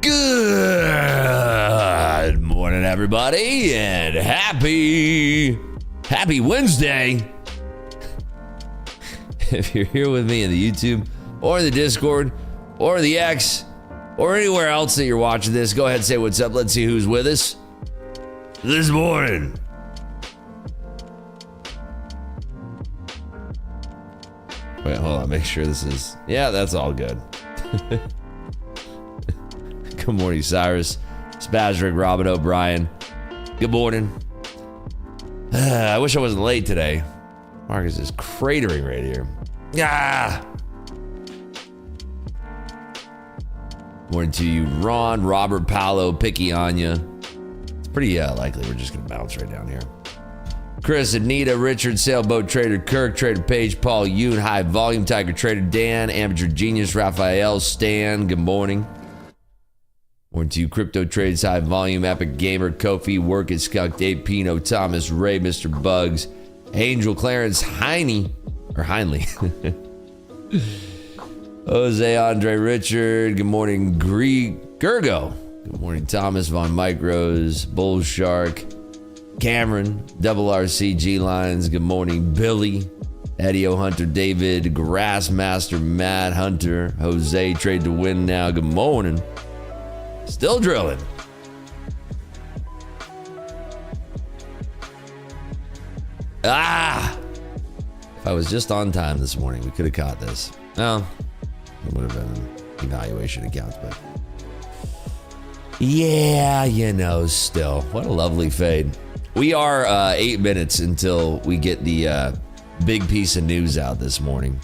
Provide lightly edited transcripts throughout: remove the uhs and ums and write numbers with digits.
Good morning, everybody, and happy Wednesday. If you're here with me in the YouTube or the Discord or the X or anywhere else that you're watching this, go ahead and say what's up. Let's see who's with us this morning. Wait, hold on. Make sure this is... Yeah, that's all good. Good morning, Cyrus. Spazric, Robin O'Brien. Good morning. I wish I wasn't late today. Marcus is cratering right here. Ah! Morning to you, Ron, Robert, Paolo, Picky Anya. It's pretty likely we're just going to bounce right down here. Chris, Anita, Richard, Sailboat Trader, Kirk, Trader Page, Paul, Yoon, High Volume, Tiger Trader, Dan, Amateur Genius, Raphael, Stan, good morning. Morning to you, Crypto Trades, High Volume, Epic Gamer, Kofi, Work It, Skunk, Dave Pino, Thomas, Ray, Mr. Bugs, Angel, Clarence, Heinley, Jose, Andre, Richard, good morning, Gergo, good morning, Thomas, Von Micros, Bull Shark, Cameron, Double RC, G Lines, good morning, Billy, Eddie O. Hunter, David, Grassmaster, Matt Hunter, Jose, Trade to Win Now, good morning. Still drilling. If I was just on time this morning, we could have caught this. No, it would have been evaluation accounts, but yeah, you know, still. What a lovely fade. We are 8 minutes until we get the big piece of news out this morning.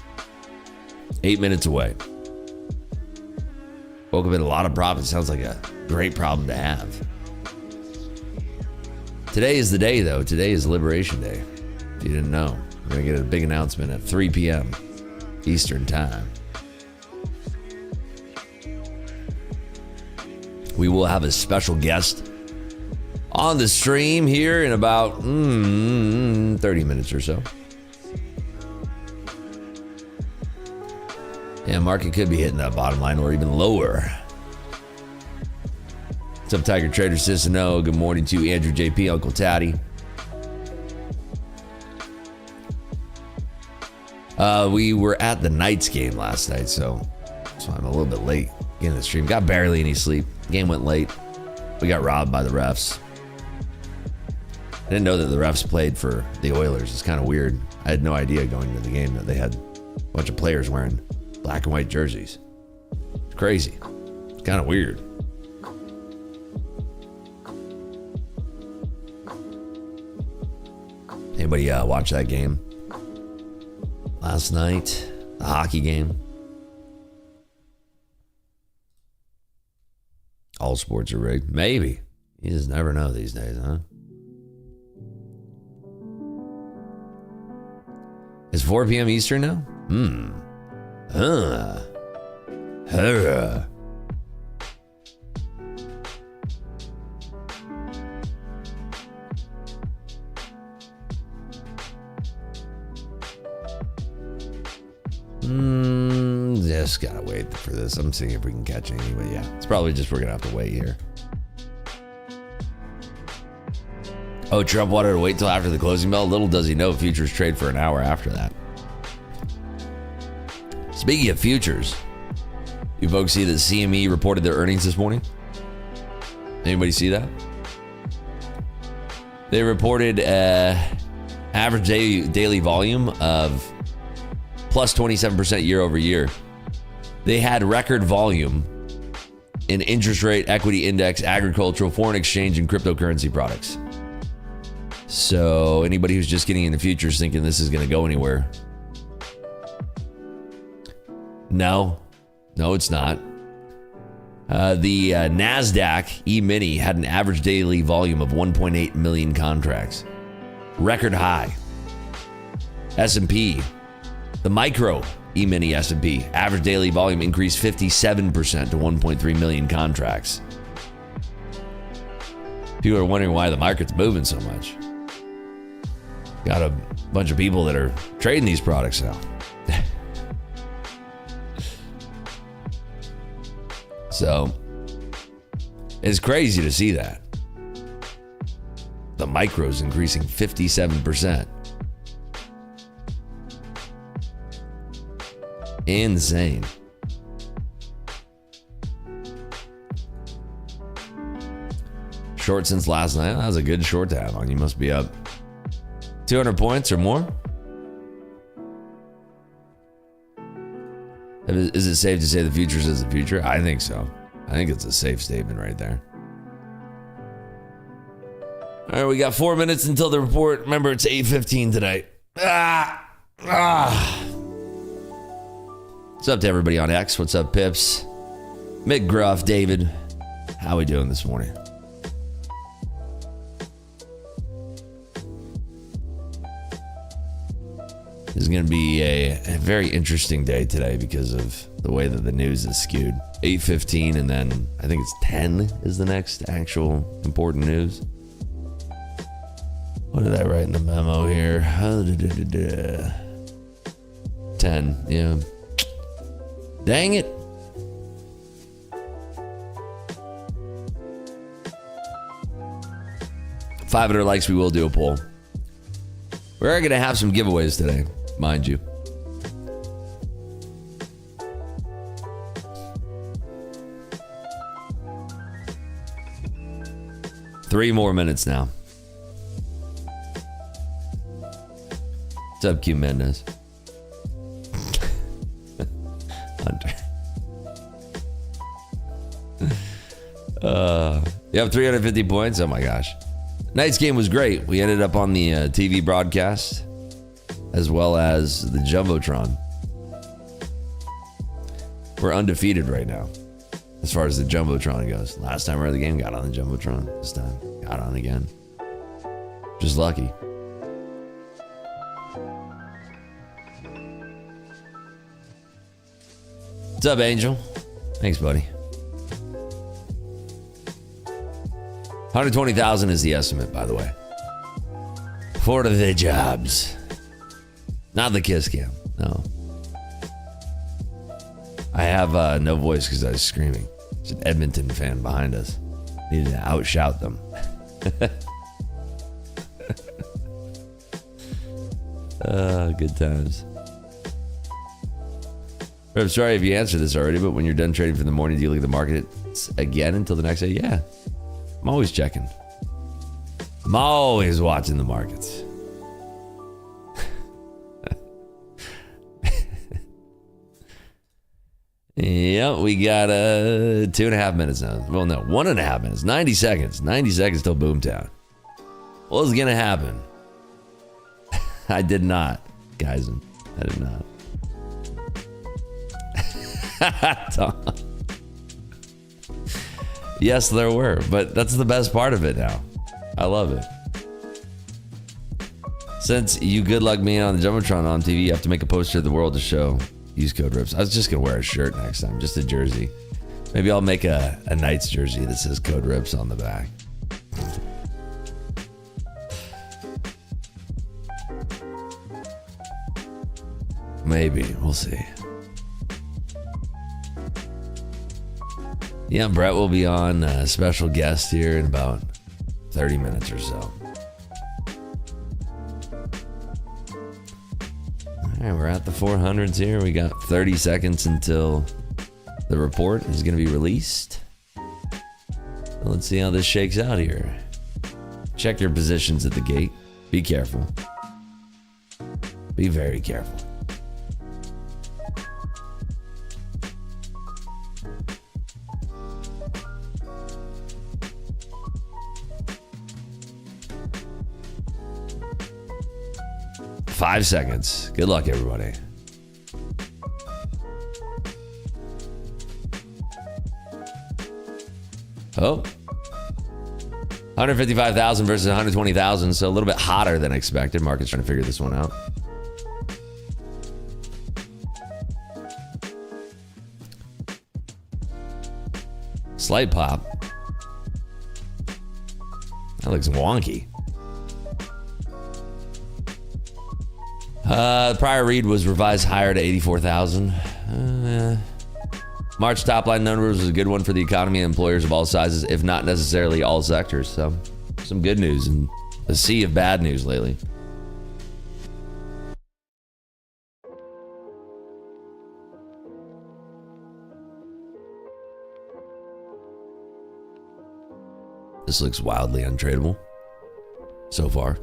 8 minutes away. Woke up in a lot of profit. Sounds like a great problem to have. Today is the day, though. Today is Liberation Day. If you didn't know, we're going to get a big announcement at 3 p.m. Eastern Time. We will have a special guest on the stream here in about 30 minutes or so. Yeah, market could be hitting that bottom line or even lower. What's up, Tiger Trader Cicino? Good morning to Andrew JP, Uncle Tatty. We were at the Knights game last night, so I'm a little bit late getting the stream. Got barely any sleep. Game went late. We got robbed by the refs. I didn't know that the refs played for the Oilers. It's kind of weird. I had no idea going into the game that they had a bunch of players wearing black and white jerseys. It's crazy. It's kind of weird. Anybody watch that game last night? The hockey game? All sports are rigged. Maybe. You just never know these days, huh? It's 4 p.m. Eastern now? Just gotta wait for this. I'm seeing if we can catch anything, but yeah, it's probably just we're gonna have to wait here. Oh, Trump wanted to wait till after the closing bell. Little does he know futures trade for an hour after that. Speaking of futures, you folks see that CME reported their earnings this morning? Anybody see that? They reported average daily volume of plus 27% year over year. They had record volume in interest rate, equity index, agricultural, foreign exchange, and cryptocurrency products. So anybody who's just getting into futures thinking this is going to go anywhere. No, it's not. The NASDAQ E-mini had an average daily volume of 1.8 million contracts. Record high. S&P, the micro E-mini S&P, average daily volume increased 57% to 1.3 million contracts. People are wondering why the market's moving so much. Got a bunch of people that are trading these products now. So It's crazy to see that. The micro's increasing 57%. Insane. Short since last night. That was a good short to have on. You must be up 200 points or more. Is it safe to say the futures is the future? I think so. I think it's a safe statement right there. All right, we got 4 minutes until the report. Remember, it's 8:15 today. What's up to everybody on X? What's up, Pips? Mick Gruff, David. How we doing this morning? This is going to be a very interesting day today because of the way that the news is skewed. 8:15 and then I think it's 10 is the next actual important news. What did I write in the memo here? 10, yeah. Dang it. $500 likes, we will do a poll. We're going to have some giveaways today, mind you. Three more minutes now. What's up, Q Mendez? Hunter. You have 350 points? Oh my gosh. Night's game was great. We ended up on the TV broadcast as well as the Jumbotron. We're undefeated right now as far as the Jumbotron goes. Last time we were at the game, got on the Jumbotron. This time, got on again. Just lucky. What's up, Angel? Thanks, buddy. 120,000 is the estimate, by the way. For the jobs. Not the kiss cam, no. I have no voice because I was screaming. There's an Edmonton fan behind us. Needed to outshout them. Good times. I'm sorry if you answered this already, but when you're done trading for the morning, do you look at the market again until the next day? Yeah. I'm always checking. I'm always watching the markets. Yep, we got 2.5 minutes now. Well, no, 1.5 minutes. 90 seconds. 90 seconds till Boomtown. What was going to happen? I did not, guys. I did not. Tom. Yes, there were, but that's the best part of it now. I love it. Since you good luck me on the Jumbotron on TV, you have to make a poster of the world to show. Use code RIPS. I was just going to wear a shirt next time, just a jersey. Maybe I'll make a Knights jersey that says code RIPS on the back. Maybe. We'll see. Yeah, Brett will be on a special guest here in about 30 minutes or so. All right, we're at the 400s here. We got 30 seconds until the report is going to be released. Let's see how this shakes out here. Check your positions at the gate. Be careful. Be very careful. Five seconds. Good luck, everybody. Oh. 155,000 versus 120,000, so a little bit hotter than expected. Market's trying to figure this one out. Slight pop. That looks wonky. The prior read was revised higher to 84,000. March top line numbers was a good one for the economy and employers of all sizes, if not necessarily all sectors. So some good news and a sea of bad news lately. This looks wildly untradeable so far.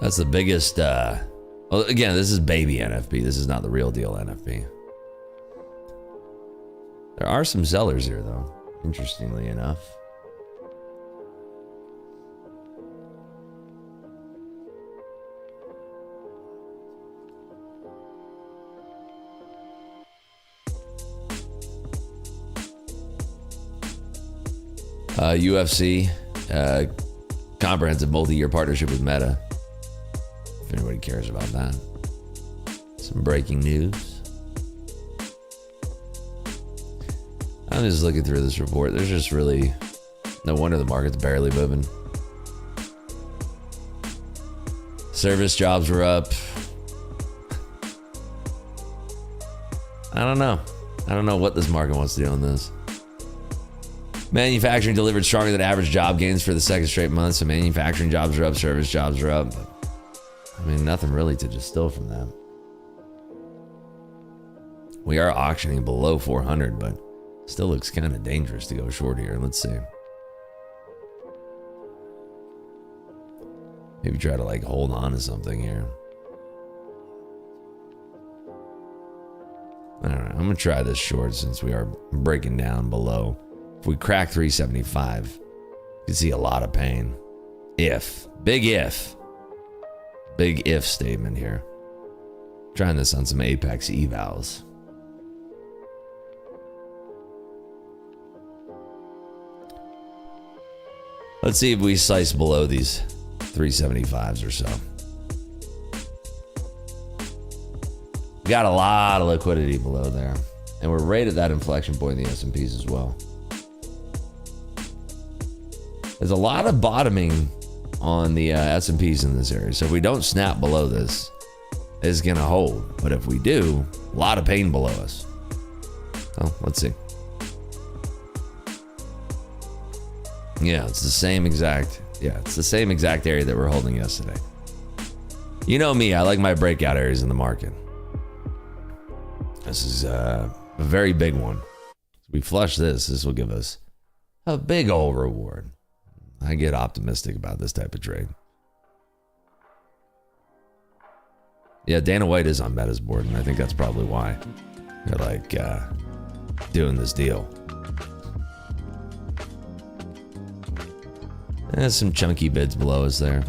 That's the biggest, well, again, this is baby NFP. This is not the real deal NFP. There are some sellers here, though, interestingly enough. UFC, comprehensive multi-year partnership with Meta. If anybody cares about that. Some breaking news. I'm just looking through this report. There's just really no wonder the market's barely moving. Service jobs were up. I don't know. I don't know what this market wants to do on this. Manufacturing delivered stronger than average job gains for the second straight month. So manufacturing jobs are up, service jobs are up. But, I mean, nothing really to distill from that. We are auctioning below 400, but still looks kind of dangerous to go short here. Let's see. Maybe try to like hold on to something here. I don't know. I'm going to try this short since we are breaking down below. If we crack 375, you can see a lot of pain. Big if statement here. Trying this on some Apex evals. Let's see if we slice below these 375s or so. We got a lot of liquidity below there. And we're right at that inflection point in the S&Ps as well. There's a lot of bottoming on the S&Ps in this area. So if we don't snap below this, it's going to hold. But if we do, a lot of pain below us. Oh, let's see. Yeah, it's the same exact area that we're holding yesterday. You know me, I like my breakout areas in the market. This is a very big one. If we flush this, this will give us a big old reward. I get optimistic about this type of trade. Yeah, Dana White is on Meta's board, and I think that's probably why they're like doing this deal. There's some chunky bids below us there.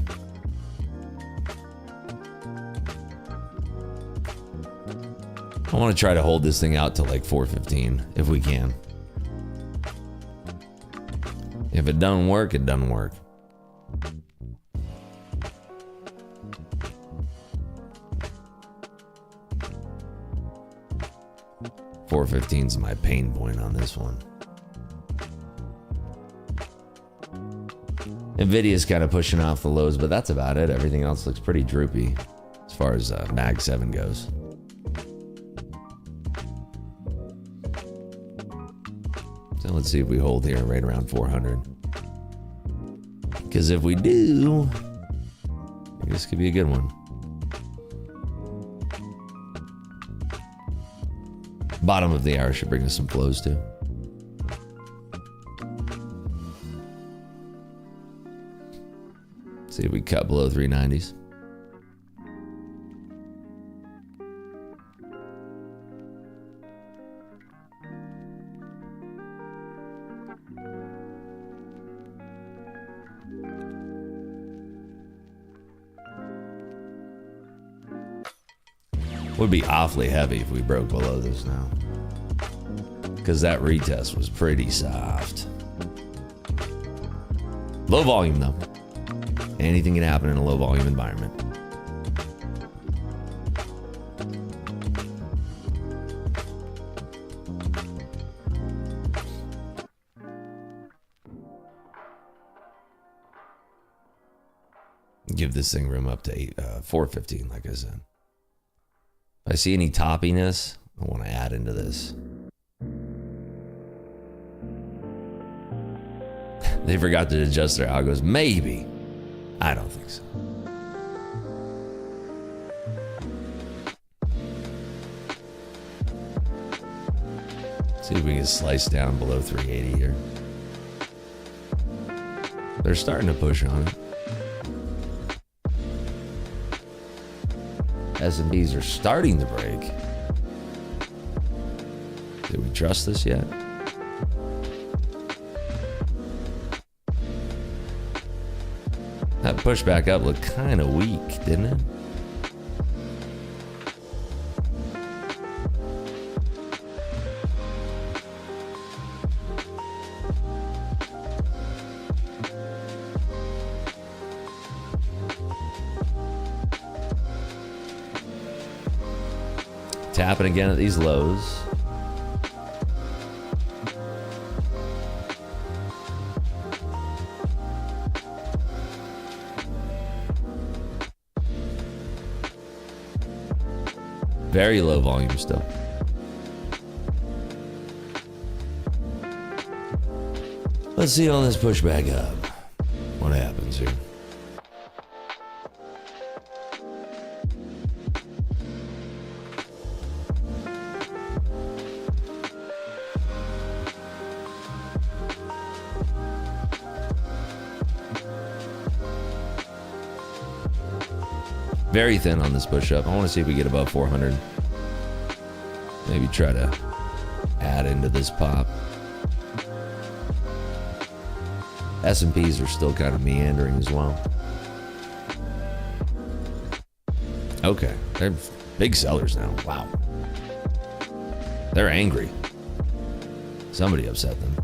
I want to try to hold this thing out to like 415 if we can. If it doesn't work, it doesn't work. $415 is my pain point on this one. Nvidia's kind of pushing off the lows, but that's about it. Everything else looks pretty droopy as far as Mag 7 goes. So let's see if we hold here right around 400. Because if we do, this could be a good one. Bottom of the hour should bring us some flows too. See if we cut below 390s. Would be awfully heavy if we broke below this now, because that retest was pretty soft. Low volume though. Anything can happen in a low volume environment. Give this thing room up to 415, like I said. If I see any toppiness, I want to add into this. They forgot to adjust their algos. Maybe. I don't think so. See if we can slice down below 380 here. They're starting to push on it. S&Ps are starting to break. Did we trust this yet? That push back up looked kind of weak, didn't it? Tapping again at these lows. Very low volume still. Let's see all this push back up. What happens here? Very thin on this push up. I want to see if we get above 400. Maybe try to add into this pop. S&Ps are still kind of meandering as well. Okay, they're big sellers now. Wow. They're angry. Somebody upset them.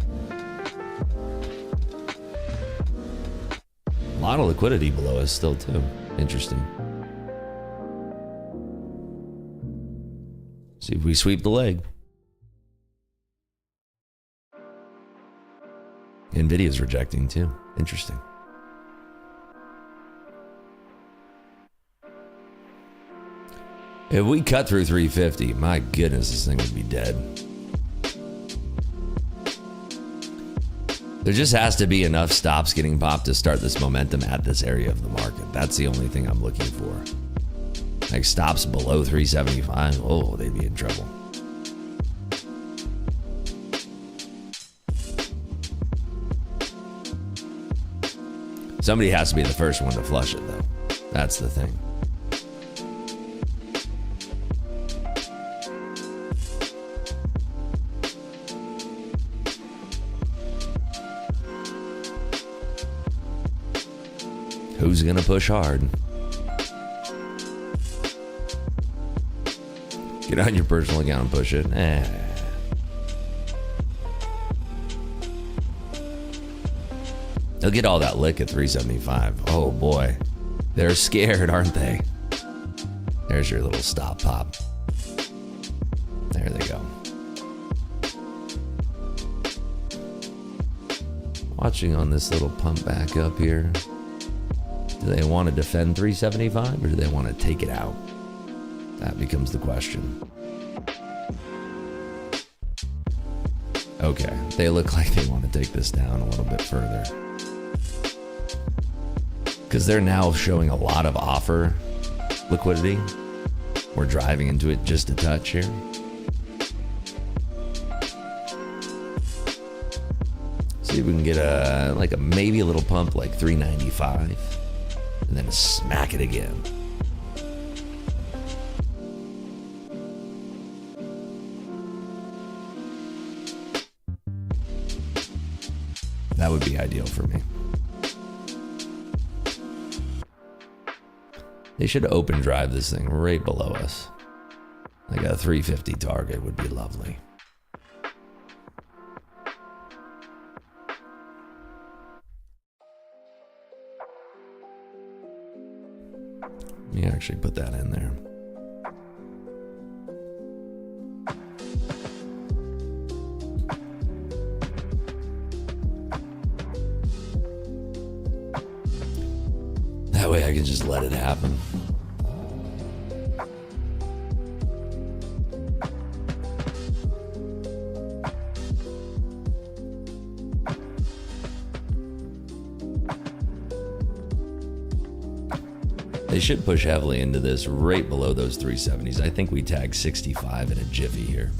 A lot of liquidity below us still too. Interesting. See if we sweep the leg. Nvidia's rejecting too. Interesting. If we cut through 350, my goodness, this thing would be dead. There just has to be enough stops getting popped to start this momentum at this area of the market. That's the only thing I'm looking for. Like stops below 375, oh, they'd be in trouble. Somebody has to be the first one to flush it, though. That's the thing. Who's gonna push hard? Get on your personal account and push it. They'll get all that lick at 375. Oh boy. They're scared, aren't they? There's your little stop pop. There they go. Watching on this little pump back up here. Do they want to defend 375 or do they want to take it out? That becomes the question. Okay, they look like they want to take this down a little bit further. Because they're now showing a lot of offer liquidity. We're driving into it just a touch here. See if we can get maybe a little pump like 395 and then smack it again. That would be ideal for me. They should open drive this thing right below us. Like a 350 target would be lovely. Let me actually put that in there. That way I can just let it happen. They should push heavily into this right below those 370s. I think we tag 65 in a jiffy here.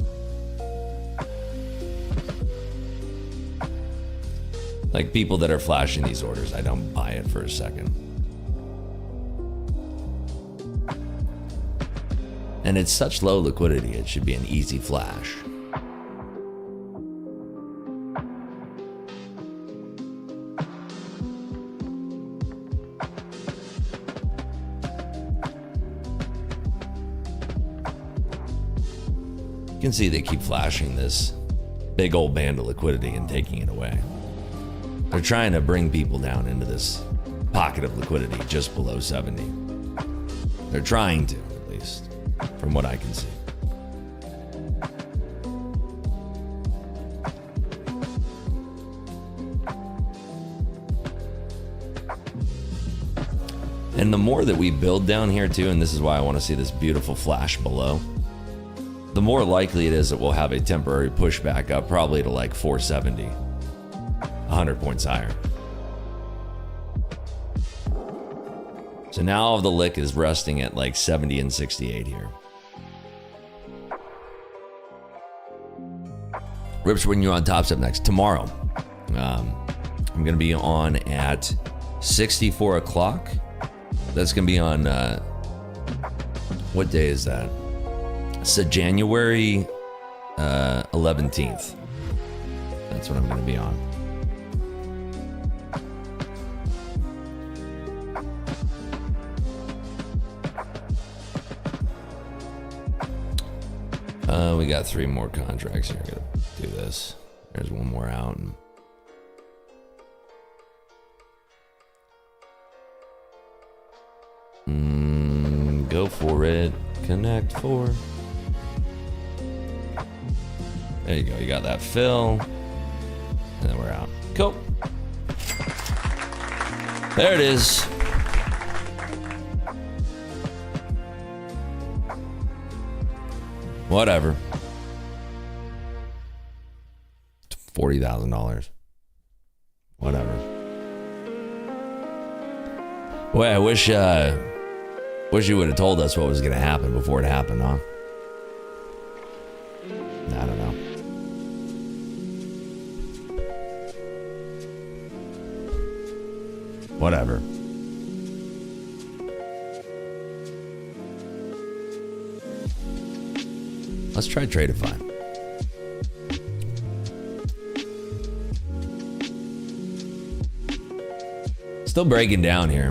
Like people that are flashing these orders, I don't buy it for a second. And it's such low liquidity, it should be an easy flash. You can see they keep flashing this big old band of liquidity and taking it away. They're trying to bring people down into this pocket of liquidity just below 70. They're trying to, at least, from what I can see. And the more that we build down here too, and this is why I want to see this beautiful flash below, the more likely it is that we'll have a temporary pushback up, probably to like 470, 100 points higher. So now the lick is resting at like 70 and 68 here. Rips, when you're on Top Step next? Tomorrow. I'm going to be on at 64 o'clock. That's going to be on, what day is that? So January 11th. That's what I'm going to be on. We got 3 more contracts here. I gotta do this. There's one more out. Go for it. Connect 4. There you go. You got that fill. And then we're out. Cool. There it is. Whatever. $40,000. Whatever. Boy, I wish you would have told us what was going to happen before it happened, huh? I don't know. Whatever. Let's try Tradeify. Still breaking down here.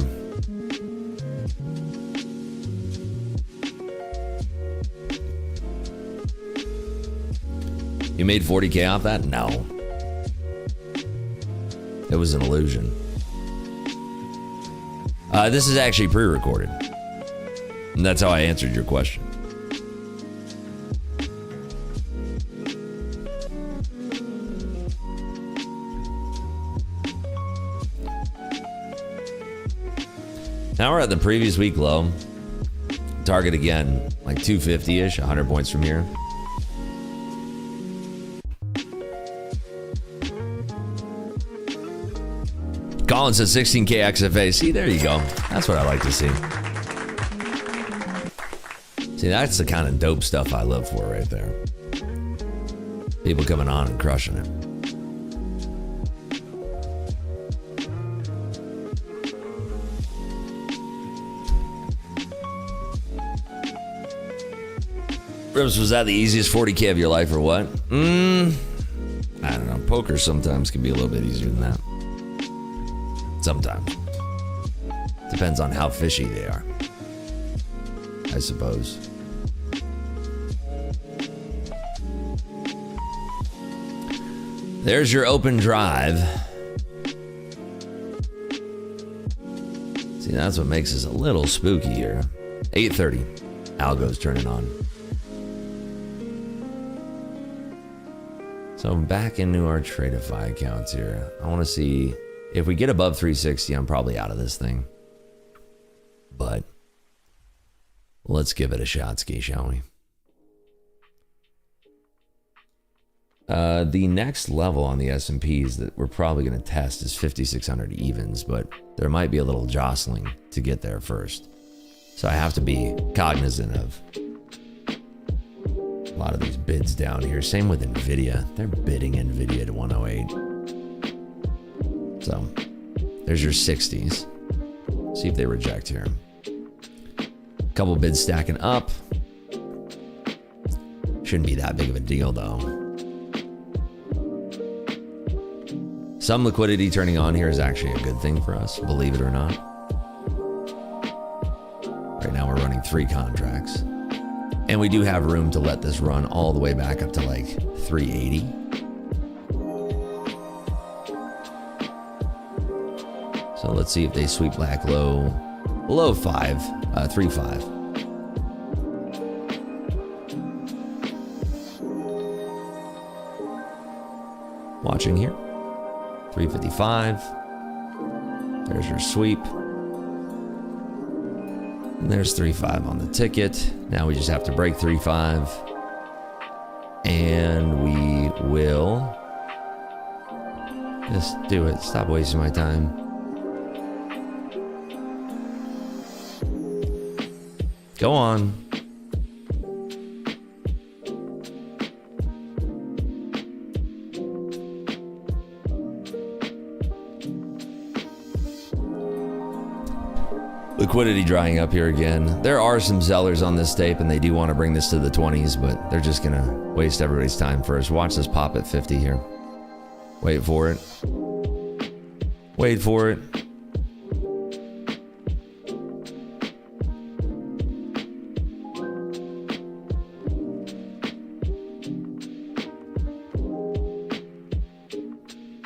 You made 40K off that? No. It was an illusion. This is actually pre-recorded. And that's how I answered your question. Now we're at the previous week low. Target again, like 250-ish, 100 points from here. Colin says 16K XFA. See, there you go. That's what I like to see. See, that's the kind of dope stuff I live for right there. People coming on and crushing it. Ribs, was that the easiest 40K of your life or what? I don't know. Poker sometimes can be a little bit easier than that. Sometimes. Depends on how fishy they are, I suppose. There's your open drive. See, that's what makes us a little spooky here. 8:30. Algo's turning on. So back into our Tradeify accounts here. I want to see if we get above 360, I'm probably out of this thing. but let's give it a shot, ski, shall we? The next level on the S&Ps that we're probably going to test is 5,600 evens, but there might be a little jostling to get there first. So I have to be cognizant of a lot of these bids down here. Same with NVIDIA. They're bidding NVIDIA to 108. So there's your 60s. See if they reject here. Couple bids stacking up. Shouldn't be that big of a deal though. Some liquidity turning on here is actually a good thing for us, believe it or not. Right now we're running 3 contracts. And we do have room to let this run all the way back up to like 380. So let's see if they sweep black low, below 3.5. Watching here. 355. There's your sweep. And there's 3.5 on the ticket. Now we just have to break 3.5. And we will just do it. Stop wasting my time. Go on. Liquidity drying up here again. There are some sellers on this tape and they do want to bring this to the 20s, but they're just going to waste everybody's time first. Watch this pop at 50 here. Wait for it. Wait for it.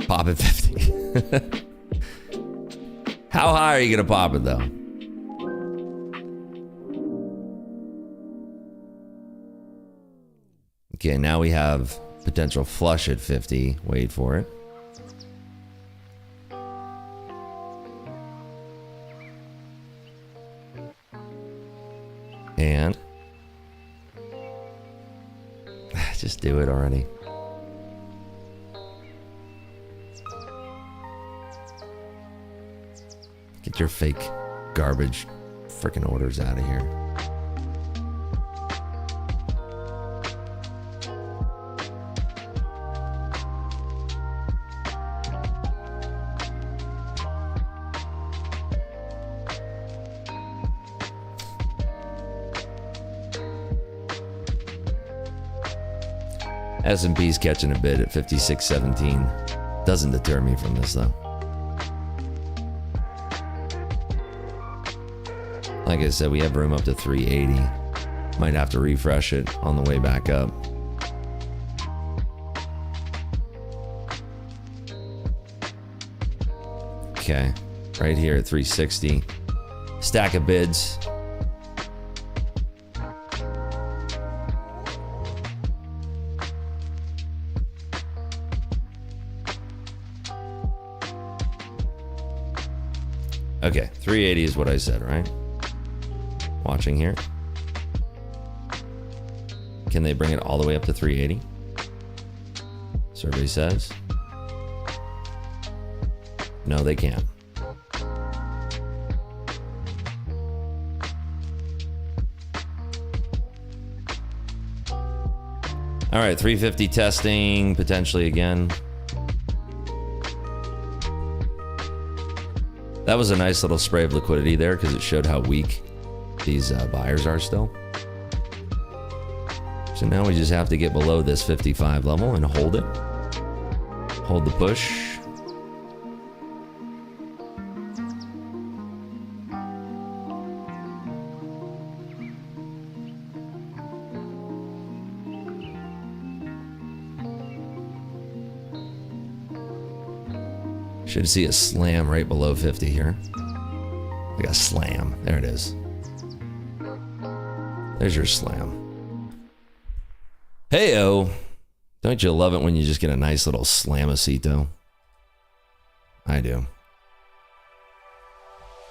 Pop at 50. How high are you going to pop it though? Okay, now we have potential flush at 50. Wait for it. And just do it already. Get your fake garbage freaking orders out of here. S&P's catching a bid at 56.17. Doesn't deter me from this though. Like I said, we have room up to 380. Might have to refresh it on the way back up. Okay, right here at 360. Stack of bids. Okay, 380 is what I said, right? Watching here. Can they bring it all the way up to 380? Survey says. No, they can't. All right, 350 testing, potentially again. That was a nice little spray of liquidity there because it showed how weak these buyers are still. So now we just have to get below this 55 level and hold it. Hold the push. Should see a slam right below 50 here. We got a slam. There it is. There's your slam. Hey-o. Don't you love it when you just get a nice little slamacito? I do.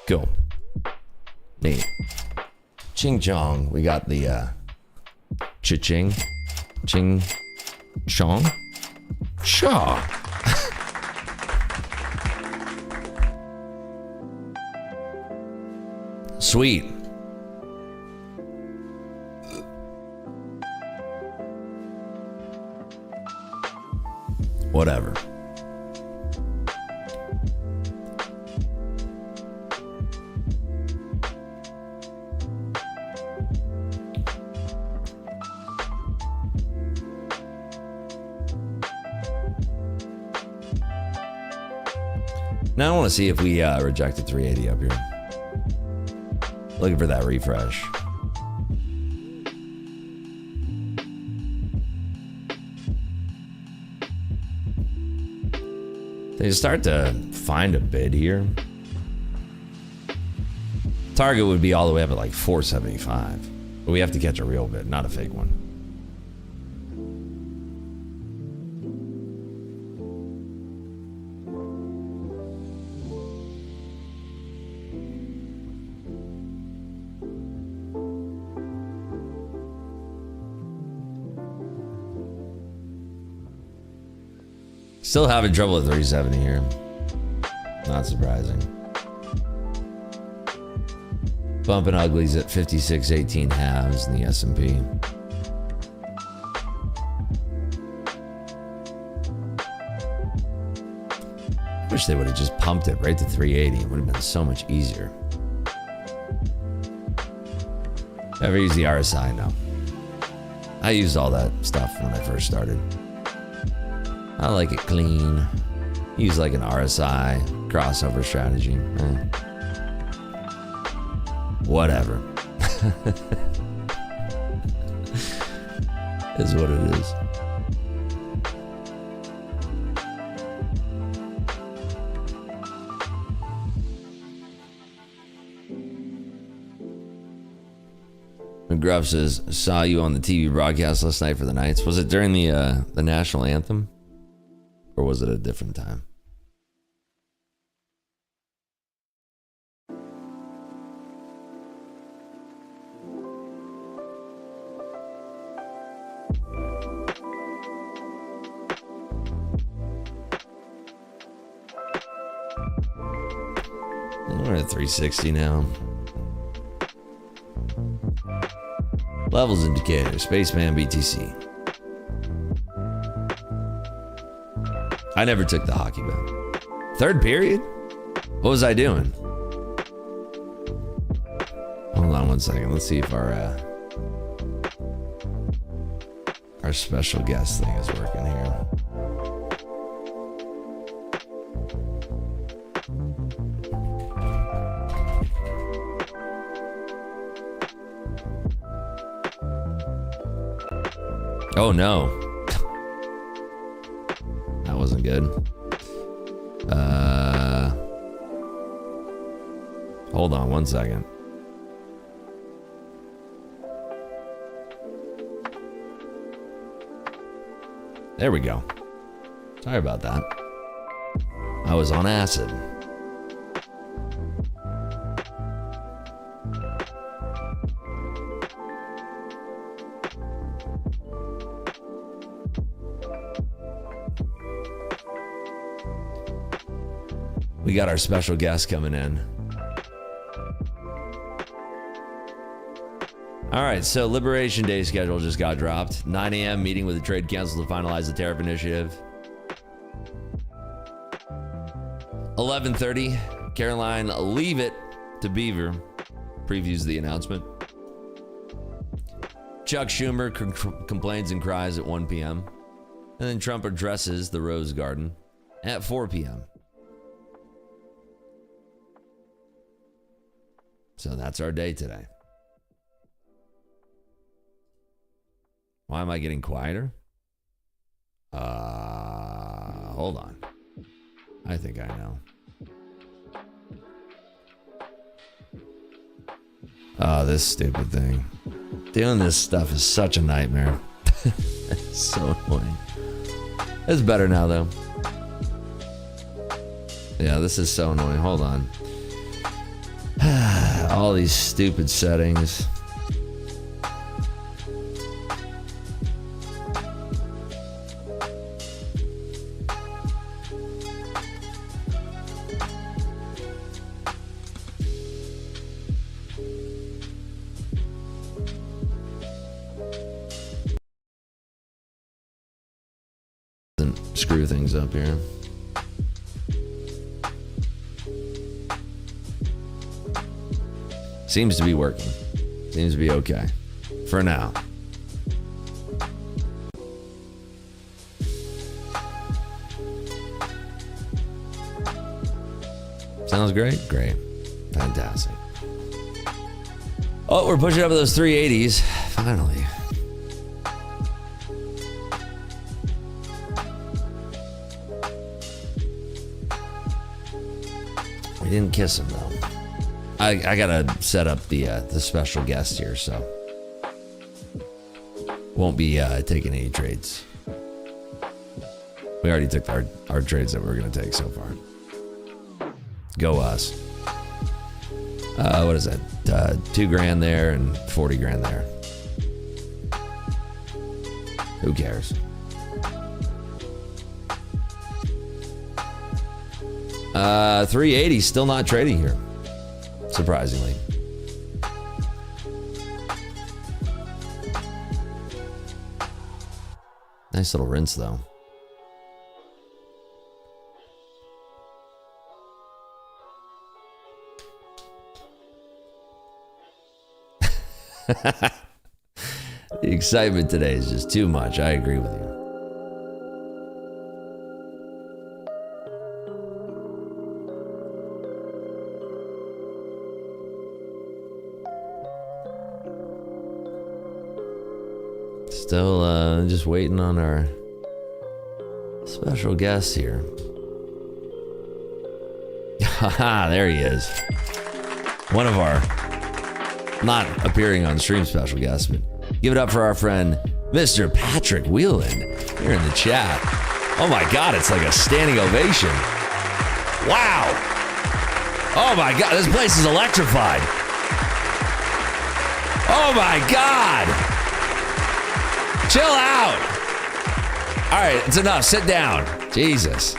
Cool. Neat. Ching chong. We got the cha-ching. Ching chong. Cha. Sweet. Whatever. Now I want to see if we rejected 380 up here. Looking for that refresh. They start to find a bid here. Target would be all the way up at like 475. But we have to catch a real bid, not a fake one. Still having trouble at 370 here. Not surprising. Bumping uglies at 56.18 halves in the S&P. Wish they would have just pumped it right to 380. It would have been so much easier. Ever use the RSI? No. I used all that stuff when I first started. I like it clean. Use like an RSI crossover strategy. Whatever. Is what it is. McGruff says, saw you on the TV broadcast last night for the Knights. Was it during the national anthem? Or was it a different time? We're at 360 now. Levels indicator, Spaceman BTC. I never took the hockey bet. Third period? What was I doing? Hold on one second. Let's see if our special guest thing is working here. Oh no. That wasn't good. Hold on one second. There we go. Sorry about that. I was on acid. We got our special guest coming in. All right, so Liberation Day schedule just got dropped. 9 a.m. meeting with the Trade Council to finalize the tariff initiative. 11:30, Caroline Leave It to Beaver previews the announcement. Chuck Schumer complains and cries at 1 p.m. And then Trump addresses the Rose Garden at 4 p.m. So that's our day today. Why am I getting quieter? Hold on. I think I know. Oh, this stupid thing. Doing this stuff is such a nightmare. It's so annoying. It's better now, though. Yeah, this is so annoying. Hold on. All these stupid settings. Screw things up here. Seems to be working. Seems to be okay. For now. Sounds great? Great. Fantastic. Oh, we're pushing up to those 380s. Finally. We didn't kiss him though. I gotta set up the special guest here, so won't be taking any trades. We already took our trades that we were gonna take so far. Go us. What is that? 2 grand there and 40 grand there. Who cares? 380 still not trading here, surprisingly. Nice little rinse though. The excitement today is just too much. I agree with you. Still just waiting on our special guest here. Haha, there he is. One of our not appearing on stream special guests, but give it up for our friend, Mr. Patrick Whelan, here in the chat. Oh my God, it's like a standing ovation. Wow. Oh my God, this place is electrified. Oh my God. Chill out. All right, it's enough. Sit down. Jesus.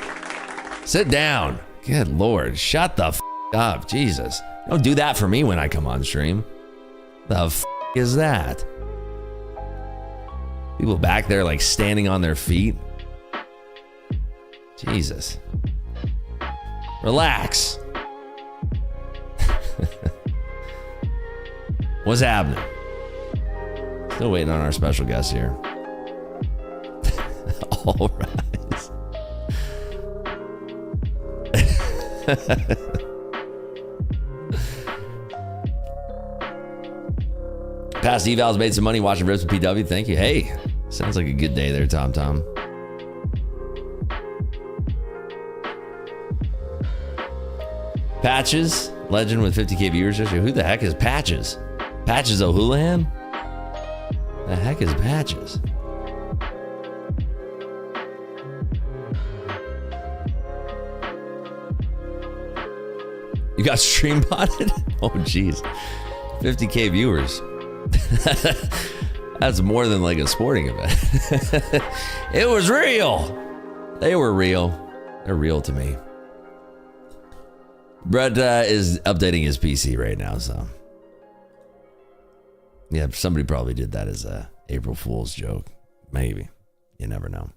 Sit down. Good Lord. Shut the f up. Jesus. Don't do that for me when I come on stream. The f is that? People back there like standing on their feet. Jesus. Relax. What's happening? Still waiting on our special guest here. All right. Past evals made some money watching Rips with PW. Thank you. Hey, sounds like a good day there, Tom Tom. Patches, legend with 50K viewers. Who the heck is Patches? Patches O'Houlihan? The heck is Patches? You got stream botted? Oh, jeez. 50K viewers. That's more than like a sporting event. It was real. They were real. They're real to me. Brett is updating his PC right now, so. Yeah, somebody probably did that as a April Fool's joke. Maybe. You never know.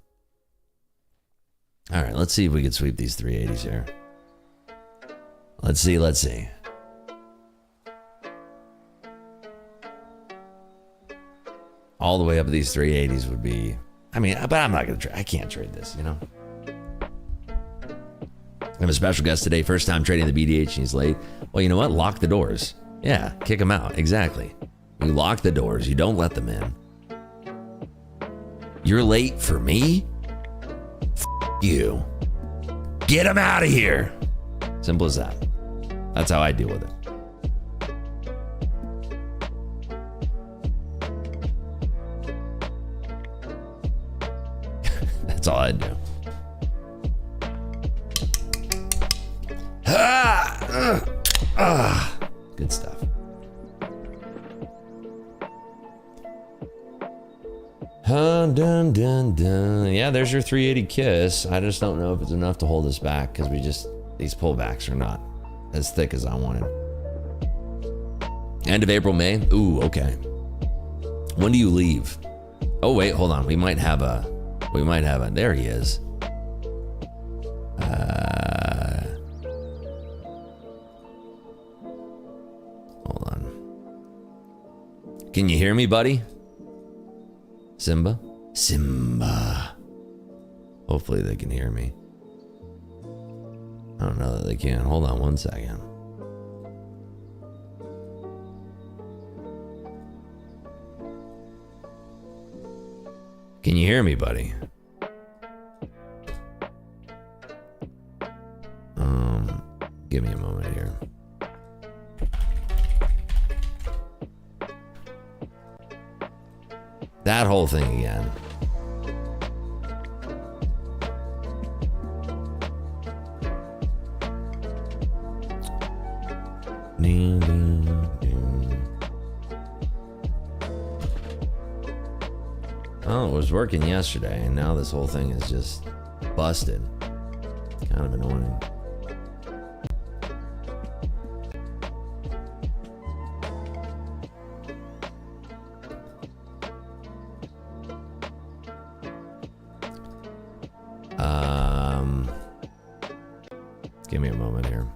All right, let's see if we can sweep these 380s here. Let's see, let's see. All the way up to these 380s would be, I mean, but I'm not going to trade. I can't trade this, you know? I have a special guest today, first time trading the BDH and he's late. Well, you know what? Lock the doors. Yeah, kick him out. Exactly. You lock the doors. You don't let them in. You're late for me? F you. Get him out of here. Simple as that. That's how I deal with it. That's all I do. Good stuff. Dun, dun, dun. Yeah, there's your 380 kiss. I just don't know if it's enough to hold us back because these pullbacks are not as thick as I wanted. End of April, May. Ooh, okay. When do you leave? Oh wait, hold on. We might have a. There he is. Hold on. Can you hear me, buddy? Simba? Hopefully they can hear me. I don't know that they can. Hold on one second. Can you hear me, buddy? Give me a moment here. That whole thing again. Oh, it was working yesterday, and now this whole thing is just busted. Kind of annoying. Give me a moment here.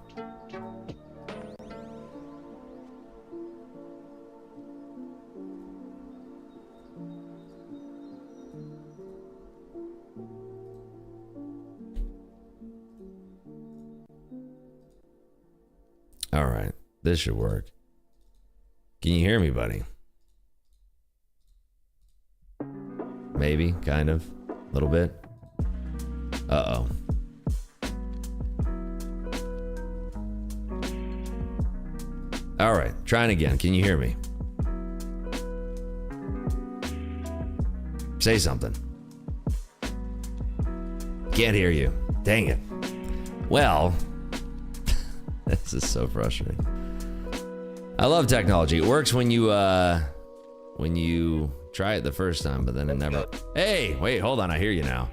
All right, this should work. Can you hear me, buddy? Maybe, kind of, a little bit. Uh-oh. All right, trying again. Can you hear me? Say something. Can't hear you. Dang it. Well, this is so frustrating. I love technology. It works when you try it the first time, but then it never. Hey, wait, hold on. I hear you now.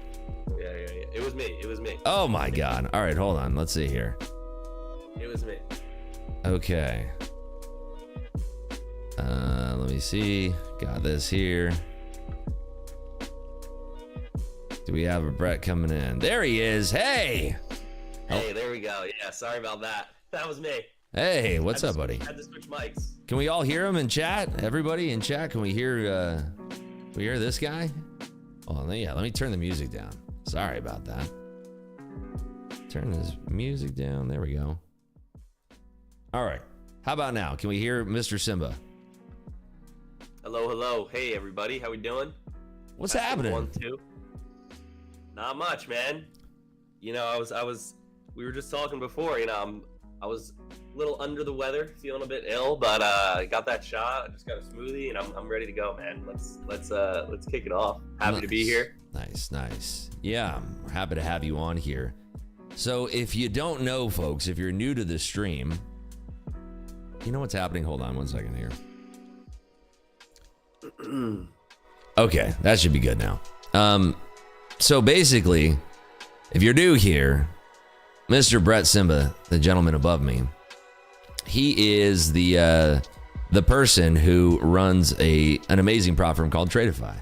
Yeah. It was me. Oh my God. All right, hold on. Let's see here. It was me. Okay. Let me see. Got this here. Do we have a Brett coming in? There he is. Hey. Hey, there we go. Yeah, sorry about that. That was me. Hey, what's up, buddy? I had to switch mics. Can we all hear him in chat? Everybody in chat, can we hear this guy? Oh, yeah, let me turn the music down. Sorry about that. Turn this music down. There we go. All right. How about now? Can we hear Mr. Simba? Hello. Hey, everybody. How we doing? What's happening? 1, 2. Not much, man. You know, we were just talking before, you know, I was a little under the weather, feeling a bit ill, but I got that shot. I just got a smoothie, and I'm ready to go, man. Let's kick it off. Happy to be here. Nice. Yeah, I'm happy to have you on here. So if you don't know, folks, if you're new to the stream, you know what's happening? Hold on one second here. Okay, that should be good now. So basically, if you're new here, Mr. Brett Simba, the gentleman above me, he is the person who runs an amazing prop firm called Tradeify.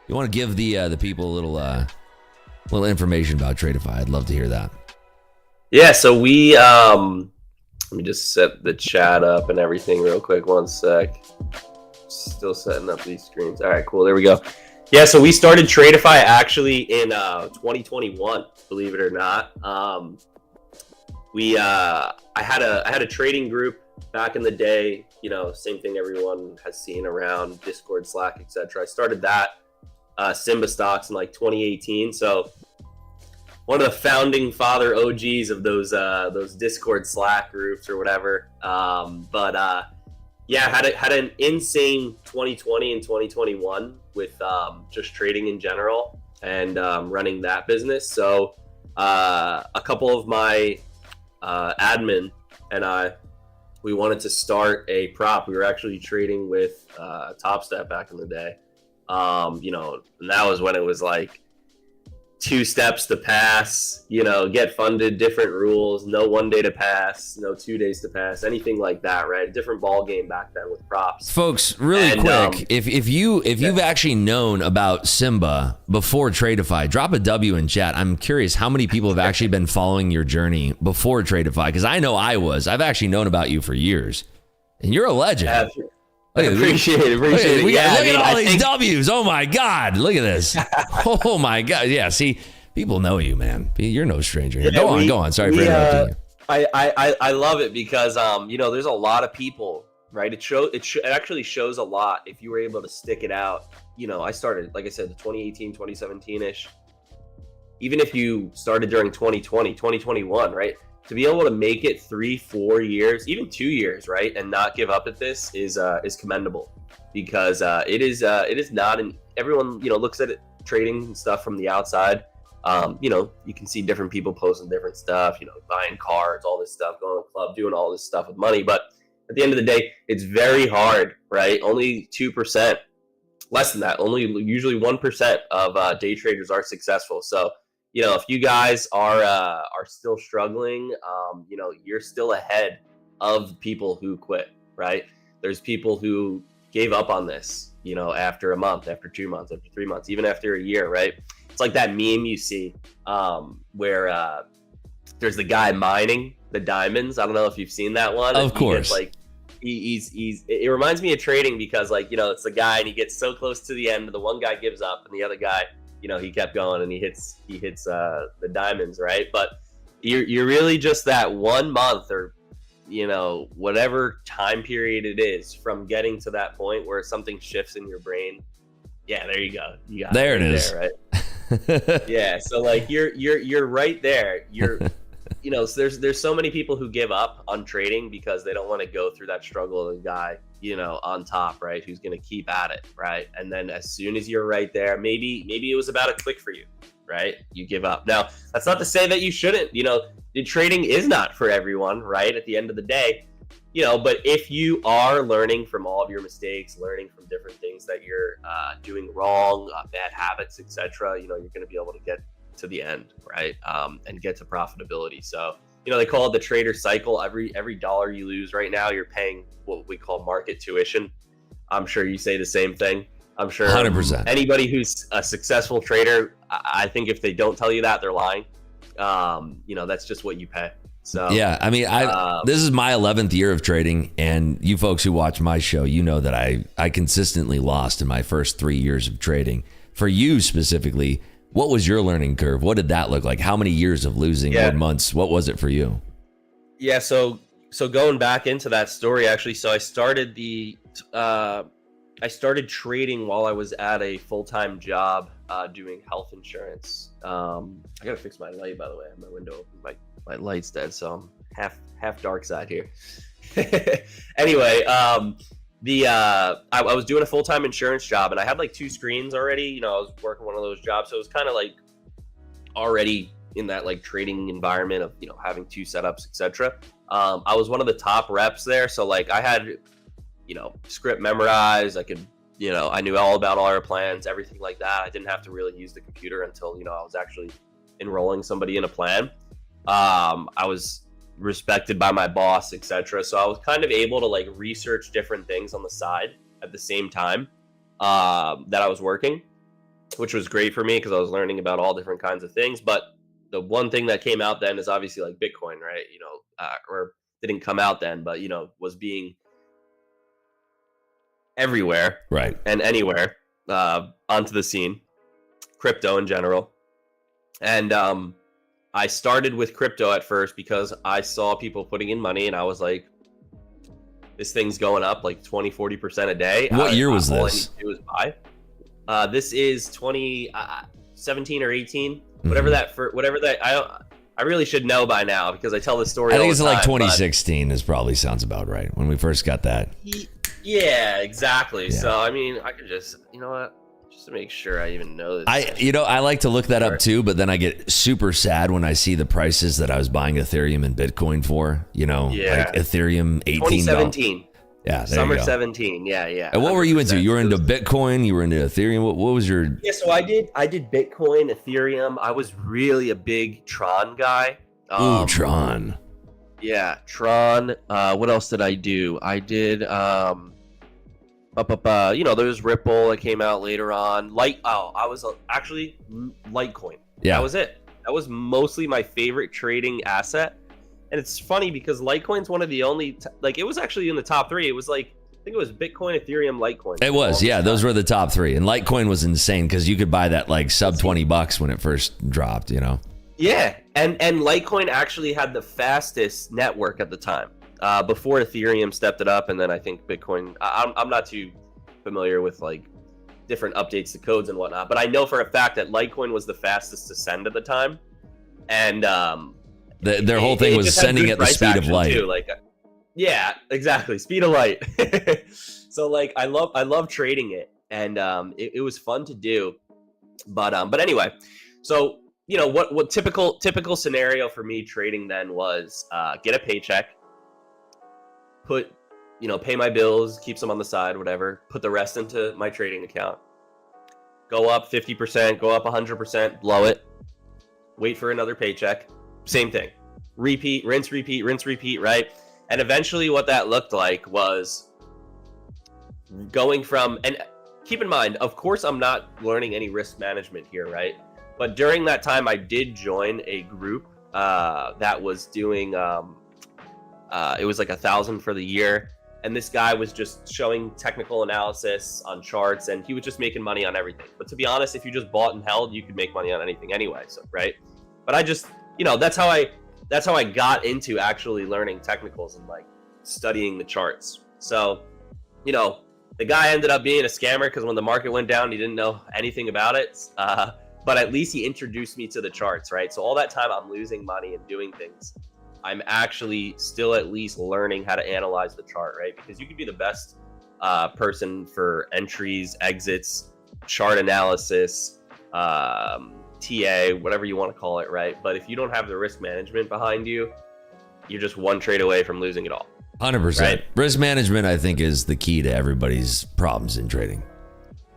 You want to give the people a little information about Tradeify? I'd love to hear that. Yeah, so we let me just set the chat up and everything real quick. 1 sec. Still setting up these screens. All right, cool. There we go. Yeah, so we started Tradeify actually in 2021, believe it or not. I had a trading group back in the day, you know, same thing everyone has seen around Discord, Slack, etc. I started that Simba Stocks in like 2018. So one of the founding father OGs of those Discord, Slack groups or whatever. Yeah, had an insane 2020 and 2021 with just trading in general and running that business. So a couple of my admin and we wanted to start a prop. We were actually trading with Top Step back in the day. And that was when it was like 2 steps to pass, get funded, different rules, no 1 day to pass, no 2 days to pass, anything like that, right? Different ball game back then with props. Folks, really quick, if you've actually known about Simba before Tradeify, drop a W in chat. I'm curious how many people have actually been following your journey before Tradeify, because I know I've actually known about you for years, and you're a legend. Appreciate it. Look at all these W's. Oh my God. Look at this. Oh my God. Yeah. See, people know you, man. You're no stranger. Go on. Sorry for interrupting you. I love it because, there's a lot of people, right? It actually shows a lot if you were able to stick it out. I started, like I said, 2018, 2017-ish. Even if you started during 2020, 2021, right? To be able to make it 3-4 years, even 2 years, right, and not give up at this is commendable, because it is not everyone looks at it, trading and stuff from the outside. You can see different people posting different stuff, buying cards, all this stuff, going to the club, doing all this stuff with money. But at the end of the day, it's very hard, right? Only 2%, less than that, only usually 1% of day traders are successful. So if you guys are still struggling, you're still ahead of people who quit, right? There's people who gave up on this, after a month, after 2 months, after 3 months, even after a year, right? It's like that meme you see where there's the guy mining the diamonds. I don't know if you've seen that one. Of course. It reminds me of trading because it's the guy and he gets so close to the end, the one guy gives up and the other guy, he kept going and he hits the diamonds, right? But you're really just that 1 month or whatever time period it is from getting to that point where something shifts in your brain. Yeah, there you go. You got there it is. there, right? Yeah, so you're right there. You're there's so many people who give up on trading because they don't want to go through that struggle of the guy on top, right, who's going to keep at it, right? And then as soon as you're right there, maybe it was about a click for you, right? You give up. Now, that's not to say that you shouldn't. The trading is not for everyone, right? At the end of the day, but if you are learning from all of your mistakes, learning from different things that you're doing wrong, bad habits, etc., you're going to be able to get to the end, right? And get to profitability. So they call it the trader cycle. Every dollar you lose right now, you're paying what we call market tuition. I'm sure you say the same thing. I'm sure 100%. Anybody who's a successful trader, I think if they don't tell you that, they're lying. That's just what you pay. So yeah, I mean, this is my 11th year of trading, and you folks who watch my show, that I consistently lost in my first 3 years of trading. For you specifically, what was your learning curve? What did that look like? How many years of losing? What months? What was it for you? Yeah, so going back into that story, actually, so I started I started trading while I was at a full-time job doing health insurance. I gotta fix my light, by the way. I have my window open. My light's dead, so I'm half dark side here. Anyway, I was doing a full-time insurance job, and I had like 2 screens already. I was working one of those jobs, so it was kind of like already in that like trading environment of having 2 setups, etc. I was one of the top reps there, so like I had script memorized. I could I knew all about all our plans, everything like that. I didn't have to really use the computer until I was actually enrolling somebody in a plan. I was respected by my boss, etc. So I was kind of able to like research different things on the side at the same time that I was working, which was great for me because I was learning about all different kinds of things. But the one thing that came out then is obviously like Bitcoin, right? Or didn't come out then, but was being everywhere, right, and anywhere onto the scene, crypto in general. And I started with crypto at first because I saw people putting in money and I was like, this thing's going up like 20-40% a day. What year was all this? I need to do is buy. This is 2017 or 18, whatever that I really should know by now because I tell this story. I think all it's the like time, 2016 is probably sounds about right when we first got that. Yeah, exactly. Yeah. So I mean, I could just, just to make sure I even know this. I like to look that up too, but then I get super sad when I see the prices that I was buying Ethereum and Bitcoin for. Like Ethereum $18. 2017. Yeah, there Summer you go. 17. Yeah. And what were you into? You were into Bitcoin. You were into Ethereum. What was your? Yeah, so I did Bitcoin, Ethereum. I was really a big Tron guy. Ooh, Tron. Yeah, Tron. What else did I do? I did there was Ripple that came out later on. Actually Litecoin. Yeah. That was it. That was mostly my favorite trading asset. And it's funny because Litecoin's one of the only it was actually in the top 3. It was I think it was Bitcoin, Ethereum, Litecoin. It was, yeah. Those were the top 3, and Litecoin was insane because you could buy that sub $20 when it first dropped. Yeah, and Litecoin actually had the fastest network at the time before Ethereum stepped it up, and then I think Bitcoin. I'm not too familiar with different updates to codes and whatnot, but I know for a fact that Litecoin was the fastest to send at the time, and their whole thing was sending at the speed of light. Too. Yeah, exactly, speed of light. So I love trading it, and it was fun to do, but anyway, so. What typical scenario for me trading then was get a paycheck, pay my bills, keep some on the side, whatever, put the rest into my trading account, go up 50%, go up 100%, blow it, wait for another paycheck, same thing, repeat, rinse, repeat, right? And eventually what that looked like was going from, and keep in mind, of course, I'm not learning any risk management here, right? But during that time, I did join a group that was doing, it was $1,000 for the year. And this guy was just showing technical analysis on charts, and he was just making money on everything. But to be honest, if you just bought and held, you could make money on anything anyway, so right? But I just, that's how I got into actually learning technicals and studying the charts. So, the guy ended up being a scammer because when the market went down, he didn't know anything about it. But at least he introduced me to the charts, right? So all that time I'm losing money and doing things, I'm actually still at least learning how to analyze the chart, right? Because you could be the best person for entries, exits, chart analysis, TA, whatever you want to call it, right? But if you don't have the risk management behind you, you're just one trade away from losing it all. 100%. Right? Risk management, I think, is the key to everybody's problems in trading.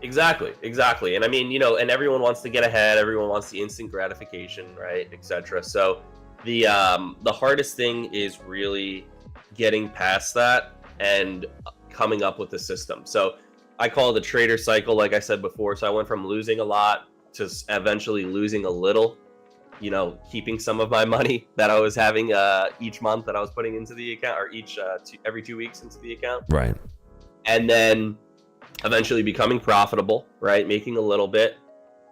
Exactly. And I mean, and everyone wants to get ahead. Everyone wants the instant gratification, right, etc. So the hardest thing is really getting past that and coming up with a system. So I call it the trader cycle, like I said before. So I went from losing a lot to eventually losing a little, keeping some of my money that I was having each month that I was putting into the account, or every 2 weeks into the account. Right. And then eventually becoming profitable, right? Making a little bit,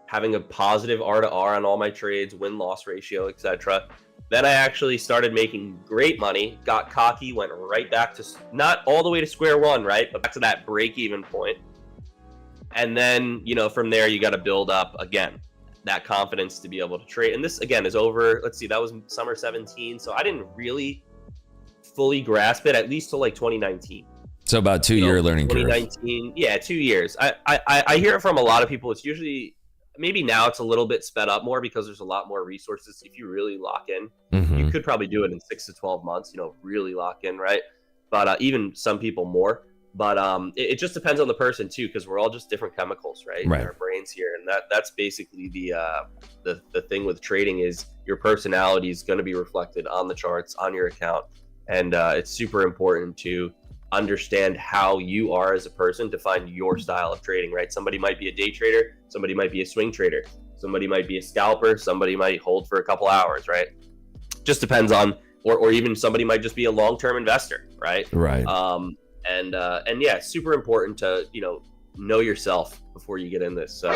having a positive R to R on all my trades, win-loss ratio, etc. Then I actually started making great money, got cocky, went right back to, not all the way to square one, right? But back to that break-even point. And then, from there, you got to build up, again, that confidence to be able to trade. And this, again, is over, let's see, that was summer 17. So I didn't really fully grasp it, at least till 2019. So about 2-year learning curve. 2019, yeah, 2 years. I hear it from a lot of people. It's usually, maybe now it's a little bit sped up more because there's a lot more resources. If you really lock in, you could probably do it in 6 to 12 months, really lock in, right? But even some people more. But it just depends on the person too, because we're all just different chemicals, right? In our brains here, and that's basically the thing with trading is your personality is going to be reflected on the charts, on your account, and it's super important to understand how you are as a person to find your style of trading, right? Somebody might be a day trader, somebody might be a swing trader, somebody might be a scalper, somebody might hold for a couple hours, right? Just depends on, or even somebody might just be a long-term investor, right? Right. And yeah, super important to, know yourself before you get in this. So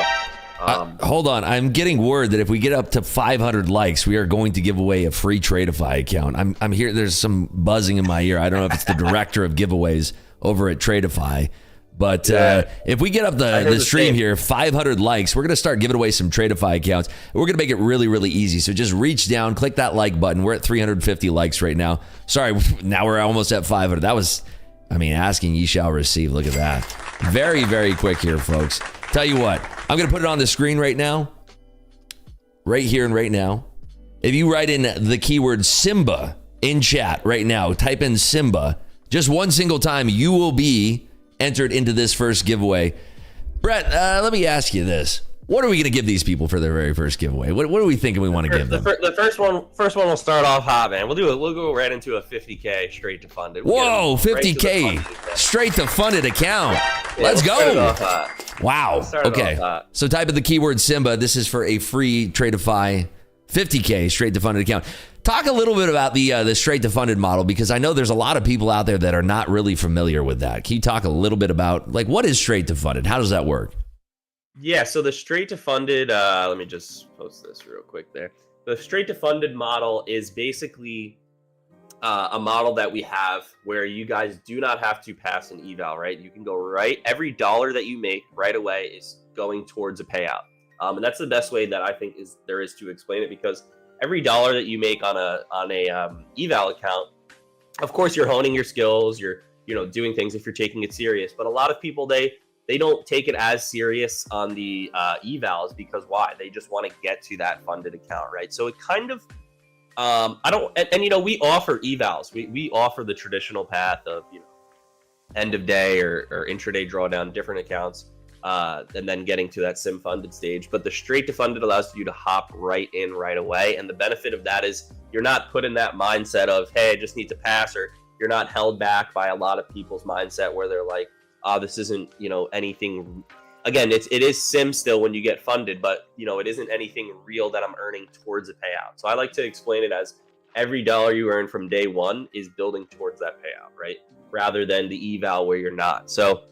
hold on, I'm getting word that if we get up to 500 likes, we are going to give away a free Tradeify account. I'm here. There's some buzzing in my ear. I don't know if it's the director of giveaways over at Tradeify, but if we get up the stream here, 500 likes, we're going to start giving away some Tradeify accounts. We're going to make it really, really easy. So just reach down, click that like button. We're at 350 likes right now. Sorry, now we're almost at 500. That was, asking ye shall receive. Look at that. Very, very quick here, folks. Tell you what, I'm going to put it on the screen right now. Right here and right now. If you write in the keyword Simba in chat right now, type in Simba, Just one single time, you will be entered into this first giveaway. Brett, let me ask you this. What are we going to give these people for their very first giveaway? What are we thinking we want to give them? The first one will start off hot, man. We'll go right into a 50K straight to funded. Whoa, 50K straight to funded account. Let's go. Wow. Okay. So type in the keyword Simba. This is for a free Tradeify 50K straight to funded account. Talk a little bit about the straight to funded model, because I know there's a lot of people out there that are not really familiar with that. Can you talk a little bit about what is straight to funded? How does that work? Yeah, so the straight to funded, let me just post this real quick there. The straight to funded model is basically a model that we have where you guys do not have to pass an eval, right? You can go every dollar that you make right away is going towards a payout. And that's the best way that I think there is to explain it, because every dollar that you make on a eval account, of course you're honing your skills, you're doing things if you're taking it serious. But a lot of people, they don't take it as serious on the evals, because why? They just want to get to that funded account, right? So it kind of, we offer evals. We offer the traditional path of, end of day or intraday drawdown, different accounts, and then getting to that sim funded stage. But the straight to funded allows you to hop right in right away. And the benefit of that is you're not put in that mindset of, hey, I just need to pass, or you're not held back by a lot of people's mindset where they're like, this isn't, anything. Again, it is sim still when you get funded, but it isn't anything real that I'm earning towards a payout. So I like to explain it as every dollar you earn from day one is building towards that payout, right? Rather than the eval where you're not. So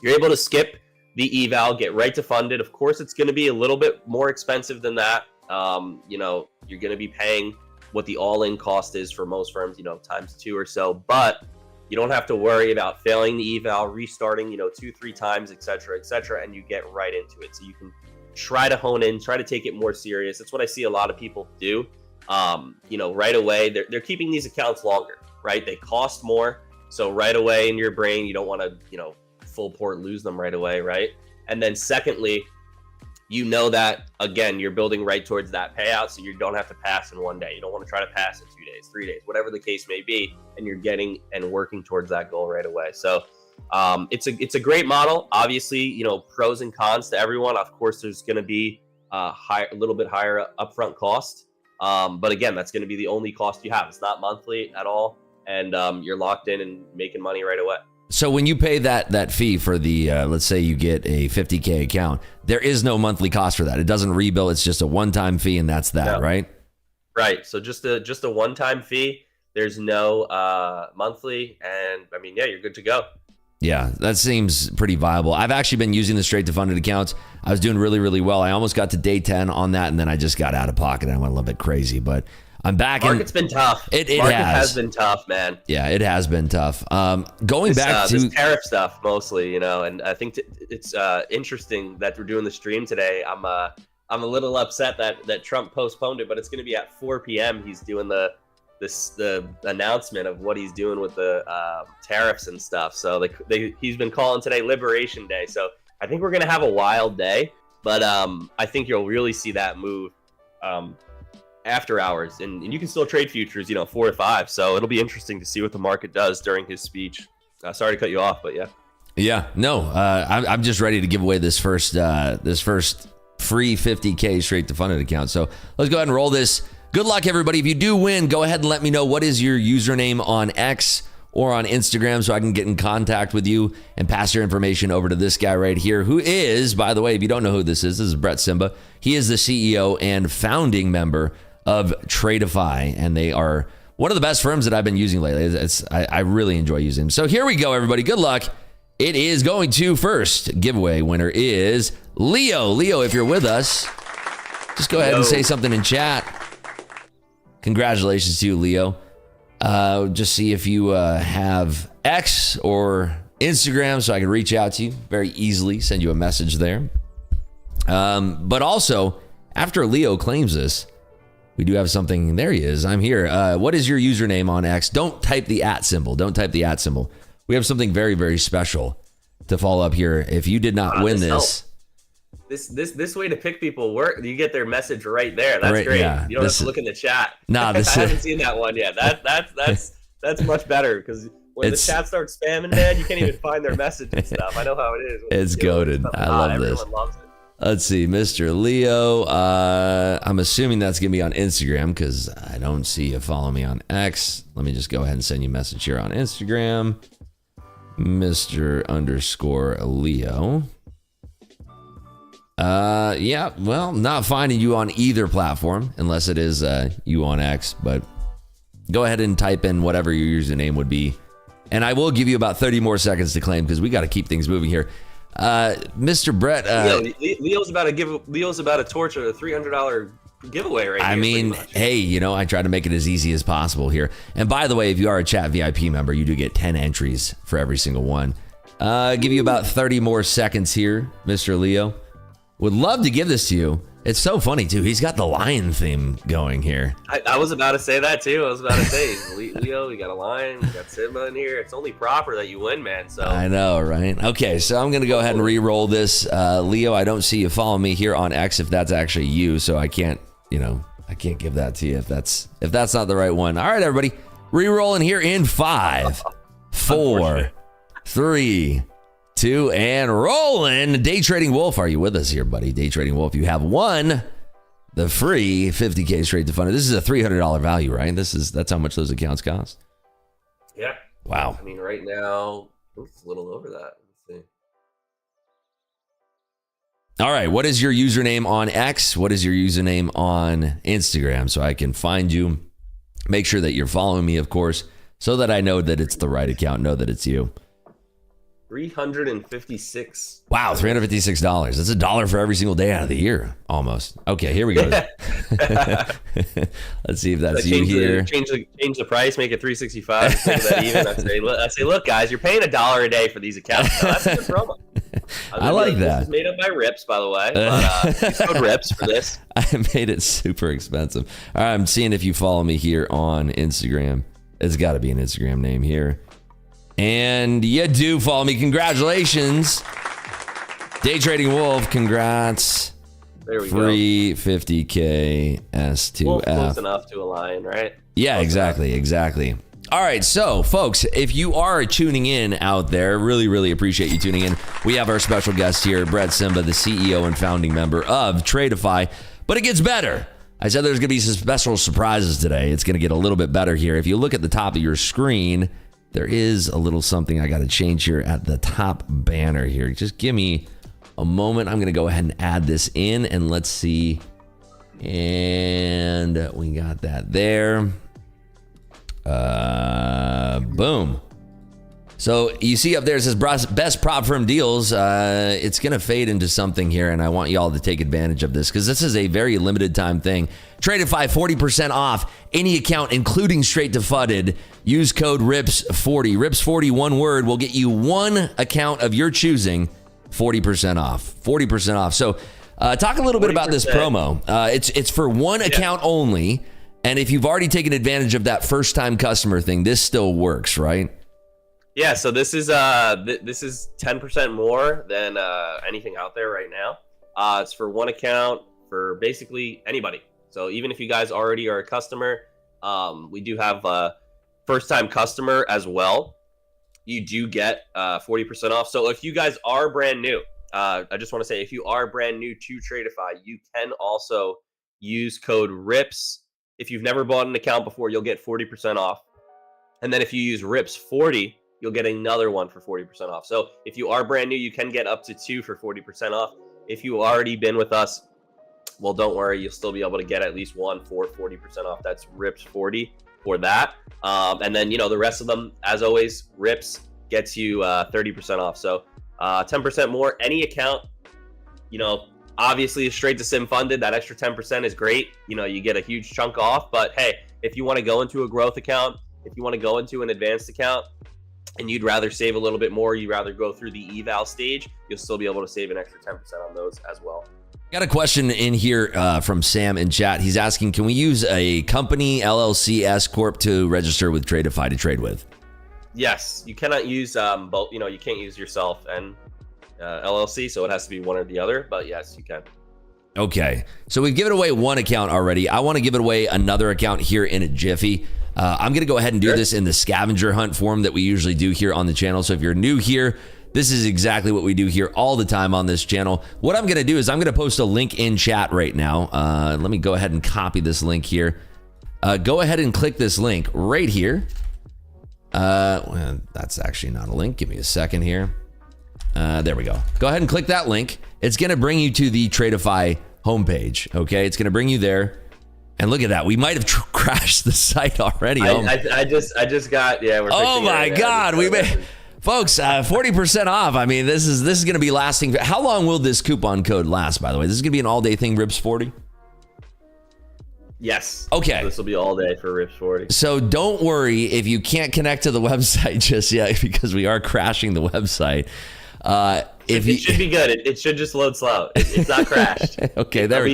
you're able to skip the eval, get right to funded. Of course, it's going to be a little bit more expensive than that. You're going to be paying what the all-in cost is for most firms, times 2 or so, but you don't have to worry about failing the eval, restarting, 2-3 times, et cetera, and you get right into it. So you can try to hone in, try to take it more serious. That's what I see a lot of people do. Right away, they're keeping these accounts longer, right? They cost more. So right away in your brain, you don't want to, full port lose them right away, right? And then secondly, that, again, you're building right towards that payout, so you don't have to pass in one day. You don't want to try to pass in 2 days, 3 days, whatever the case may be, and you're getting and working towards that goal right away. So it's a great model. Obviously, pros and cons to everyone. Of course, there's going to be a little bit higher upfront cost, but again, that's going to be the only cost you have. It's not monthly at all, and you're locked in and making money right away. So when you pay that fee for the, let's say you get a 50K account, there is no monthly cost for that. It doesn't rebill. It's just a one-time fee, and that's that, right? Right. So just a one-time fee. There's no monthly, and you're good to go. Yeah, that seems pretty viable. I've actually been using the straight to funded accounts. I was doing really, really well. I almost got to day 10 on that, and then I just got out of pocket and I went a little bit crazy, but I'm back. Market's been tough. It has been tough, man. Yeah, it has been tough. Going back to this tariff stuff mostly, and I think it's interesting that we're doing the stream today. I'm a little upset that Trump postponed it, but it's going to be at 4 p.m. He's doing the announcement of what he's doing with the tariffs and stuff. So he's been calling today Liberation Day. So I think we're going to have a wild day, but I think you'll really see that move after hours, and you can still trade futures, 4 to 5. So it'll be interesting to see what the market does during his speech. Sorry to cut you off, but yeah. Yeah, no, I'm just ready to give away this first free 50K straight to funded account. So let's go ahead and roll this. Good luck, everybody. If you do win, go ahead and let me know what is your username on X or on Instagram so I can get in contact with you and pass your information over to this guy right here, who is, by the way, if you don't know who this is Brett Simba. He is the CEO and founding member of Tradeify, and they are one of the best firms that I've been using lately. I really enjoy using them. So here we go, everybody. Good luck. It is going to first giveaway winner is Leo. Leo, if you're with us, just go ahead and say something in chat. Congratulations to you, Leo. Just see if you have X or Instagram so I can reach out to you very easily, send you a message there. But also, after Leo claims this, we do have something. There he is. I'm here. What is your username on X? Don't type the @ symbol. Don't type the @ symbol. We have something very, very special to follow up here. If you did not win this. This way to pick people work. You get their message right there. That's great. Yeah, you don't have to look in the chat. Nah, I haven't seen that one yet. That's much better because when the chat starts spamming, man, you can't even find their message and stuff. I know how it is. It's goated. I love this. Everyone loves it. Let's see, Mr. Leo. I'm assuming that's going to be on Instagram because I don't see you follow me on X. Let me just go ahead and send you a message here on Instagram. Mr._Leo. Yeah, well, not finding you on either platform unless it is you on X, but go ahead and type in whatever your username would be. And I will give you about 30 more seconds to claim because we got to keep things moving here. Mr. Brett, Leo's about to torch a $300 giveaway right here. I mean, hey, you know, I try to make it as easy as possible here. And by the way, if you are a chat VIP member, you do get 10 entries for every single one. Give you about 30 more seconds here, Mr. Leo. Would love to give this to you. It's so funny too. He's got the lion theme going here. I was about to say that too. I was about to say, Leo, we got a lion, we got Simba in here. It's only proper that you win, man. So I know, right? Okay, so I'm gonna go ahead and re-roll this. Leo, I don't see you follow me here on X if that's actually you, so I can't, you know, I can't give that to you if that's not the right one. All right, everybody, re-rolling here in 5, 4, 3, 2, and rolling. Day Trading Wolf, are you with us here, buddy? Day Trading Wolf, you have won the free 50K straight to fund. This is a $300 value, right? That's how much those accounts cost. Yeah. Wow. I mean, right now it's a little over that. Let's see. All right. What is your username on X? What is your username on Instagram? So I can find you. Make sure that you're following me, of course, so that I know that it's the right account. Know that it's you. $356. Wow, $356. That's $1 for every single day out of the year, almost. Okay, here we go. Let's see if that's you here. Change the price, make it $365. Make that even. I say, look, guys, you're paying $1 a day for these accounts. So that's a good promo. I like that. This is made up by Rips, by the way. But, use code Rips for this. I made it super expensive. All right, I'm seeing if you follow me here on Instagram. It's got to be an Instagram name here. And you do follow me. Congratulations. Day Trading Wolf, congrats. There we Free go. 50K S2F. Wolf close enough to a lion, right? Yeah, exactly. All right, so folks, if you are tuning in out there, really appreciate you tuning in. We have our special guest here, Brett Simba, the CEO and founding member of Tradeify. But it gets better. I said there's going to be some special surprises today. It's going to get a little bit better here. If you look at the top of your screen, there is a little something I got to change here at the top banner here. Just give me a moment. I'm going to go ahead and add this in and let's see. And we got that there. Boom. So you see up there, it says best prop firm deals. It's going to fade into something here, and I want y'all to take advantage of this because this is a very limited time thing. Tradeify 40% off any account, including straight to FUDDed. Use code RIPS40. RIPS40, one word, will get you one account of your choosing 40% off. 40% off. So talk a little bit about this promo. It's for one account only, and if you've already taken advantage of that first-time customer thing, this still works, right? Yeah, so this is 10% more than anything out there right now. It's for one account for basically anybody. So even if you guys already are a customer, we do have a first-time customer as well. You do get 40% off. So if you guys are brand new, I just want to say if you are brand new to Tradeify, you can also use code RIPS. If you've never bought an account before, you'll get 40% off. And then if you use RIPS40, you'll get another one for 40% off. So if you are brand new, you can get up to 2 for 40% off. If you've already been with us, well, don't worry, you'll still be able to get at least one for 40% off. That's RIPS 40 for that. And then, you know, the rest of them, as always, RIPS gets you 30% off. So 10% more, any account, you know, obviously straight to sim funded, that extra 10% is great. You know, you get a huge chunk off, but hey, if you want to go into a growth account, if you want to go into an advanced account, and you'd rather save a little bit more, you'd rather go through the eval stage, you'll still be able to save an extra 10% on those as well. Got a question in here from Sam in chat. He's asking, can we use a company, LLC, S Corp to register with Tradeify to trade with? Yes, you cannot use both. You know, you can't use yourself and LLC, so it has to be one or the other, but yes, you can. Okay, so we've given away one account already. I want to give it away another account here in a jiffy. I'm going to go ahead and do this in the scavenger hunt form that we usually do here on the channel. So if you're new here, this is exactly what we do here all the time on this channel. What I'm going to do is I'm going to post a link in chat right now. Let me go ahead and copy this link here. Go ahead and click this link right here. Well, that's actually not a link. Give me a second here. There we go. Go ahead and click that link. It's going to bring you to the Tradeify homepage. Okay, it's going to bring you there. And look at that. We might have crashed the site already. I just got, yeah. We're oh my God. We made, folks, 40% off. I mean, this is going to be lasting. How long will this coupon code last, by the way? This is going to be an all-day thing, Rips 40? Yes. Okay. This will be all day for Rips 40. So don't worry if you can't connect to the website just yet, because we are crashing the website. It should be good. It should just load slow. It's not crashed. Okay, there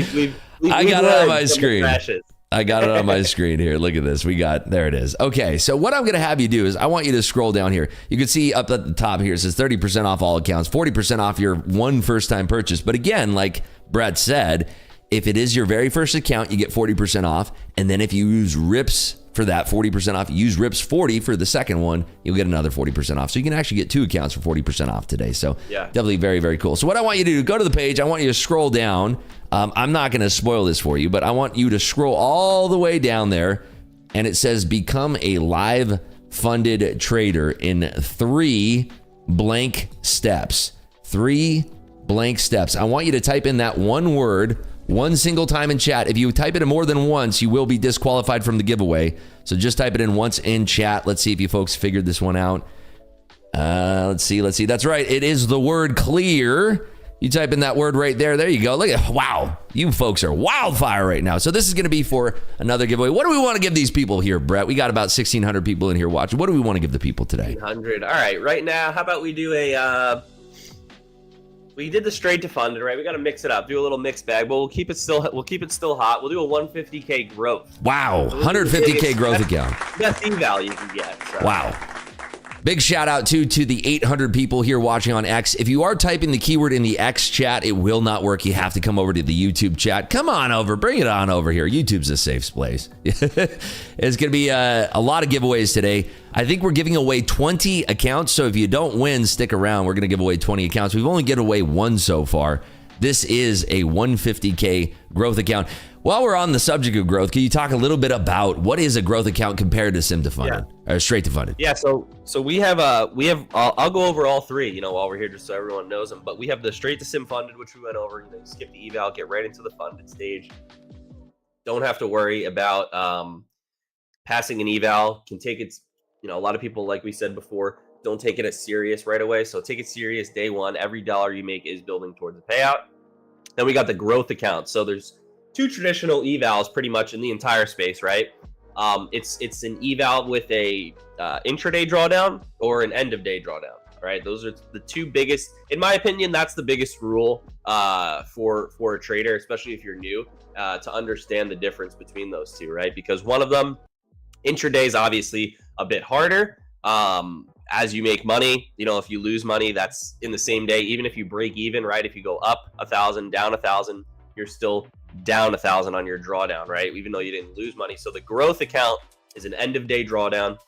I got it on my screen. I got it on my screen here. Look at this. There it is. Okay, so what I'm going to have you do is I want you to scroll down here. You can see up at the top here, it says 30% off all accounts, 40% off your one first-time purchase. But again, like Brett said, if it is your very first account, you get 40% off. And then if you use Rips for that 40% off, use Rips 40 for the second one, you'll get another 40% off. So you can actually get 2 accounts for 40% off today. So yeah, definitely very, very cool. So what I want you to do, go to the page. I want you to scroll down. I'm not going to spoil this for you, but I want you to scroll all the way down there. And it says become a live funded trader in 3 blank steps. 3 blank steps. I want you to type in that one word one single time in chat. If you type it in more than once, you will be disqualified from the giveaway. So just type it in once in chat. Let's see if you folks figured this one out. Let's see. That's right. It is the word clear. You type in that word right there. There you go. Look at, wow. You folks are wildfire right now. So this is going to be for another giveaway. What do we want to give these people here, Brett? We got about 1,600 people in here watching. What do we want to give the people today? 100. All right. Right now, how about we do we did the straight to funded, right? We got to mix it up, do a little mixed bag, but we'll keep it still hot. We'll do a 150K growth. Wow, so 150K growth account. Best eval you can get. So. Wow. Big shout out to the 800 people here watching on X. If you are typing the keyword in the X chat, it will not work. You have to come over to the YouTube chat. Come on over, bring it on over here. YouTube's a safe place. It's going to be a lot of giveaways today. I think we're giving away 20 accounts. So if you don't win, stick around. We're going to give away 20 accounts. We've only given away 1 so far. This is a 150K growth account. While we're on the subject of growth, can you talk a little bit about what is a growth account compared to sim to funded or straight to funded? Yeah, so we have I'll go over all 3, while we're here, just so everyone knows them. But we have the straight to sim funded, which we went over. Skip the eval, get right into the funded stage. Don't have to worry about passing an eval. Can take it. A lot of people, like we said before, don't take it as serious right away. So take it serious day one. Every dollar you make is building towards a payout. Then we got the growth account. So there's 2 traditional evals pretty much in the entire space, right? It's an eval with a intraday drawdown or an end of day drawdown, right? Those are the 2 biggest, in my opinion. That's the biggest rule for a trader, especially if you're new, to understand the difference between those 2, right? Because one of them, intraday, is obviously a bit harder. As you make money, if you lose money, that's in the same day. Even if you break even, right? If you go up 1,000, down 1,000, you're still down 1,000 on your drawdown, right? Even though you didn't lose money. So the growth account is an end of day drawdown.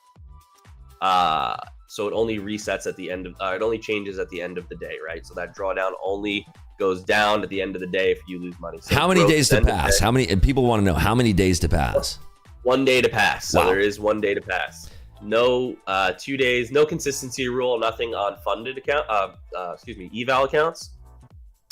So it only resets at the end of, it only changes at the end of the day, right? So that drawdown only goes down at the end of the day if you lose money. So how many days to pass? How many? And people want to know how many days to pass. 1 day to pass. So wow. There is 1 day to pass. No 2 days, no consistency rule, nothing on funded account, eval accounts.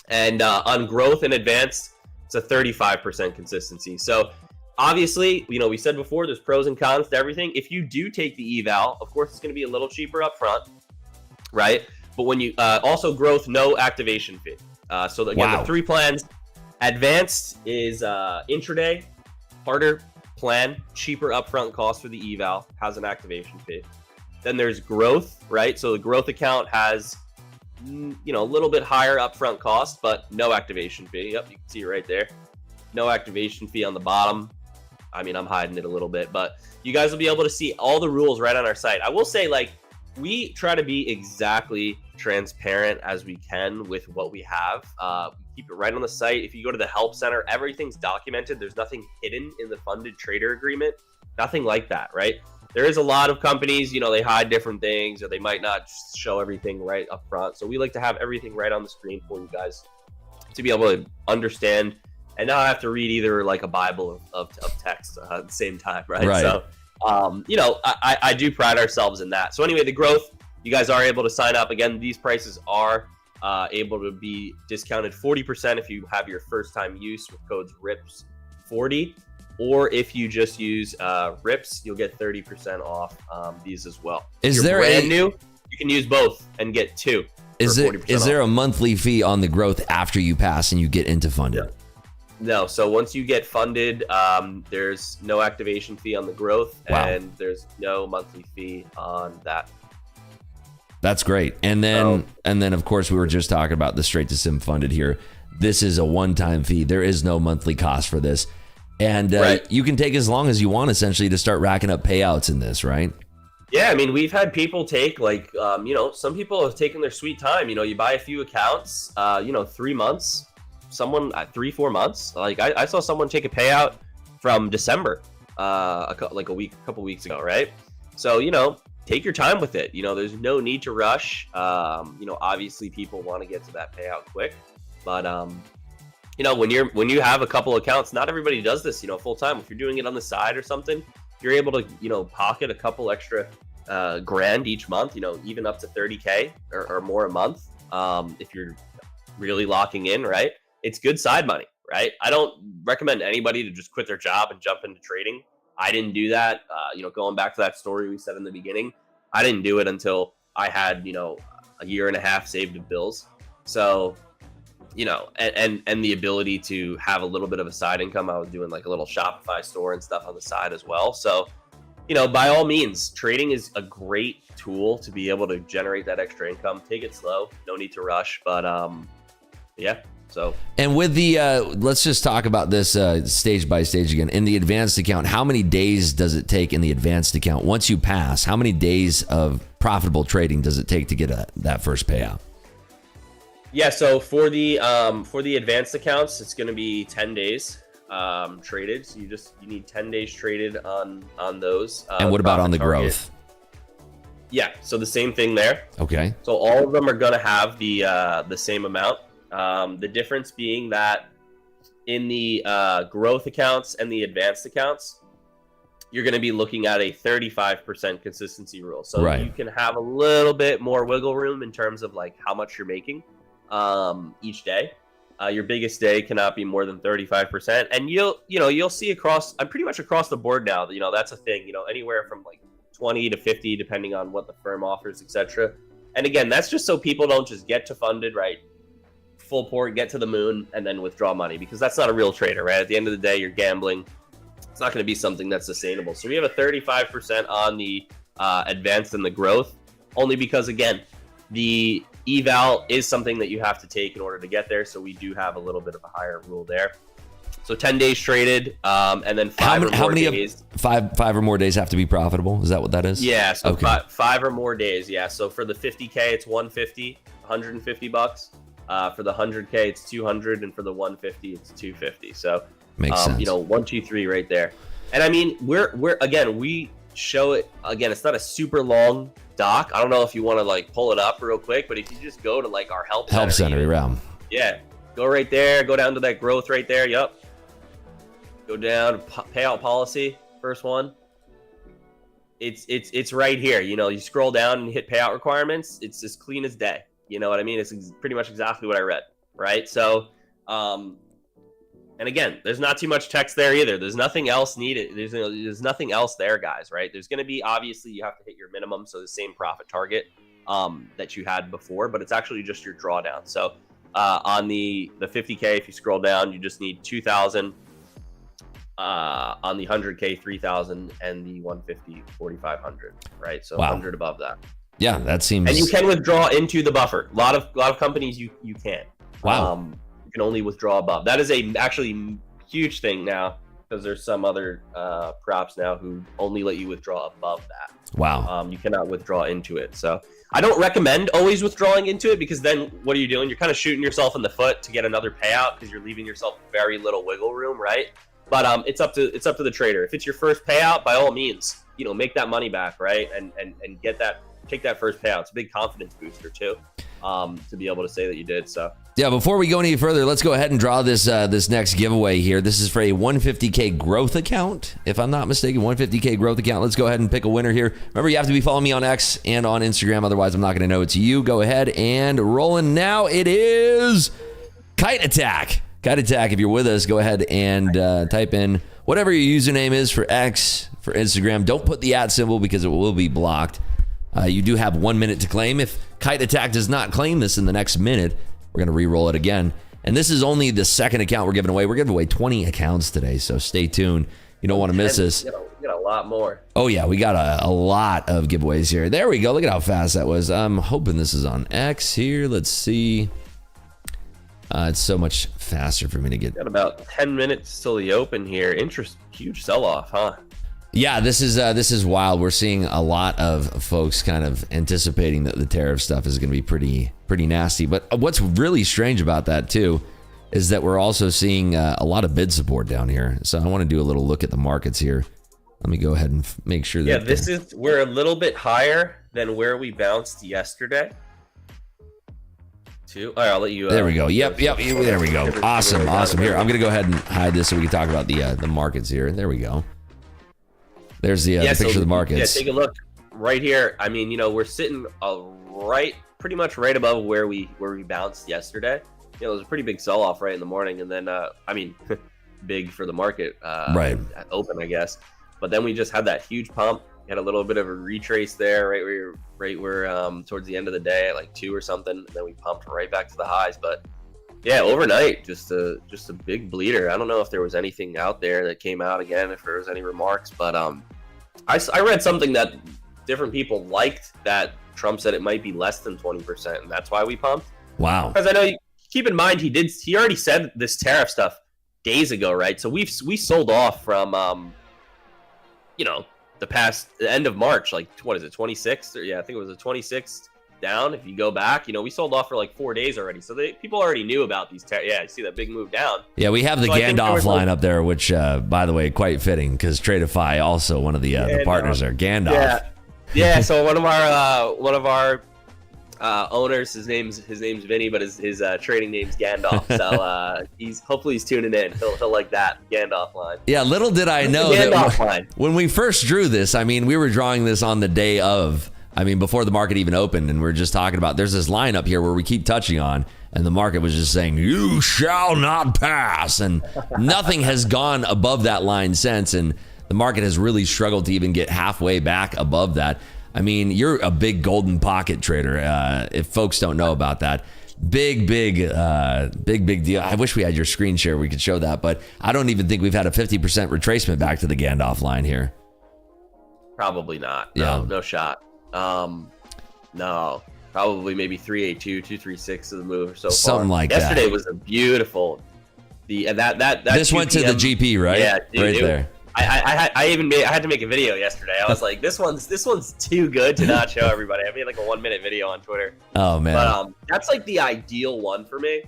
And on growth and advanced, it's a 35% consistency. So obviously, we said before, there's pros and cons to everything. If you do take the eval, of course, it's going to be a little cheaper up front, right? But when you also growth, no activation fee. So again, the 3 plans. Advanced is intraday, harder plan, cheaper upfront cost for the eval, has an activation fee. Then there's growth, right? So the growth account has a little bit higher upfront cost, but no activation fee. Yep, you can see it right there. No activation fee on the bottom. I mean, I'm hiding it a little bit, but you guys will be able to see all the rules right on our site. I will say, we try to be exactly transparent as we can with what we have. We keep it right on the site. If you go to the help center, everything's documented. There's nothing hidden in the funded trader agreement. Nothing like that, right? There is a lot of companies, you know, they hide different things, or they might not show everything right up front. So we like to have everything right on the screen for you guys to be able to understand and not have to read either like a Bible of text at the same time, right? So, you know, I do pride ourselves in that. So anyway, the growth, you guys are able to sign up. Again, these prices are able to be discounted 40% if you have your first time use with codes RIPS40, or if you just use RIPS, you'll get 30% off these as well. Is if there you're brand new? You can use both and get two. Is there a monthly fee on the growth after you pass and you get into funded? Yeah. No. So once you get funded, there's no activation fee on the growth, and there's no monthly fee on that. That's great. And then of course we were just talking about the straight to sim funded here. This is a one-time fee. There is no monthly cost for this. And you can take as long as you want essentially to start racking up payouts in this, right? Yeah, I mean, we've had people take like, you know, some people have taken their sweet time. You know, you buy a few accounts, you know, 3 months, someone at 3-4 months. Like I saw someone take a payout from December, couple weeks ago, right? So, you know, take your time with it. You know, there's no need to rush. You know, obviously people want to get to that payout quick, but you know, when you have a couple accounts, not everybody does this, you know, full time. If you're doing it on the side or something, you're able to, you know, pocket a couple extra grand each month, you know, even up to 30K or more a month. If you're really locking in, right? It's good side money, right? I don't recommend anybody to just quit their job and jump into trading. I didn't do that. You know, going back to that story we said in the beginning, I didn't do it until I had, you know, a year and a half saved of bills. So, you know, and the ability to have a little bit of a side income. I was doing like a little Shopify store and stuff on the side as well. So, you know, by all means, trading is a great tool to be able to generate that extra income. Take it slow. No need to rush. But yeah. So, and with the let's just talk about this stage by stage again. In the advanced account, how many days does it take in the advanced account? Once you pass, how many days of profitable trading does it take to get that first payout? Yeah, so for the advanced accounts, it's going to be 10 days traded. So you need 10 days traded on those. And what about on the growth? Yeah, so the same thing there. Okay. So all of them are going to have the same amount. The difference being that in the growth accounts and the advanced accounts, you're going to be looking at a 35% consistency rule. So you can have a little bit more wiggle room in terms of like how much you're making each day. Your biggest day cannot be more than 35%, and you'll see across, I'm pretty much across the board now. You know, that's a thing. You know, anywhere from like 20 to 50, depending on what the firm offers, etc. And again, that's just so people don't just get to funded, right? Full port, get to the moon, and then withdraw money, because that's not a real trader, right? At the end of the day, you're gambling. It's not going to be something that's sustainable. So we have a 35% on the advanced and the growth, only because again, the eval is something that you have to take in order to get there. So we do have a little bit of a higher rule there. So 10 days traded, and then five or more days have to be profitable. Is that what that is? Yeah. So okay. Five or more days. Yeah. So for the 50K, it's $150, $150. For the 100K, it's 200, and for the 150, it's 250. So makes sense. You know, 1, 2, 3 right there. And I mean, we show it again. It's not a super long doc. I don't know if you want to like pull it up real quick, but if you just go to like our help center realm, yeah, go right there, go down to that growth right there. Yep. Go down to payout policy, first one. It's right here. You know, you scroll down and hit payout requirements. It's as clean as day. You know what I mean? It's pretty much exactly what I read, right? So, and again, there's not too much text there either. There's nothing else needed. There's nothing else there, guys, right? There's going to be, obviously, you have to hit your minimum, so the same profit target that you had before, but it's actually just your drawdown. So on the 50K, if you scroll down, you just need 2,000. On the 100K, 3,000, and the 150, 4,500, right? So 100 above that. Yeah, that seems. And you can withdraw into the buffer. A lot of companies you can't. Wow. You can only withdraw above. That is actually huge thing now, because there's some other props now who only let you withdraw above that. Wow. You cannot withdraw into it. So I don't recommend always withdrawing into it, because then what are you doing? You're kind of shooting yourself in the foot to get another payout, because you're leaving yourself very little wiggle room, right? But it's up to the trader. If it's your first payout, by all means, make that money back, right? And take that first payout. It's a big confidence booster too, to be able to say that you did. So yeah, before we go any further, let's go ahead and draw this next giveaway here. This is for a 150K growth account, if I'm not mistaken. 150K growth account. Let's go ahead and pick a winner here. Remember, you have to be following me on X and on Instagram, otherwise I'm not going to know it's you. Go ahead and rolling now. It is Kite Attack. Kite Attack, if you're with us, go ahead and type in whatever your username is for X, for Instagram. Don't put the @ symbol because it will be blocked. You do have 1 minute to claim. If Kite Attack does not claim this in the next minute, we're going to re-roll it again. And this is only the second account we're giving away. We're giving away 20 accounts today, so stay tuned. You don't want to miss this. We got a lot more. Oh, yeah, we got a lot of giveaways here. There we go. Look at how fast that was. I'm hoping this is on X here. Let's see. It's so much faster for me to get. Got about 10 minutes till the open here. Huge sell-off, huh? Yeah, this is wild. We're seeing a lot of folks kind of anticipating that the tariff stuff is going to be pretty nasty. But what's really strange about that too is that we're also seeing a lot of bid support down here. So I want to do a little look at the markets here. Let me go ahead and make sure that. Yeah, we're a little bit higher than where we bounced yesterday. All right, I'll let you. There we go. Yep. There we go. Awesome. Here, I'm going to go ahead and hide this so we can talk about the markets here. There we go. There's the picture of the markets. Yeah, take a look right here. I mean, we're sitting pretty much right above where we bounced yesterday. It was a pretty big sell-off right in the morning, and then big for the market right at open, I guess. But then we just had that huge pump. We had a little bit of a retrace there, right where towards the end of the day at like 2 or something, and then we pumped right back to the highs. But yeah, overnight, just a big bleeder. I don't know if there was anything out there that came out again, if there was any remarks, but I read something that different people liked, that Trump said it might be less than 20%, and that's why we pumped. Wow. Because I know, keep in mind, he already said this tariff stuff days ago, right? So we sold off from the end of March, like what is it, 26th? Yeah, I think it was the 26th down. If you go back, we sold off for like 4 days already. So people already knew about these Yeah, you see that big move down. Yeah, we have the Gandalf line up there, which, by the way, quite fitting because Tradeify also one of the partners there. Gandalf. Yeah. So one of our owners, his name's Vinny, but his trading name's Gandalf. So hopefully he's tuning in. He'll like that Gandalf line. Yeah, little did I know that when we first drew this, I mean, we were drawing this on the day of. I mean, before the market even opened, and we're just talking about, there's this line up here where we keep touching on, and the market was just saying, you shall not pass, and nothing has gone above that line since, and the market has really struggled to even get halfway back above that. I mean, you're a big golden pocket trader, if folks don't know about that. Big deal. I wish we had your screen share, we could show that, but I don't even think we've had a 50% retracement back to the Gandalf line here. Probably not. Yeah. No shot. No, probably maybe 382, 236 of the move so far. Something like that. Yesterday was a beautiful. That this went to the GP, right? Yeah, dude, right there. I had to make a video yesterday. I was like, this one's too good to not show everybody. I made like a 1 minute video on Twitter. Oh man. But that's like the ideal one for me.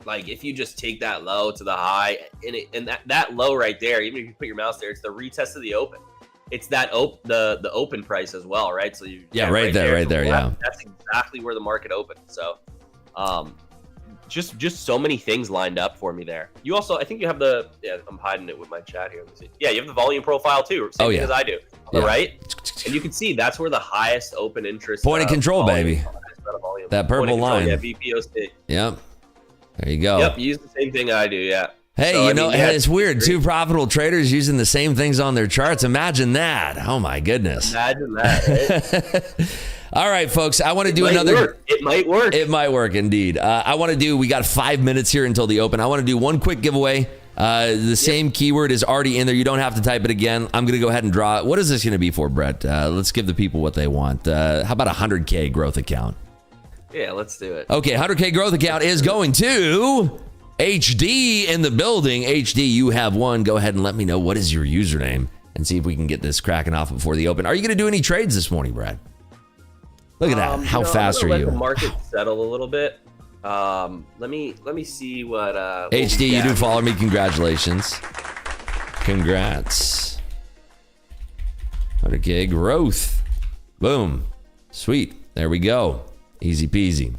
Like if you just take that low to the high, and that low right there, even if you put your mouse there, it's the retest of the open. It's that the open price as well, right? So right there. Yeah, that's exactly where the market opened. So, just so many things lined up for me there. You also, I think you have I'm hiding it with my chat here. Let me see. Yeah, you have the volume profile too. Same thing as I do. On the right, and you can see that's where the highest open interest. Point of control, baby. That purple line. Yeah, VPO6. Yep. There you go. Yep, you use the same thing I do. Yeah. Hey, so, it's weird. Two profitable traders using the same things on their charts. Imagine that. Oh, my goodness. Imagine that, right? All right, folks. I want to do another. It might work. It might work, indeed. We got 5 minutes here until the open. I want to do one quick giveaway. The same keyword is already in there. You don't have to type it again. I'm going to go ahead and draw it. What is this going to be for, Brett? Let's give the people what they want. How about a 100K growth account? Yeah, let's do it. Okay, 100K growth account is going to HD in the building. HD, you have one. Go ahead and let me know what is your username and see if we can get this cracking off before the open. Are you going to do any trades this morning, Brad? Look at that. How fast are you? Let the market settle a little bit. Let me see what HD, you do follow me. Congratulations. Congrats. 100K growth. Boom. Sweet. There we go. Easy peasy.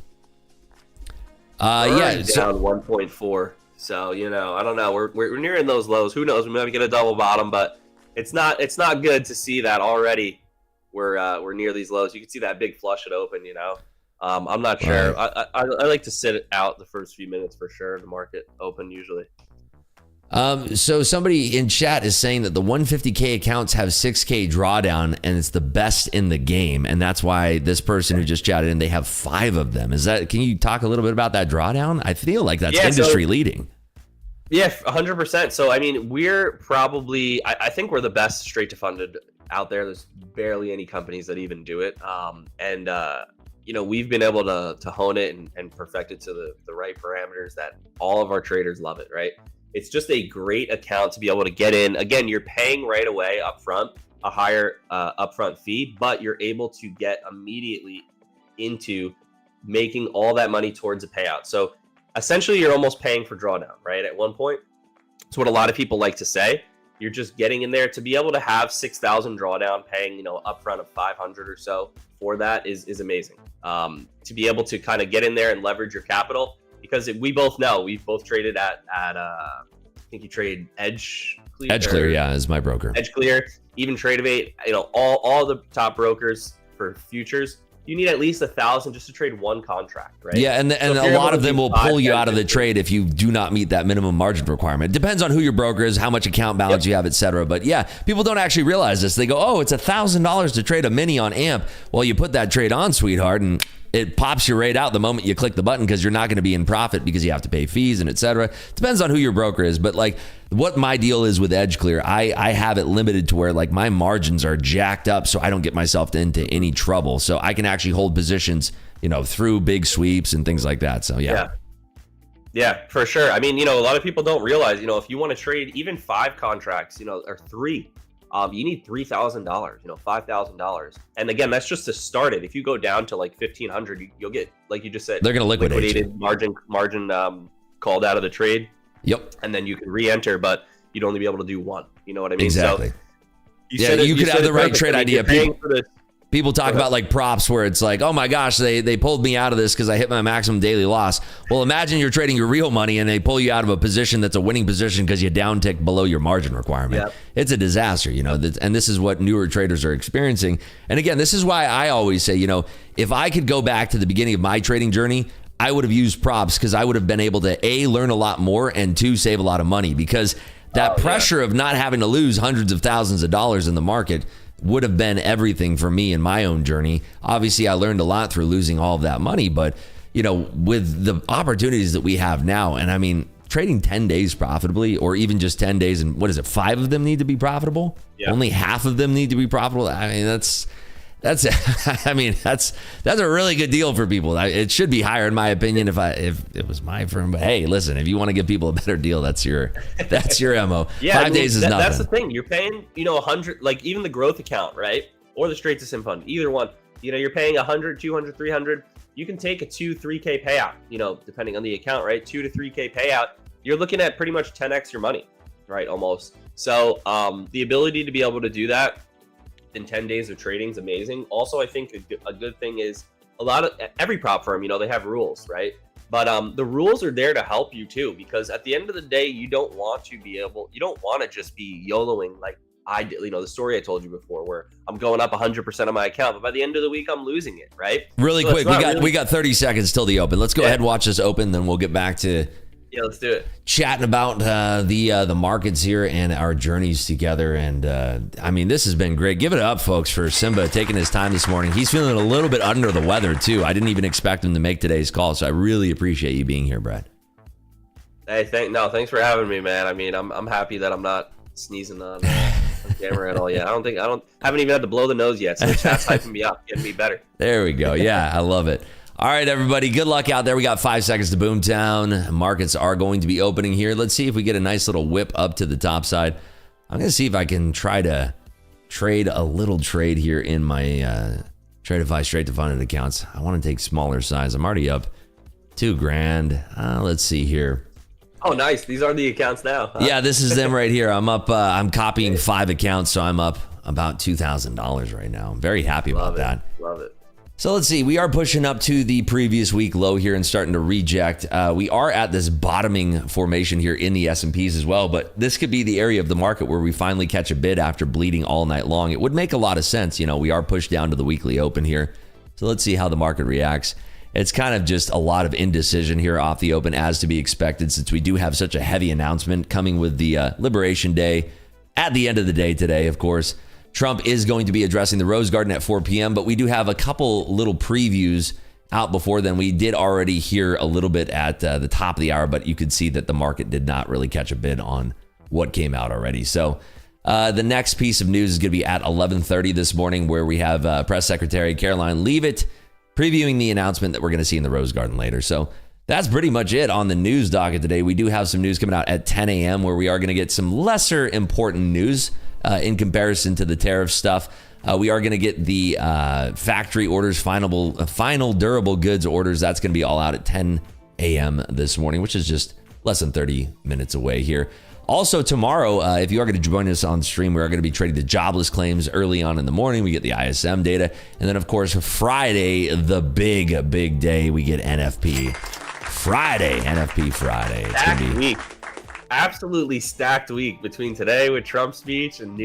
Yeah. Down 1.4. So, you know, I don't know. We're nearing those lows. Who knows? We might get a double bottom, but it's not good to see that already. We're near these lows. You can see that big flush at open, you know. I'm not sure. Right. I like to sit it out the first few minutes for sure. The market open usually. So somebody in chat is saying that the 150K accounts have 6K drawdown and it's the best in the game. And that's why this person who just chatted in, they have 5 of them. Can you talk a little bit about that drawdown? I feel like that's industry leading. Yeah, 100%. So, I mean, we're probably, I think we're the best straight to funded out there. There's barely any companies that even do it. You know, we've been able to hone it and perfect it to the right parameters that all of our traders love it, right? It's just a great account to be able to get in. Again, you're paying right away up front, a higher upfront fee, but you're able to get immediately into making all that money towards a payout. So essentially, you're almost paying for drawdown, right? At one point, it's what a lot of people like to say. You're just getting in there to be able to have 6,000 drawdown, paying, you know, upfront of 500 or so for that is amazing. To be able to kind of get in there and leverage your capital, because we both know we've both traded at I think you trade Edge Clear, yeah, is my broker. Edge Clear, even Tradeovate, you know, all the top brokers for futures. You need at least 1,000 just to trade one contract, right? Yeah, and a lot of them will pull you out of the trade if you do not meet that minimum margin requirement. It depends on who your broker is, how much account balance you have, etc. But yeah, people don't actually realize this. They go, oh, it's $1,000 to trade a mini on AMP. Well, you put that trade on, sweetheart, and it pops your rate out the moment you click the button because you're not going to be in profit because you have to pay fees and etc. Depends on who your broker is. But like what my deal is with Edge Clear, I have it limited to where like my margins are jacked up so I don't get myself into any trouble. So I can actually hold positions, you know, through big sweeps and things like that. So yeah, for sure. I mean, you know, a lot of people don't realize, you know, if you want to trade even 5 contracts, you know, or 3, you need $3,000, you know, $5,000. And again, that's just to start it. If you go down to like 1,500, you'll get, like you just said, they're going to liquidated margin called out of the trade. Yep. And then you can re-enter, but you'd only be able to do 1. You know what I mean? Exactly. So you could have the right trade idea. People talk about like props where it's like, oh my gosh, they pulled me out of this because I hit my maximum daily loss. Well, imagine you're trading your real money and they pull you out of a position that's a winning position because you downtick below your margin requirement. Yep. It's a disaster, you know, and this is what newer traders are experiencing. And again, this is why I always say, you know, if I could go back to the beginning of my trading journey, I would have used props because I would have been able to A, learn a lot more, and 2, save a lot of money, because that pressure of not having to lose hundreds of thousands of dollars in the market would have been everything for me in my own journey. Obviously, I learned a lot through losing all of that money, but you know, with the opportunities that we have now, and I mean, trading 10 days profitably, or even just 10 days, and what is it, 5 of them need to be profitable? Yeah. Only half of them need to be profitable. I mean, that's I mean, that's a really good deal for people. It should be higher in my opinion if it was my firm. But hey, listen, if you want to give people a better deal, that's your MO. Yeah, 5 days is nothing. That's the thing. You're paying, you know, 100, like even the growth account, right? Or the straight to sim fund, either one. You know, you're paying 100, 200, 300. You can take a 2-3K payout, you know, depending on the account, right? 2 to 3K payout. You're looking at pretty much 10x your money, right? Almost. So the ability to be able to do that in 10 days of trading is amazing. Also, I think a good thing is every prop firm, you know, they have rules, right? But the rules are there to help you too, because at the end of the day, you don't want to just be YOLOing like I did, you know, the story I told you before where I'm going up 100% on my account, but by the end of the week, I'm losing it, right? Really quick, we got 30 seconds till the open. Let's go ahead and watch this open, then we'll get back to let's do it. Chatting about the markets here and our journeys together. And I mean, this has been great. Give it up, folks, for Simba taking his time this morning. He's feeling a little bit under the weather too. I didn't even expect him to make today's call, so I really appreciate you being here, Brad. Hey, thanks for having me, man. I mean, I'm happy that I'm not sneezing on camera at all yet. I haven't even had to blow the nose yet, so the chat's hyping me up, getting me better. There we go. Yeah, I love it. All right, everybody, good luck out there. We got 5 seconds to Boomtown. Markets are going to be opening here. Let's see if we get a nice little whip up to the top side. I'm going to see if I can try to trade a little trade here in my Tradeify straight to funded accounts. I want to take smaller size. I'm already up $2,000. Let's see here. Oh, nice. These are the accounts now. Huh? Yeah, this is them right here. I'm up. I'm copying 5 accounts, so I'm up about $2,000 right now. I'm very happy about that. Love it. So let's see. We are pushing up to the previous week low here and starting to reject. We are at this bottoming formation here in the S&Ps as well, but this could be the area of the market where we finally catch a bid after bleeding all night long. It would make a lot of sense. You know, we are pushed down to the weekly open here. So let's see how the market reacts. It's kind of just a lot of indecision here off the open, as to be expected, since we do have such a heavy announcement coming with the Liberation Day at the end of the day today, of course. Trump is going to be addressing the Rose Garden at 4 p.m., but we do have a couple little previews out before then. We did already hear a little bit at the top of the hour, but you could see that the market did not really catch a bid on what came out already. So the next piece of news is going to be at 11:30 this morning, where we have Press Secretary Caroline Leavitt previewing the announcement that we're going to see in the Rose Garden later. So that's pretty much it on the news docket today. We do have some news coming out at 10 a.m. where we are going to get some lesser important news in comparison to the tariff stuff. We are going to get the factory orders, final durable goods orders. That's going to be all out at 10 a.m. this morning, which is just less than 30 minutes away here. Also tomorrow, if you are going to join us on stream, we are going to be trading the jobless claims early on in the morning. We get the ISM data. And then, of course, Friday, the big day, we get NFP Friday. NFP Friday. It's Stacked gonna be week. Absolutely stacked week between today with Trump's speech and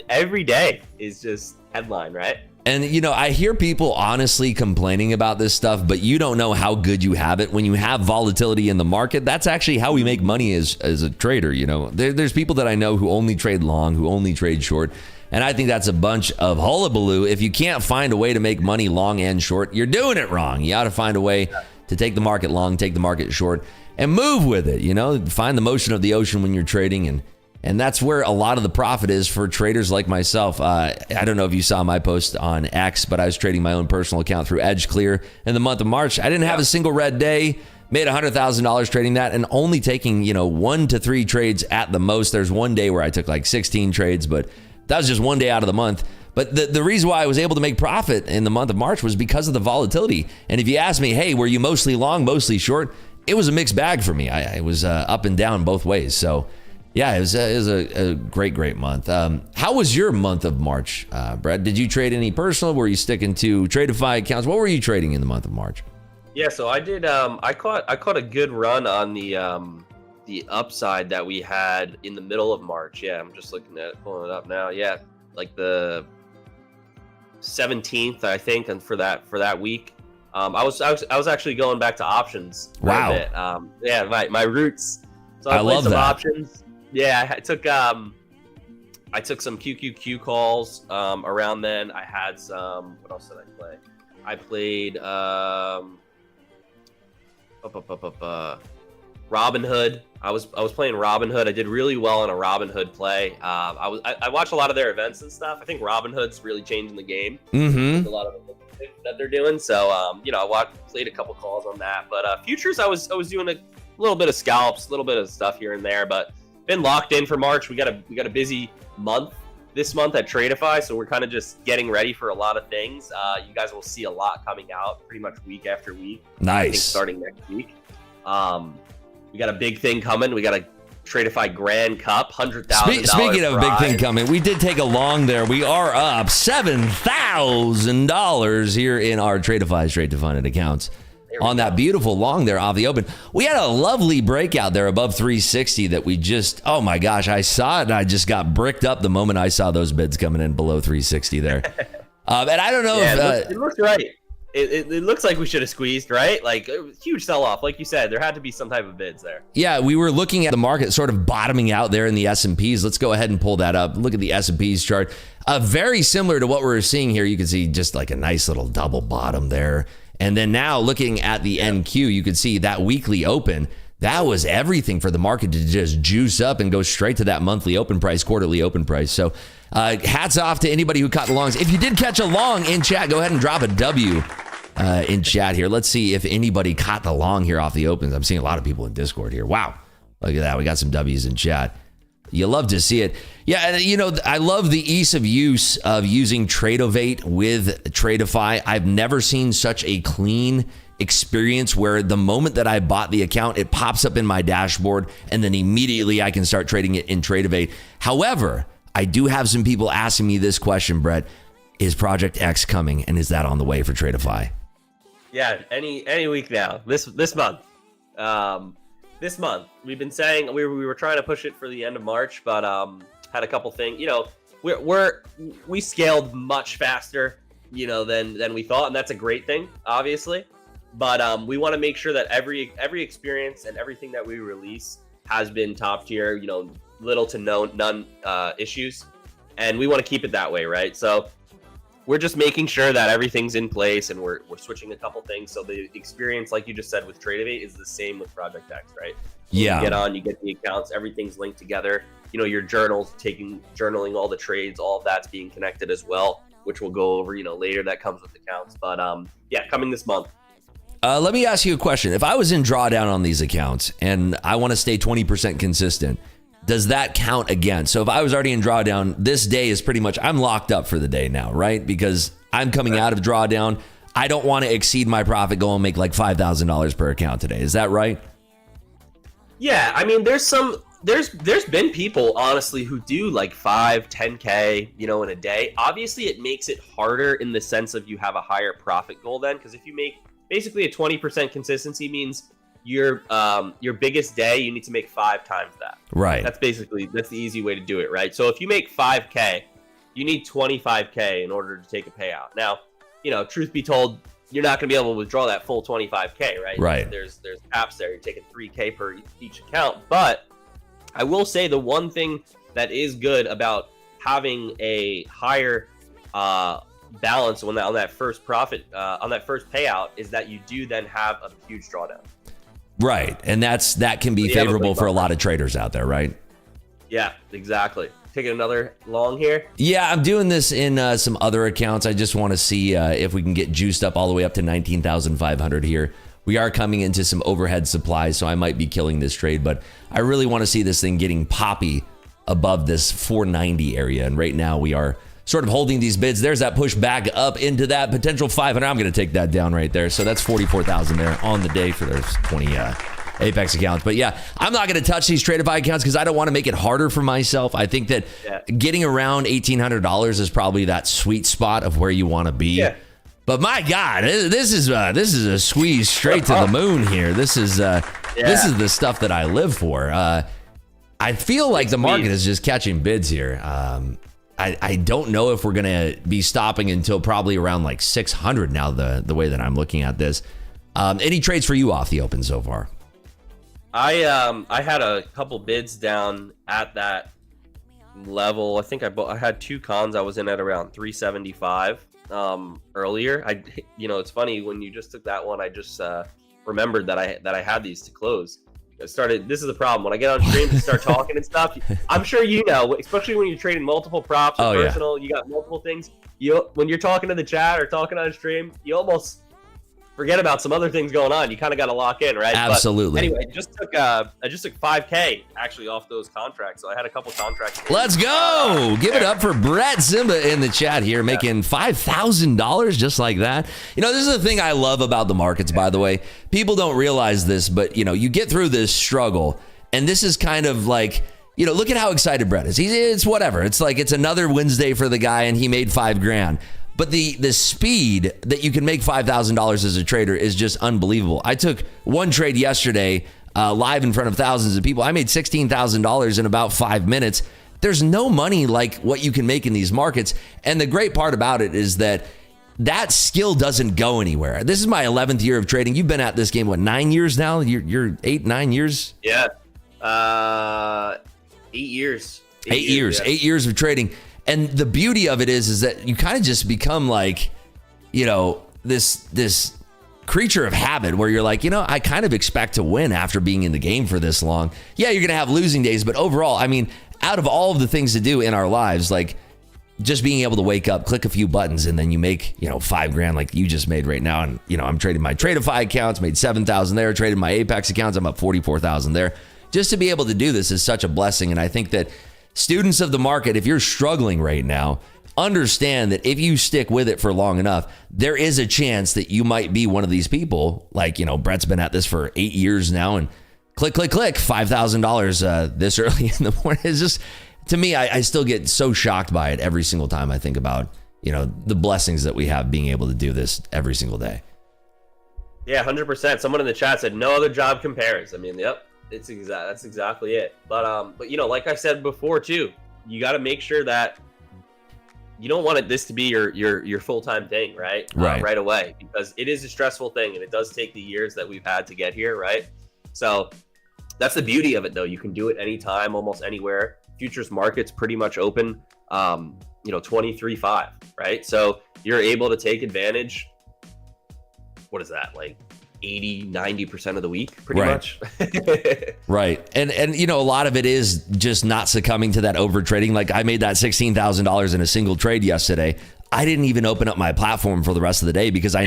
every day is just headline, right? And, you know, I hear people honestly complaining about this stuff, but you don't know how good you have it. When you have volatility in the market, that's actually how we make money as a trader. You know, there's people that I know who only trade long, who only trade short. And I think that's a bunch of hullabaloo. If you can't find a way to make money long and short, you're doing it wrong. You ought to find a way to take the market long, take the market short, and move with it. You know, find the motion of the ocean when you're trading, and that's where a lot of the profit is for traders like myself. I don't know if you saw my post on X, but I was trading my own personal account through Edge Clear in the month of March. I didn't have a single red day, made $100,000 trading that, and only taking, 1 to 3 trades at the most. There's one day where I took like 16 trades, but that was just one day out of the month. But the reason why I was able to make profit in the month of March was because of the volatility. And if you ask me, hey, were you mostly long, mostly short? It was a mixed bag for me. I was up and down both ways. So yeah, it was a great month. How was your month of March, Brad? Did you trade any personal? Were you sticking to Tradeify accounts? What were you trading in the month of March? Yeah, so I did. I caught a good run on the upside that we had in the middle of March. Yeah, I'm just looking at it, pulling it up now. Yeah, like the 17th, I think, and for that week. I was actually going back to options. Wow. A bit. Yeah, my roots. So I played love some that. options. Yeah, I took some QQQ calls around then. I had some. What else did I play? I played Robinhood. I was playing Robinhood. I did really well in a Robinhood play. I watch a lot of their events and stuff. I think Robinhood's really changing the game. Mm-hmm. A lot of the things that they're doing. So I played a couple calls on that. But futures, I was doing a little bit of scalps, a little bit of stuff here and there. But been locked in for March. We got a busy month this month at Tradeify, so we're kind of just getting ready for a lot of things. You guys will see a lot coming out pretty much week after week. Nice. I think starting next week. We got a big thing coming. We got a Tradeify Grand Cup, $100,000. Speaking of a big prize. thing coming, we did take a long there. We are up $7,000 here in our Tradeify straight to funded accounts on that beautiful long there off the open. We had a lovely breakout there above 360 that we just, oh my gosh, I saw it and I just got bricked up the moment I saw those bids coming in below 360 there. And I don't know if... it looks right. It looks like we should have squeezed, right? Like, huge sell-off. Like you said, there had to be some type of bids there. Yeah, we were looking at the market sort of bottoming out there in the S&Ps. Let's go ahead and pull that up. Look at the S&Ps chart. Very similar to what we're seeing here. You can see just like a nice little double bottom there. And then now looking at the NQ, you can see that weekly open. That was everything for the market to just juice up and go straight to that monthly open price, quarterly open price. So hats off to anybody who caught the longs. If you did catch a long in chat, go ahead and drop a W in chat here. Let's see if anybody caught the long here off the opens. I'm seeing a lot of people in Discord here. Wow. Look at that. We got some W's in chat. You love to see it. Yeah, I love the ease of use of using Tradeovate with Tradeify. I've never seen such a clean, experience where the moment that I bought the account, it pops up in my dashboard and then immediately I can start trading it in Tradeovate. However, I do have some people asking me this question, Brett. Is Project X coming, and is that on the way for Tradeify? Yeah, any week now. This month. This month. We've been saying we were trying to push it for the end of March, but had a couple things. You know, we scaled much faster, you know, than we thought, and that's a great thing, obviously. But we want to make sure that every experience and everything that we release has been top tier, you know, little to none issues, and we want to keep it that way, right? So we're just making sure that everything's in place, and we're switching a couple things. So the experience, like you just said, with Tradeovate is the same with Project X, right? Yeah. You get on, you get the accounts, everything's linked together. You know, your journaling all the trades, all of that's being connected as well, which we'll go over, you know, later. That comes with accounts, but yeah, coming this month. Let me ask you a question. If I was in drawdown on these accounts and I want to stay 20% consistent, does that count again? So if I was already in drawdown, this day is pretty much, I'm locked up for the day now, right? Because I'm coming out of drawdown. I don't want to exceed my profit goal and make like $5,000 per account today. Is that right? Yeah, I mean, there's been people, honestly, who do like 5, 10K, you know, in a day. Obviously, it makes it harder in the sense of you have a higher profit goal then, because if you make basically a 20% consistency means your biggest day, you need to make 5 times that. Right. That's the easy way to do it, right? So if you make 5K, you need 25K in order to take a payout. Now, you know, truth be told, you're not going to be able to withdraw that full 25K, right? Right. There's caps there. You're taking 3K per each account. But I will say the one thing that is good about having a higher balance on that first profit, on that first payout, is that you do then have a huge drawdown. Right. And that can be favorable for a lot of traders out there, right? Yeah, exactly. Taking another long here. Yeah, I'm doing this in some other accounts. I just want to see if we can get juiced up all the way up to 19,500 here. We are coming into some overhead supply, so I might be killing this trade, but I really want to see this thing getting poppy above this 490 area. And right now we are sort of holding these bids. There's that push back up into that potential 500. I'm going to take that down right there. So that's 44,000 there on the day for those 20 Apex accounts. But yeah, I'm not going to touch these Tradeify accounts because I don't want to make it harder for myself. I think that getting around $1,800 is probably that sweet spot of where you want to be. Yeah. But my God, this is a squeeze straight to the moon here. This is the stuff that I live for. I feel like the market is just catching bids here. I don't know if we're going to be stopping until probably around like 600 now, the way that I'm looking at this. Any trades for you off the open so far? I had a couple bids down at that level. I think I had 2 cons. I was in at around 375 earlier. It's funny when you just took that one. I just remembered that I had these to close. This is the problem when I get on stream to start talking and stuff. I'm sure you know, especially when you're trading multiple props or personal, you got multiple things. When you're talking to the chat or talking on stream, you almost forget about some other things going on. You kind of got to lock in, right? Absolutely. But anyway, I just took 5K actually off those contracts. So I had a couple contracts. Let's go. Give it up for Brett Simba in the chat here, making $5,000 just like that. You know, this is the thing I love about the markets, by the way. People don't realize this, but you know, you get through this struggle, and this is kind of like, you know, look at how excited Brett is. It's whatever. It's like it's another Wednesday for the guy, and he made $5,000. But the speed that you can make $5,000 as a trader is just unbelievable. I took one trade yesterday live in front of thousands of people. I made $16,000 in about 5 minutes. There's no money like what you can make in these markets. And the great part about it is that skill doesn't go anywhere. This is my 11th year of trading. You've been at this game, what, 9 years now? You're 8, 9 years? Yeah. 8 years. 8 years. Yeah. 8 years of trading. And the beauty of it is that you kind of just become like, you know, this creature of habit where you're like, you know, I kind of expect to win after being in the game for this long. Yeah, you're going to have losing days, but overall, I mean, out of all of the things to do in our lives, like just being able to wake up, click a few buttons, and then you make, you know, $5,000 like you just made right now. And, you know, I'm trading my Tradeify accounts, made 7,000 there, traded my Apex accounts, I'm up 44,000 there. Just to be able to do this is such a blessing. And I think that students of the market, if you're struggling right now, understand that if you stick with it for long enough, there is a chance that you might be one of these people. Like, Brett's been at this for 8 years now, and click, $5,000 this early in the morning. It's just, to me, I still get so shocked by it every single time I think about, the blessings that we have being able to do this every single day. Yeah, 100%. Someone in the chat said no other job compares. I mean, yep, that's exactly it. But like I said before too, you got to make sure that you don't want this to be your full-time thing, right? Right away, because it is a stressful thing, and it does take the years that we've had to get here, right? So that's the beauty of it, though. You can do it anytime, almost anywhere. Futures market's pretty much open, 23/5, right? So you're able to take advantage. What is that, like 80-90% of the week, pretty much? Right. And a lot of it is just not succumbing to that over trading. Like, I made that $16,000 in a single trade yesterday. I didn't even open up my platform for the rest of the day because I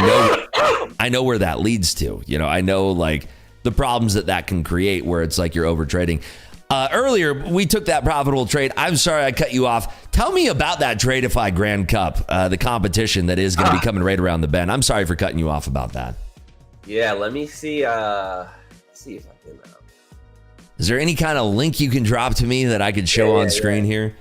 know where that leads to. I know like the problems that can create where it's like you're over trading. Earlier, we took that profitable trade. I'm sorry I cut you off. Tell me about that Tradeify Grand Cup, the competition that is going to be coming right around the bend. I'm sorry for cutting you off about that. Yeah, let me see. See if I can. Is there any kind of link you can drop to me that I could show on screen here?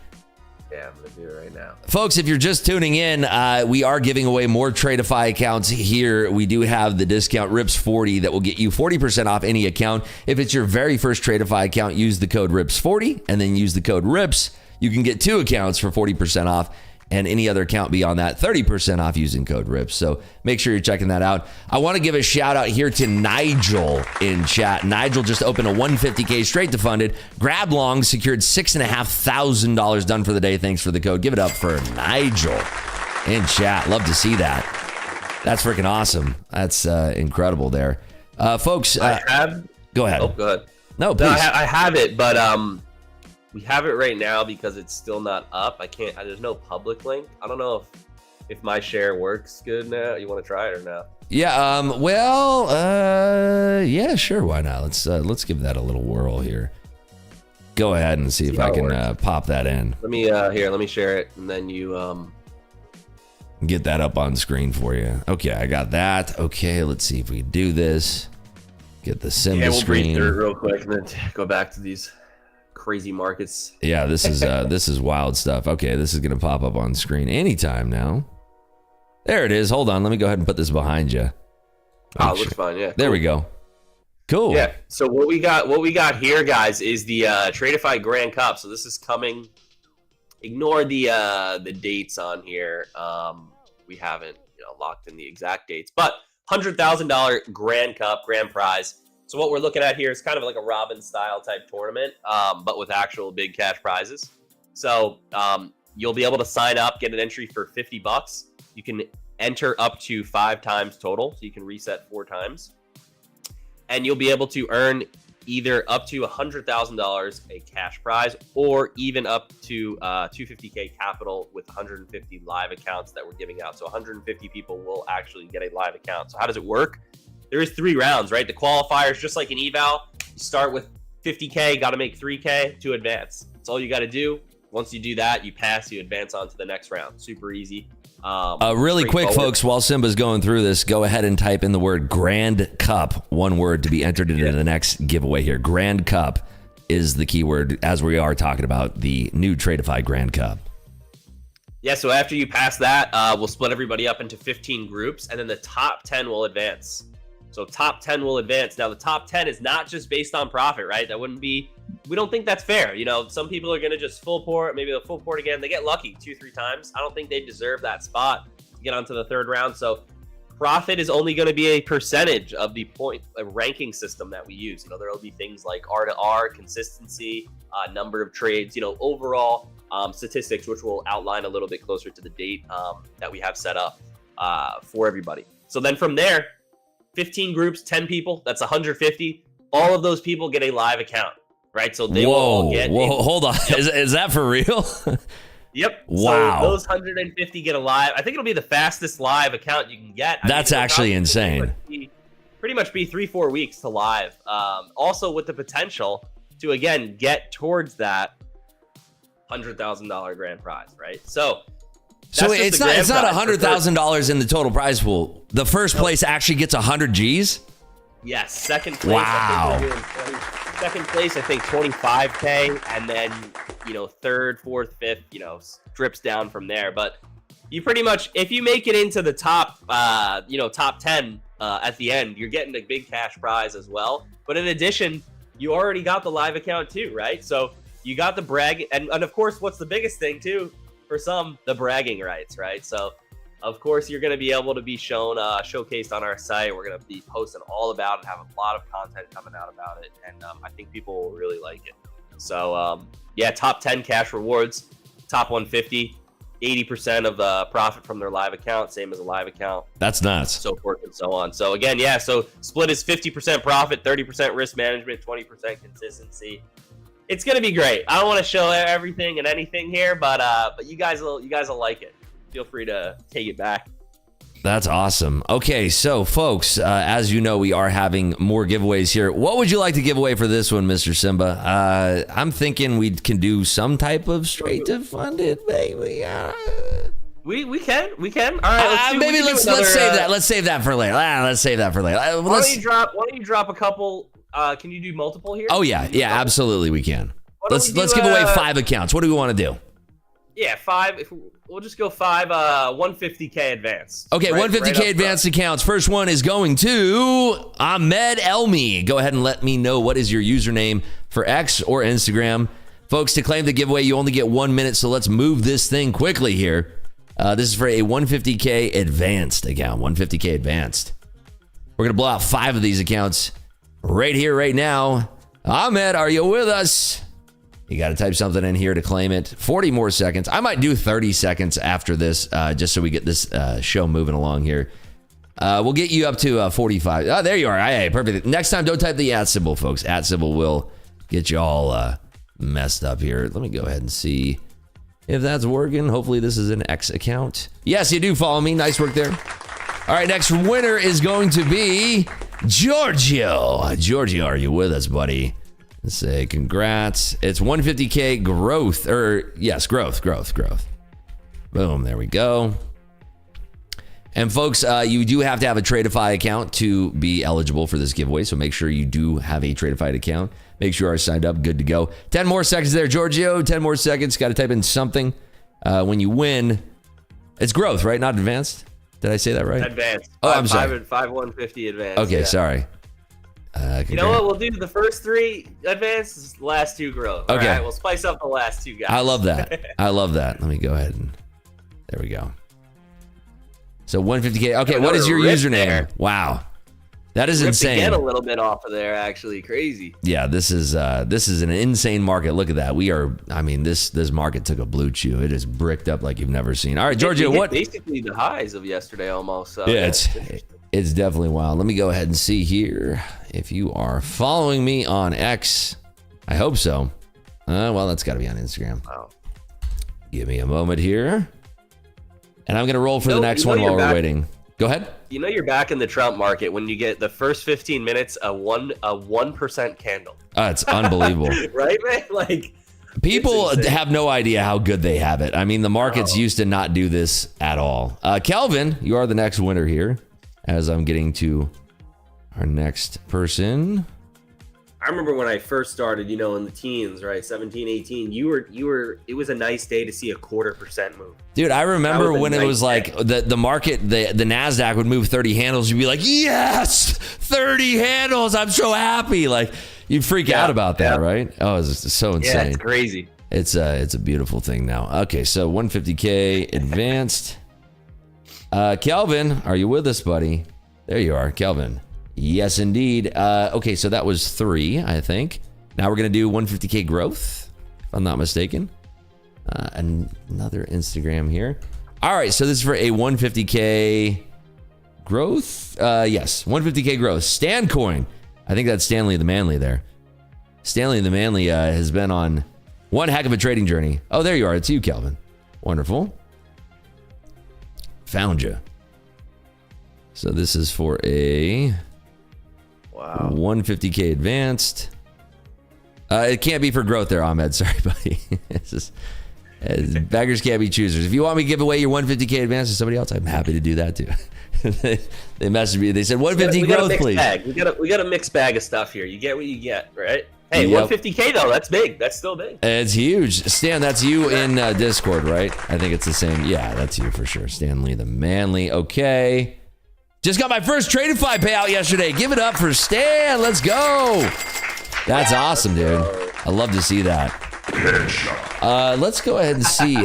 Yeah, I'm going to do it right now. Folks, if you're just tuning in, we are giving away more Tradeify accounts here. We do have the discount RIPS40 that will get you 40% off any account. If it's your very first Tradeify account, use the code RIPS40 and then use the code RIPS. You can get 2 accounts for 40% off, and any other account beyond that, 30% off using code RIPS. So make sure you're checking that out. I want to give a shout out here to Nigel in chat. Nigel just opened a 150K straight to funded. Grab long, secured $6,500 done for the day. Thanks for the code. Give it up for Nigel in chat. Love to see that. That's freaking awesome. That's incredible there. Folks, go ahead. Oh, go ahead. No, please. No, I have it, but we have it right now because it's still not up. I can't. There's no public link. I don't know if my share works good now. You want to try it or no? Yeah. Yeah. Sure. Why not? Let's give that a little whirl here. Go ahead and see if I can pop that in. Let me share it, and then you get that up on screen for you. Okay, I got that. Okay, let's see if we can do this. Get the Simba screen. Breathe through it real quick, and then go back to these crazy markets. Yeah, this is wild stuff. Okay, this is gonna pop up on screen anytime now. There it is. Hold on, let me go ahead and put this behind you. Oh, it looks fine. Yeah. There we go. Cool. Yeah. So what we got here, guys, is the Tradeify Grand Cup. So this is coming. Ignore the dates on here. We haven't locked in the exact dates, but $100,000 Grand Cup, grand prize. So what we're looking at here is kind of like a Robin style type tournament, but with actual big cash prizes. So you'll be able to sign up, get an entry for $50. You can enter up to 5 times total, so you can reset 4 times. And you'll be able to earn either up to $100,000 a cash prize, or even up to 250K capital with 150 live accounts that we're giving out. So 150 people will actually get a live account. So how does it work? There is 3 rounds, right? The qualifiers, just like an eval, you start with 50K, got to make 3K to advance. That's all you got to do. Once you do that, you pass, you advance on to the next round. Super easy. Really quick, folks, while Simba's going through this, go ahead and type in the word Grand Cup, one word, to be entered into the next giveaway here. Grand Cup is the keyword as we are talking about the new Tradeify Grand Cup. Yeah, so after you pass that, we'll split everybody up into 15 groups, and then the top 10 will advance. So top 10 will advance. Now, the top 10 is not just based on profit, right? That wouldn't be, we don't think that's fair. Some people are going to just full port, maybe they'll full port again. They get lucky 2-3 times. I don't think they deserve that spot to get onto the 3rd round. So profit is only going to be a percentage of the ranking system that we use. There will be things like R to R, consistency, number of trades, overall statistics, which we'll outline a little bit closer to the date that we have set up for everybody. So then from there, 15 groups, 10 people, that's 150. All of those people get a live account, right? So they will all get... Whoa, hold on. Yep. Is that for real? Yep. Wow. So those 150 get a live. I think it'll be the fastest live account you can get. That's actually insane. Pretty much be 3-4 weeks to live. Also with the potential to, again, get towards that $100,000 grand prize, right? So So That's just the it's not grand prize. $100,000 in the total prize pool. The first place actually gets 100 G's. Yes, second place. Wow. I think we're doing second place, I think 25K, and then third, fourth, fifth, drips down from there. But you pretty much, if you make it into the top, top 10 at the end, you're getting a big cash prize as well. But in addition, you already got the live account too, right? So you got the brag, and of course, what's the biggest thing too for some, the bragging rights, right? So of course, you're going to be able to be shown, showcased on our site. We're going to be posting all about it, have a lot of content coming out about it. And I think people will really like it. So, yeah, top 10 cash rewards, top 150, 80% of the profit from their live account, same as a live account. That's nuts. So forth and so on. So, again, yeah, so split is 50% profit, 30% risk management, 20% consistency. It's going to be great. I don't want to show everything and anything here, but you guys will like it. Feel free to take it back. That's awesome. Okay, so folks, as you know, we are having more giveaways here. What would you like to give away for this one, Mr. Simba? I'm thinking we can do some type of straight to funded, maybe. We can. All right, let's save that. Let's save that for later. Let's save that for later. Why don't you drop a couple? Can you do multiple here? Oh yeah, absolutely we can. Let's give away 5 accounts. What do we want to do? Yeah, 5. We'll just go 5 150K advance. Okay, right, 150K advanced accounts. First one is going to Ahmed Elmi. Go ahead and let me know what is your username for X or Instagram. Folks, to claim the giveaway, you only get 1 minute, so let's move this thing quickly here. This is for a 150K advanced account, 150K advanced. We're going to blow out 5 of these accounts right here, right now. Ahmed, are you with us? You got to type something in here to claim it. 40 more seconds. I might do 30 seconds after this, just so we get this show moving along here. We'll get you up to 45. Oh, there you are. Hey, perfect. Next time, don't type the @ symbol, folks. @ symbol will get you all messed up here. Let me go ahead and see if that's working. Hopefully, this is an X account. Yes, you do follow me. Nice work there. All right, next winner is going to be Giorgio. Giorgio, are you with us, buddy? Let's say congrats. It's 150K growth, growth. Boom, there we go. And folks, you do have to have a Tradeify account to be eligible for this giveaway, so make sure you do have a Tradeify account. Make sure you are signed up, good to go. 10 more seconds there, Giorgio. 10 more seconds. Got to type in something. When you win, it's growth, right? Not advanced. Did I say that right? Advanced. I'm sorry. 5 150 advanced. Okay, sorry. You know what? We'll do the first 3 advanced, last 2 growth. Okay. All right, we'll spice up the last 2 guys. I love that. I love that. Let me go ahead and there we go. So 150K. Okay, what is your username? There. Wow. That is insane. Get a little bit off of there, actually. Crazy. Yeah, this is an insane market. Look at that. This market took a blue chew. It is bricked up like you've never seen. All right, Giorgio, what? Basically the highs of yesterday almost. So yeah, it's definitely wild. Let me go ahead and see here if you are following me on X. I hope so. Well, that's got to be on Instagram. Wow. Give me a moment here. And I'm going to roll for the next one while we're waiting. Go ahead. You know you're back in the Trump market when you get the first 15 minutes a 1% candle. It's unbelievable. Right, man? Like people have no idea how good they have it. I mean, the markets used to not do this at all. Kelvin, you are the next winner here. As I'm getting to our next person. I remember when I first started, in the teens, right? 17, 18, it was a nice day to see a 0.25% move. Dude, I remember when it was like the market, the NASDAQ would move 30 handles. You'd be like, yes, 30 handles. I'm so happy. Like you'd freak out about that, right? Oh, it's just so insane. Yeah, it's crazy. It's a beautiful thing now. Okay, so 150K advanced. Kelvin, are you with us, buddy? There you are, Kelvin. Yes, indeed. Okay, so that was 3, I think. Now we're going to do 150K growth, if I'm not mistaken. Another Instagram here. All right, so this is for a 150K growth. Yes, 150K growth. Stancoin. I think that's Stanley the Manly there. Stanley the Manly has been on one heck of a trading journey. Oh, there you are. It's you, Kelvin. Wonderful. Found you. So this is for a 150K advanced. It can't be for growth there, Ahmed. Sorry, buddy. Beggars can't be choosers. If you want me to give away your 150K advance to somebody else, I'm happy to do that too. They messaged me. They said 150 growth, please. We got a mixed bag of stuff here. You get what you get, right? Hey, 150K though, that's big. That's still big. It's huge. Stan, that's you in Discord, right? I think it's the same. Yeah, that's you for sure. Stanley the Manly. Okay. Just got my first Tradify payout yesterday. Give it up for Stan. Let's go. That's awesome, dude. I love to see that. Let's go ahead and see.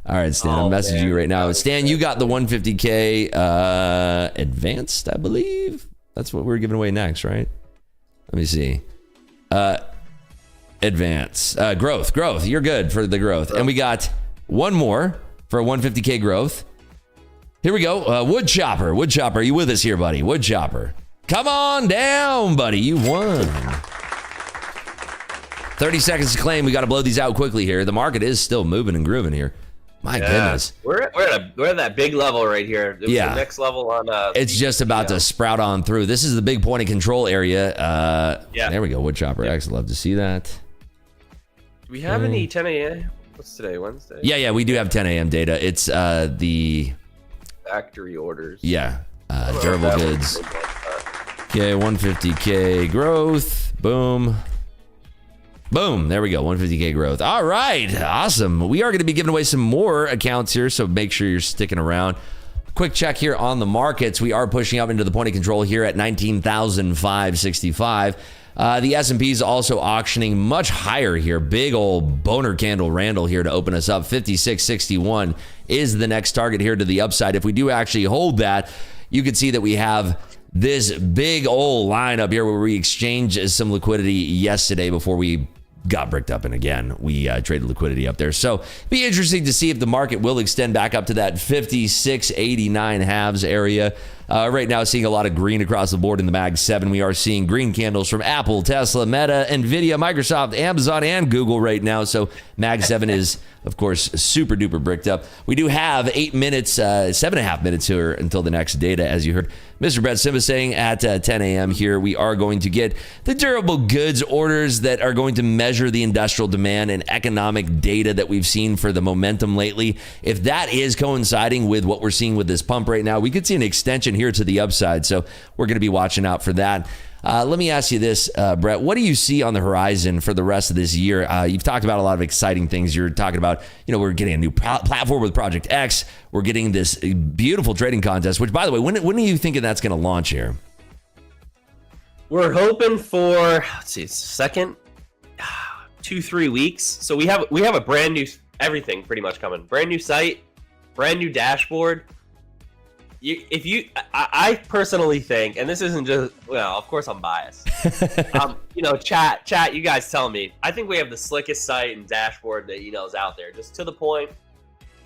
All right, Stan, I'm messaging you right now. Stan, you got the 150K advanced, I believe. That's what we're giving away next, right? Let me see. Advance. Growth. You're good for the growth. And we got one more for a 150K growth. Here we go. Wood Chopper. Are you with us here, buddy? Wood Chopper. Come on down, buddy. You won. 30 seconds to claim. We got to blow these out quickly here. The market is still moving and grooving here. My goodness. We're at that big level right here. The next level on it's just about to sprout on through. This is the big point of control area. There we go. Wood Chopper X. Love to see that. Do we have any 10 a.m.? What's today? Wednesday? Yeah, we do have 10 a.m. data. It's the factory orders. Yeah. Durable goods. Okay, 150K growth. Boom. There we go. 150K growth. All right. Awesome. We are going to be giving away some more accounts here, so make sure you're sticking around. Quick check here on the markets. We are pushing up into the point of control here at 19,565. The S&P is also auctioning much higher here. Big old boner candle Randall here to open us up. 56.61 is the next target here to the upside. If we do actually hold that, you can see that we have this big old line up here where we exchanged some liquidity yesterday before we got bricked up, and again we traded liquidity up there. So be interesting to see if the market will extend back up to that 56.89 halves area. Right now seeing a lot of green across the board in the Mag 7. We are seeing green candles from Apple, Tesla, Meta, Nvidia, Microsoft, Amazon, and Google right now. So Mag 7 is, of course, super duper bricked up. We do have 8 minutes, 7.5 minutes here until the next data. As you heard Mr. Brett Simba saying at 10 a.m. here, we are going to get the durable goods orders that are going to measure the industrial demand and economic data that we've seen for the momentum lately. If that is coinciding with what we're seeing with this pump right now, we could see an extension here to the upside. So we're going to be watching out for that. Let me ask you this, Brett. What do you see on the horizon for the rest of this year? You've talked about a lot of exciting things. You're talking about, we're getting a new platform with Project X. We're getting this beautiful trading contest, which, by the way, when are you thinking that's going to launch here? We're hoping for, second 2-3 weeks. So we have a brand new, everything pretty much coming. Brand new site, brand new dashboard. I personally think, and this isn't just, well, of course I'm biased. Chat, you guys tell me. I think we have the slickest site and dashboard that is out there. Just to the point,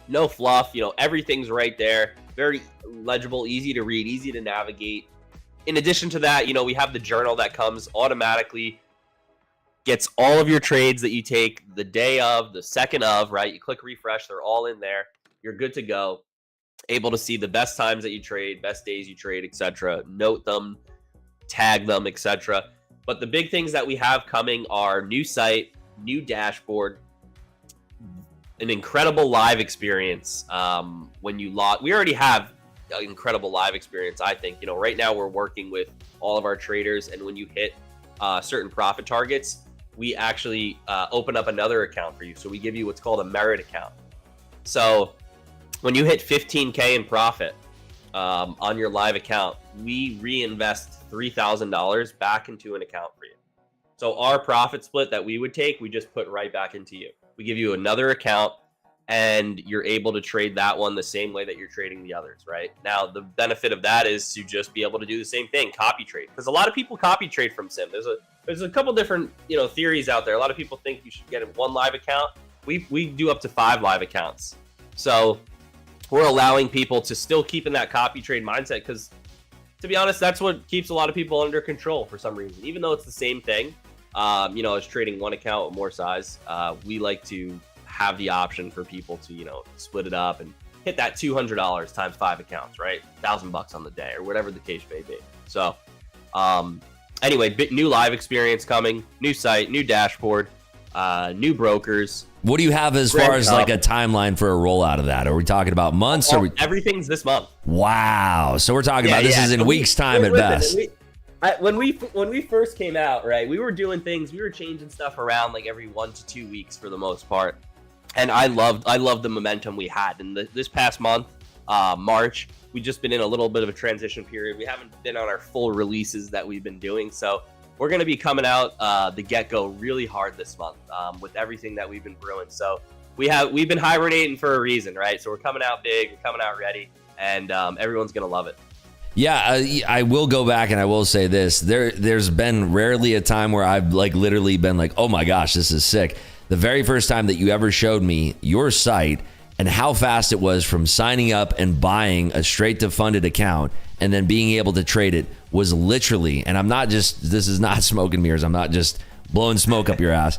no fluff. Everything's right there. Very legible, easy to read, easy to navigate. In addition to that, we have the journal that comes automatically, gets all of your trades that you take the day of, the second of, right? You click refresh, they're all in there. You're good to go. Able to see the best times that you trade, best days you trade, etc. Note them, tag them, etc. But the big things that we have coming are new site, new dashboard, an incredible live experience. When you log, we already have an incredible live experience. I think right now we're working with all of our traders, and when you hit certain profit targets, we actually open up another account for you. So we give you what's called a merit account. So when you hit 15K in profit on your live account, we reinvest $3,000 back into an account for you. So our profit split that we would take, we just put right back into you. We give you another account, and you're able to trade that one the same way that you're trading the others, right? Now, the benefit of that is to just be able to do the same thing, copy trade. Because a lot of people copy trade from Sim. There's a couple different theories out there. A lot of people think you should get one live account. We do up to 5 live accounts. So we're allowing people to still keep in that copy trade mindset, because to be honest, that's what keeps a lot of people under control for some reason. Even though it's the same thing, as trading one account with more size, we like to have the option for people to, split it up and hit that $200 times 5 accounts, right? $1,000 on the day, or whatever the case may be. So anyway, new live experience coming, new site, new dashboard. new brokers. What do you have as far as like a timeline for a rollout of that? Are we talking about months? Everything's this month. Wow. So we're talking about this is in weeks' time at best. When we first came out, right, we were doing things, we were changing stuff around like every 1 to 2 weeks for the most part. And I loved the momentum we had. And this past month, March, we've just been in a little bit of a transition period. We haven't been on our full releases that we've been doing. So we're going to be coming out the get-go really hard this month with everything that we've been brewing. So we've been hibernating for a reason, right? So we're coming out big, we're coming out ready, and everyone's going to love it. Yeah, I will go back and I will say this. There's been rarely a time where I've like literally been like, oh my gosh, this is sick. The very first time that you ever showed me your site and how fast it was from signing up and buying a straight to funded account and then being able to trade it was literally, and this is not smoke and mirrors. I'm not just blowing smoke up your ass.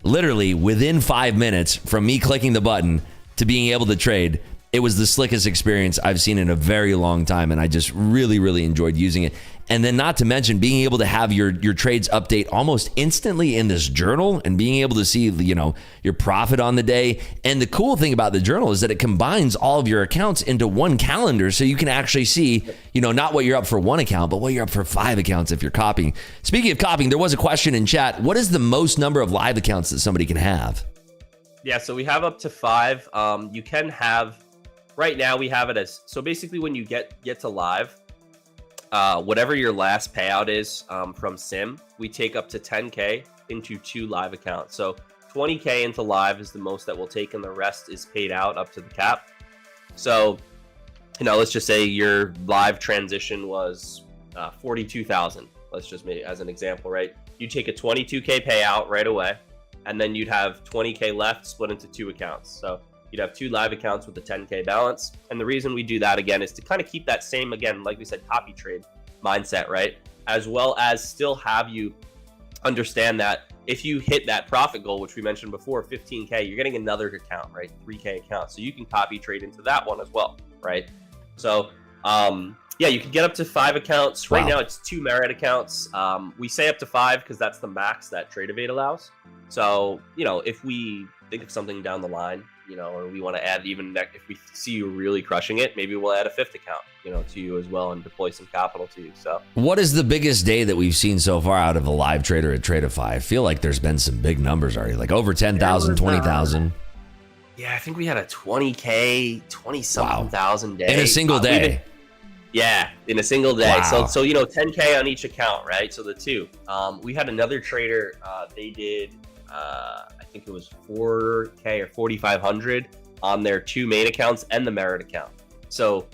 Literally within 5 minutes from me clicking the button to being able to trade, it was the slickest experience I've seen in a very long time, and I just really, really enjoyed using it. And then not to mention being able to have your trades update almost instantly in this journal and being able to see, your profit on the day. And the cool thing about the journal is that it combines all of your accounts into one calendar, so you can actually see, not what you're up for one account, but what you're up for 5 accounts if you're copying. Speaking of copying, there was a question in chat. What is the most number of live accounts that somebody can have? Yeah, so we have up to 5. You can have... Right now we have it as, so basically when you get to live, whatever your last payout is from Sim, we take up to 10K into 2 live accounts. So 20K into live is the most that we'll take, and the rest is paid out up to the cap. So, let's just say your live transition was 42,000. Let's just make as an example, right? You take a 22K payout right away, and then you'd have 20K left split into 2 accounts. So you'd have 2 live accounts with a 10K balance. And the reason we do that, again, is to kind of keep that same, again, like we said, copy trade mindset, right? As well as still have you understand that if you hit that profit goal, which we mentioned before, 15K, you're getting another account, right? 3K account. So you can copy trade into that one as well, right? So, yeah, you can get up to 5 accounts. Right now, it's 2 merit accounts. We say up to 5 because that's the max that Tradeovate allows. So, if we think of something down the line, or we want to add even if we see you really crushing it, maybe we'll add a 5th account, to you as well and deploy some capital to you. So what is the biggest day that we've seen so far out of a live trader at Tradeify? I feel like there's been some big numbers already, like over 10,000, 20,000. Yeah, I think we had a 20K, 20-something thousand day. In a single day. In a single day. Wow. So 10K on each account, right? So the 2. We had another trader, they did, I think it was 4K or 4,500 on their 2 main accounts and the merit account. So,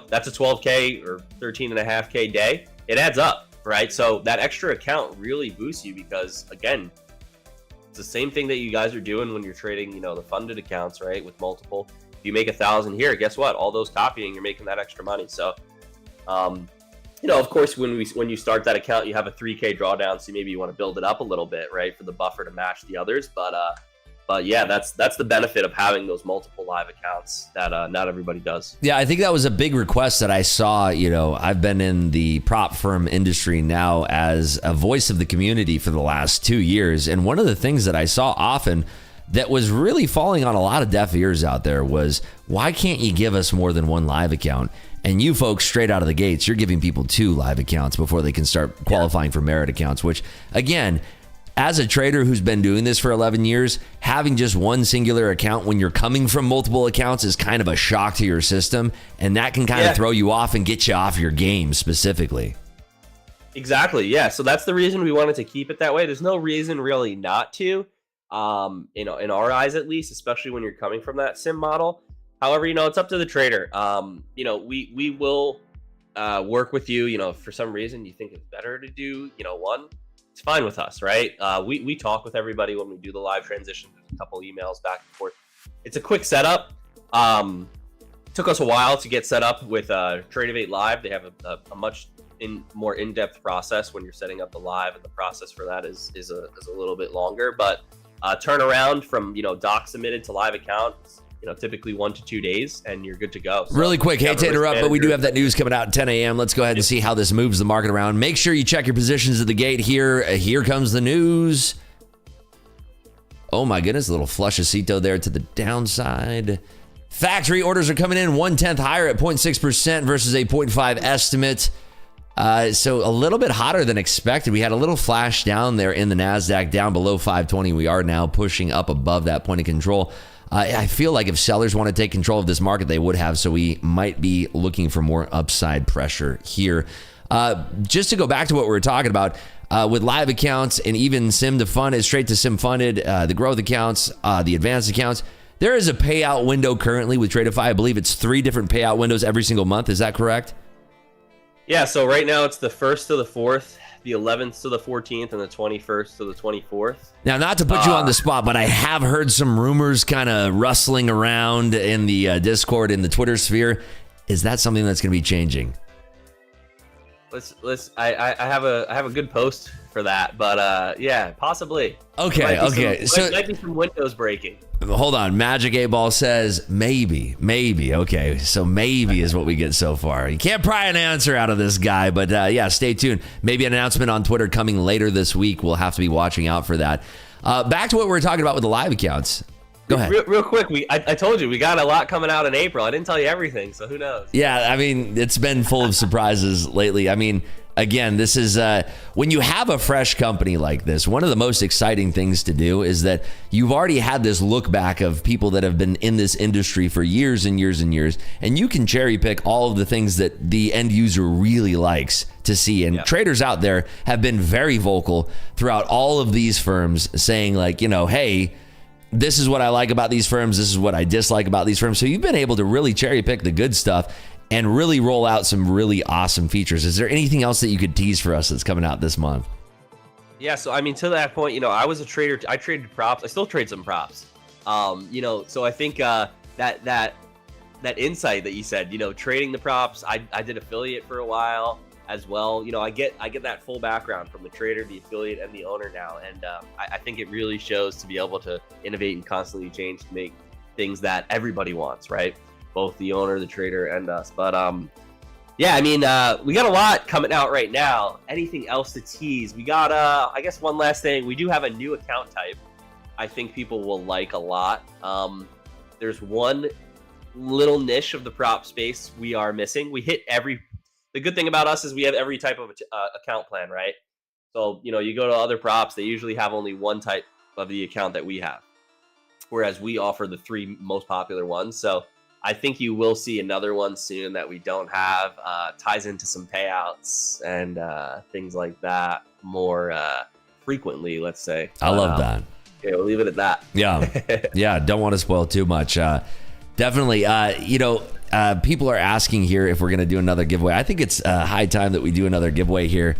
that's a 12K or 13.5K day. It adds up, right? So that extra account really boosts you because, again, it's the same thing that you guys are doing when you're trading, the funded accounts, right? With multiple. If you make 1,000 here, guess what? All those copying, you're making that extra money. So, of course, when you start that account, you have a 3K drawdown, so maybe you want to build it up a little bit, right, for the buffer to match the others. But yeah, that's the benefit of having those multiple live accounts that not everybody does. Yeah, I think that was a big request that I saw. I've been in the prop firm industry now as a voice of the community for the last 2 years, and one of the things that I saw often that was really falling on a lot of deaf ears out there was, why can't you give us more than 1 live account? And you folks, straight out of the gates, you're giving people 2 live accounts before they can start qualifying for merit accounts, which, again, as a trader who's been doing this for 11 years, having just 1 singular account when you're coming from multiple accounts is kind of a shock to your system, and that can kind of throw you off and get you off your game specifically. Exactly, yeah. So that's the reason we wanted to keep it that way. There's no reason really not to, in our eyes at least, especially when you're coming from that sim model. However, it's up to the trader. We will work with you. If for some reason you think it's better to do, 1, it's fine with us, right? We talk with everybody when we do the live transition. There's a couple emails back and forth. It's a quick setup. Took us a while to get set up with Tradeovate Live. They have a much more in-depth process when you're setting up the live, and the process for that is a little bit longer. But turnaround from doc submitted to live account, typically 1 to 2 days, and you're good to go. So really quick, hate to interrupt, but we do have that news coming out at 10 a.m. Let's go ahead and see how this moves the market around. Make sure you check your positions at the gate here. Here comes the news. Oh my goodness, a little flushacito there to the downside. Factory orders are coming in 1/10 higher at 0.6% versus a 0.5 estimate. So a little bit hotter than expected. We had a little flash down there in the NASDAQ down below 520. We are now pushing up above that point of control. I feel like if sellers want to take control of this market, they would have. So we might be looking for more upside pressure here. Just to go back to what we were talking about, with live accounts and even sim to funded, straight to sim funded, the growth accounts, the advanced accounts, there is a payout window currently with Tradeify. I believe it's 3 different payout windows every single month. Is that correct? Yeah, so right now it's the 1st to the 4th, the 11th to the 14th, and the 21st to the 24th. Now, not to put you on the spot, but I have heard some rumors kind of rustling around in the Discord, in the Twitter sphere. Is that something that's going to be changing? I have a good post for that, but yeah, possibly. Okay. Might be some windows breaking. Hold on. Magic 8 Ball says maybe. Okay, so maybe is what we get so far. You can't pry an answer out of this guy, but yeah, stay tuned. Maybe an announcement on Twitter coming later this week. We'll have to be watching out for that. Back to what we were talking about with the live accounts. Go ahead. Real quick, I told you we got a lot coming out in April. I didn't tell you everything, so who knows? Yeah, I mean, it's been full of surprises lately. I mean, again, this is when you have a fresh company like this, one of the most exciting things to do is that you've already had this look back of people that have been in this industry for years and years and years, and you can cherry pick all of the things that the end user really likes to see. And traders out there have been very vocal throughout all of these firms saying, like, you know, hey, this is what I like about these firms. This is what I dislike about these firms. So you've been able to really cherry pick the good stuff and really roll out some really awesome features. Is there anything else that you could tease for us that's coming out this month? Yeah, so I mean, to that point, you know, I was a trader. I traded props. I still trade some props. You know, so I think that insight that you said, you know, trading the props. I did affiliate for a while as well. You know, I get that full background from the trader, the affiliate, and the owner now, and I think it really shows to be able to innovate and constantly change to make things that everybody wants, right? Both the owner, the trader, and us. But yeah, I mean, we got a lot coming out right now. Anything else to tease? We got I guess one last thing. We do have a new account type I think people will like a lot. There's one little niche of the prop space we are missing. We hit the good thing about us is we have every type of account plan, right? So, you know, you go to other props, they usually have only one type of the account that we have, whereas we offer the 3 most popular ones. So I think you will see another one soon that we don't have. Ties into some payouts and things like that more frequently, let's say. I love that. Okay, we'll leave it at that. Yeah. Yeah, don't want to spoil too much. Definitely, you know, people are asking here if we're going to do another giveaway. I think it's high time that we do another giveaway here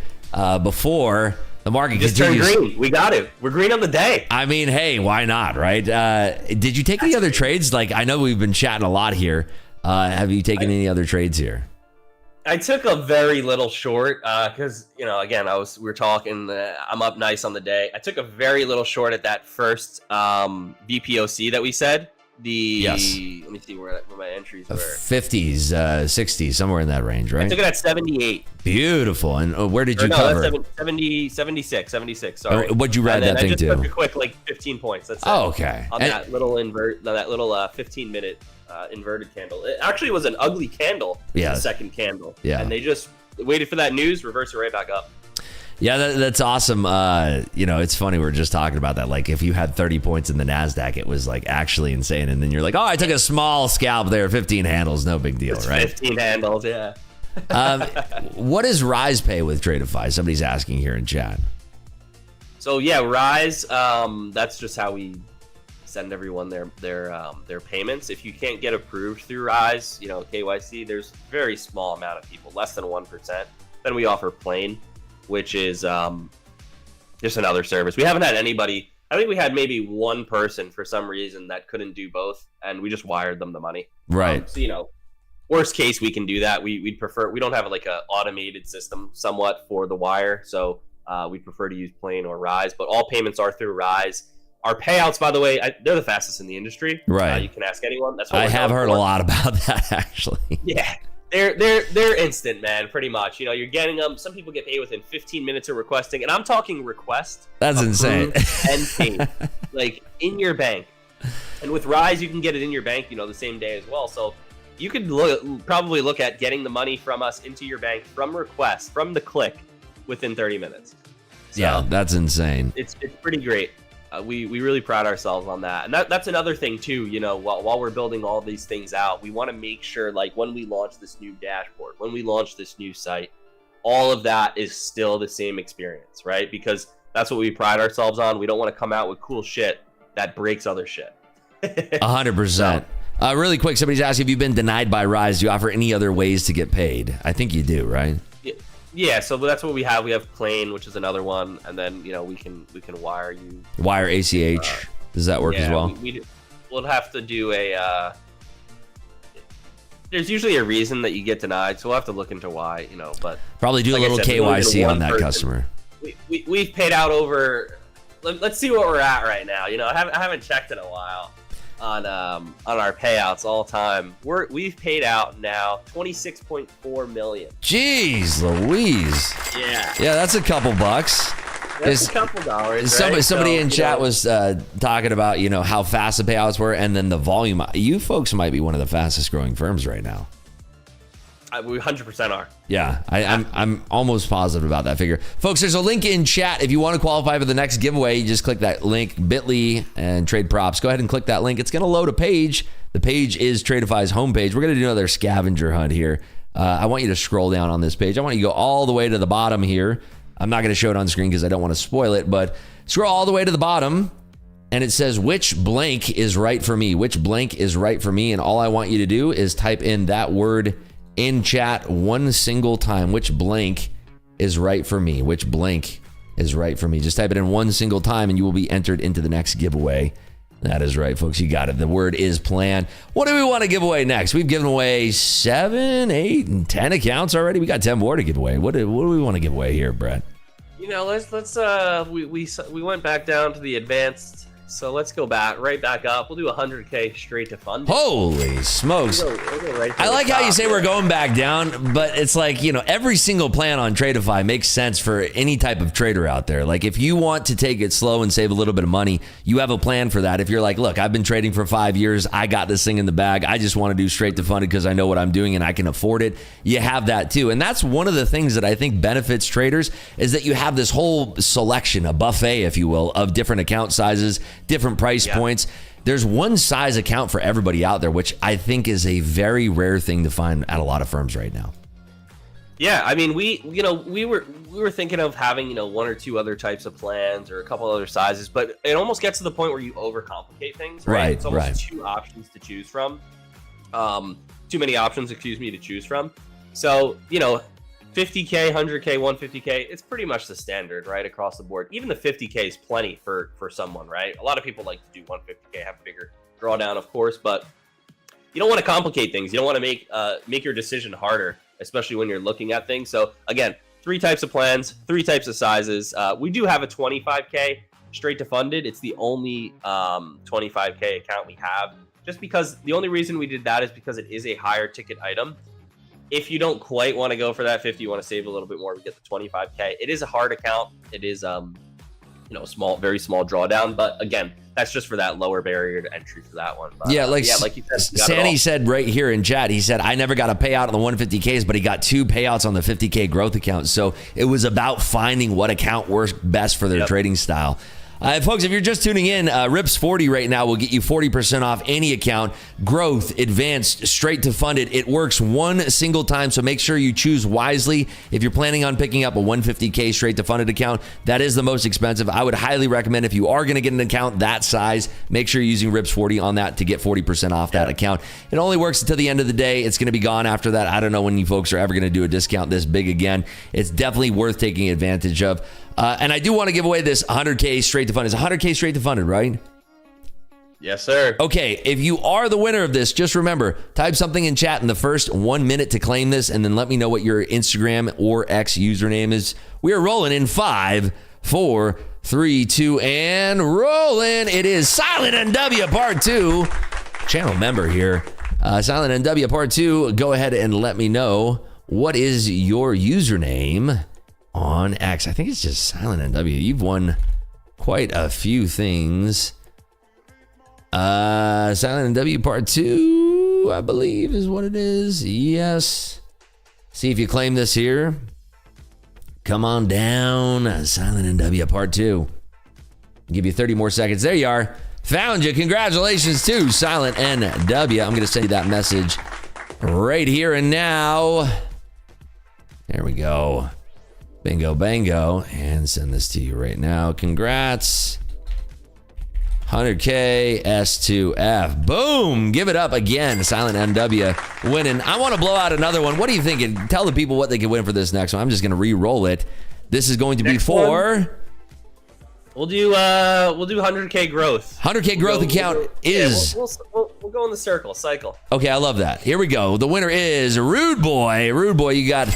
before the market just continues. Turned green. We got it. We're green on the day. I mean, hey, why not, right? Did you take any other trades? Like, I know we've been chatting a lot here. Have you taken any other trades here? I took a very little short because, you know, again, we were talking. I'm up nice on the day. I took a very little short at that first VPOC that we said. Yes. Let me see where my entries were. 50s, 60s, somewhere in that range, right? I took it at 78. Beautiful. And where did you cover? 76. Sorry. What'd you ride that thing to? I just took a quick, like, 15 points. That's it. Oh, okay. On that little 15-minute inverted candle. It actually was an ugly candle. Yeah. The second candle. Yeah. And they just waited for that news, reversed it right back up. Yeah, that's awesome. You know, it's funny. We were just talking about that. Like, if you had 30 points in the NASDAQ, it was like actually insane. And then you're like, oh, I took a small scalp there, 15 handles, no big deal, right? 15 handles, yeah. What is Rise Pay with Tradeify? Somebody's asking here in chat. So yeah, Rise. That's just how we send everyone their payments. If you can't get approved through Rise, you know, KYC, there's a very small amount of people, less than 1%. Then we offer Plain, which is just another service. We haven't had anybody. I think we had maybe one person for some reason that couldn't do both, and we just wired them the money. Right. So, you know, worst case, we can do that. We'd prefer. We don't have like a automated system somewhat for the wire, so we prefer to use Plain or Rise. But all payments are through Rise. Our payouts, by the way, they're the fastest in the industry. Right. You can ask anyone. That's what I have heard a lot about that, actually. Yeah. They're instant, man, pretty much. You know, you're getting them. Some people get paid within 15 minutes of requesting, and I'm talking request. That's insane. And paid. like in your bank. And with Rise, you can get it in your bank, the same day as well. So you could probably look at getting the money from us into your bank from request, from the click, within 30 minutes. So yeah, that's insane. It's pretty great. We really pride ourselves on that. And that's another thing too, while we're building all these things out, we want to make sure, like, when we launch this new dashboard, when we launch this new site, all of that is still the same experience, right? Because that's what we pride ourselves on. We don't want to come out with cool shit that breaks other shit. 100%. Really quick, somebody's asking if you've been denied by Rise. Do you offer any other ways to get paid? I think you do, right? Yeah, so that's what we have. We have Plane, which is another one, and then we can wire you. Wire ACH. Does that work as well? We'll have to do a. There's usually a reason that you get denied, so we'll have to look into why. But probably do a little KYC on that customer. We've paid out over. Let's see what we're at right now. I haven't checked in a while on our payouts all time. We've paid out now $26.4 million. Jeez Louise. Yeah, that's a couple bucks. That's a couple dollars. Somebody in chat was talking about how fast the payouts were, and then the volume. You folks might be one of the fastest growing firms right now. We 100% are. Yeah, I'm almost positive about that figure. Folks, there's a link in chat. If you want to qualify for the next giveaway, you just click that link, bit.ly and Trade Props. Go ahead and click that link. It's going to load a page. The page is Tradeify's homepage. We're going to do another scavenger hunt here. I want you to scroll down on this page. I want you to go all the way to the bottom here. I'm not going to show it on screen because I don't want to spoil it, but scroll all the way to the bottom. And it says, which blank is right for me? Which blank is right for me? And all I want you to do is type in that word in chat one single time. Which blank is right for me? Which blank is right for me? Just type it in one single time and you will be entered into the next giveaway. That is right, folks. You got it. The word is plan. What do we want to give away next? We've given away 7, 8, and 10 accounts already. We got 10 more to give away. What do we want to give away here, Brett? Let's we went back down to the advanced. So let's go right back up. We'll do 100K straight to fund. Holy smokes. We'll go right I like how you say we're going back down, but it's like, every single plan on Tradeify makes sense for any type of trader out there. Like, if you want to take it slow and save a little bit of money, you have a plan for that. If you're like, look, I've been trading for 5 years. I got this thing in the bag. I just want to do straight to funded because I know what I'm doing and I can afford it. You have that too. And that's one of the things that I think benefits traders is that you have this whole selection, a buffet, if you will, of different account sizes, different price points. There's one size account for everybody out there, which I think is a very rare thing to find at a lot of firms right now. Yeah, I mean, we were thinking of having, one or two other types of plans or a couple other sizes, but it almost gets to the point where you overcomplicate things, right? It's almost two options to choose from. Too many options, to choose from. So, 50K, 100K, 150K, it's pretty much the standard, right, across the board. Even the 50K is plenty for someone, right? A lot of people like to do 150K, have a bigger drawdown, of course, but you don't want to complicate things. You don't want to make your decision harder, especially when you're looking at things. So again, 3 types of plans, 3 types of sizes. We do have a 25K straight to funded. It's the only 25K account we have, just because the only reason we did that is because it is a higher ticket item. If you don't quite want to go for that 50, you want to save a little bit more, we get the 25K. It is a hard account. It is, small, very small drawdown. But again, that's just for that lower barrier to entry for that one. But, like you said, Sandy said right here in chat, he said, I never got a payout on the 150Ks, but he got 2 payouts on the 50K growth account. So it was about finding what account works best for their trading style. Folks, if you're just tuning in, RIPS 40 right now will get you 40% off any account. Growth, advanced, straight to funded. It works one single time, so make sure you choose wisely. If you're planning on picking up a 150K straight to funded account, that is the most expensive. I would highly recommend, if you are going to get an account that size, make sure you're using RIPS 40 on that to get 40% off that account. It only works until the end of the day. It's going to be gone after that. I don't know when you folks are ever going to do a discount this big again. It's definitely worth taking advantage of. And I do want to give away this 100K straight to funded. It's 100K straight to funded, right? Yes, sir. Okay, if you are the winner of this, just remember, type something in chat in the first 1 minute to claim this, and then let me know what your Instagram or X username is. We are rolling in 5, 4, 3, 2, and rolling. It is Silent NW Part 2. Channel member here. Silent NW Part 2, go ahead and let me know what is your username on X. I think it's just Silent NW. You've won quite a few things Silent and W part 2, I believe is what it is. Yes. See if you claim this here. Come on down. Silent and W part 2. Give you 30 more seconds. There you are. Found you. Congratulations to Silent and W. I'm going to send you that message right here and now. There we go. Bingo, bango. And send this to you right now. Congrats. 100K S2F. Boom. Give it up again. Silent NW winning. I want to blow out another one. What are you thinking? Tell the people what they can win for this next one. I'm just going to re-roll it. This is going to be for... We'll do 100K growth. 100K growth account is... We'll go in the cycle. Okay, I love that. Here we go. The winner is Rude Boy. Rude Boy, you got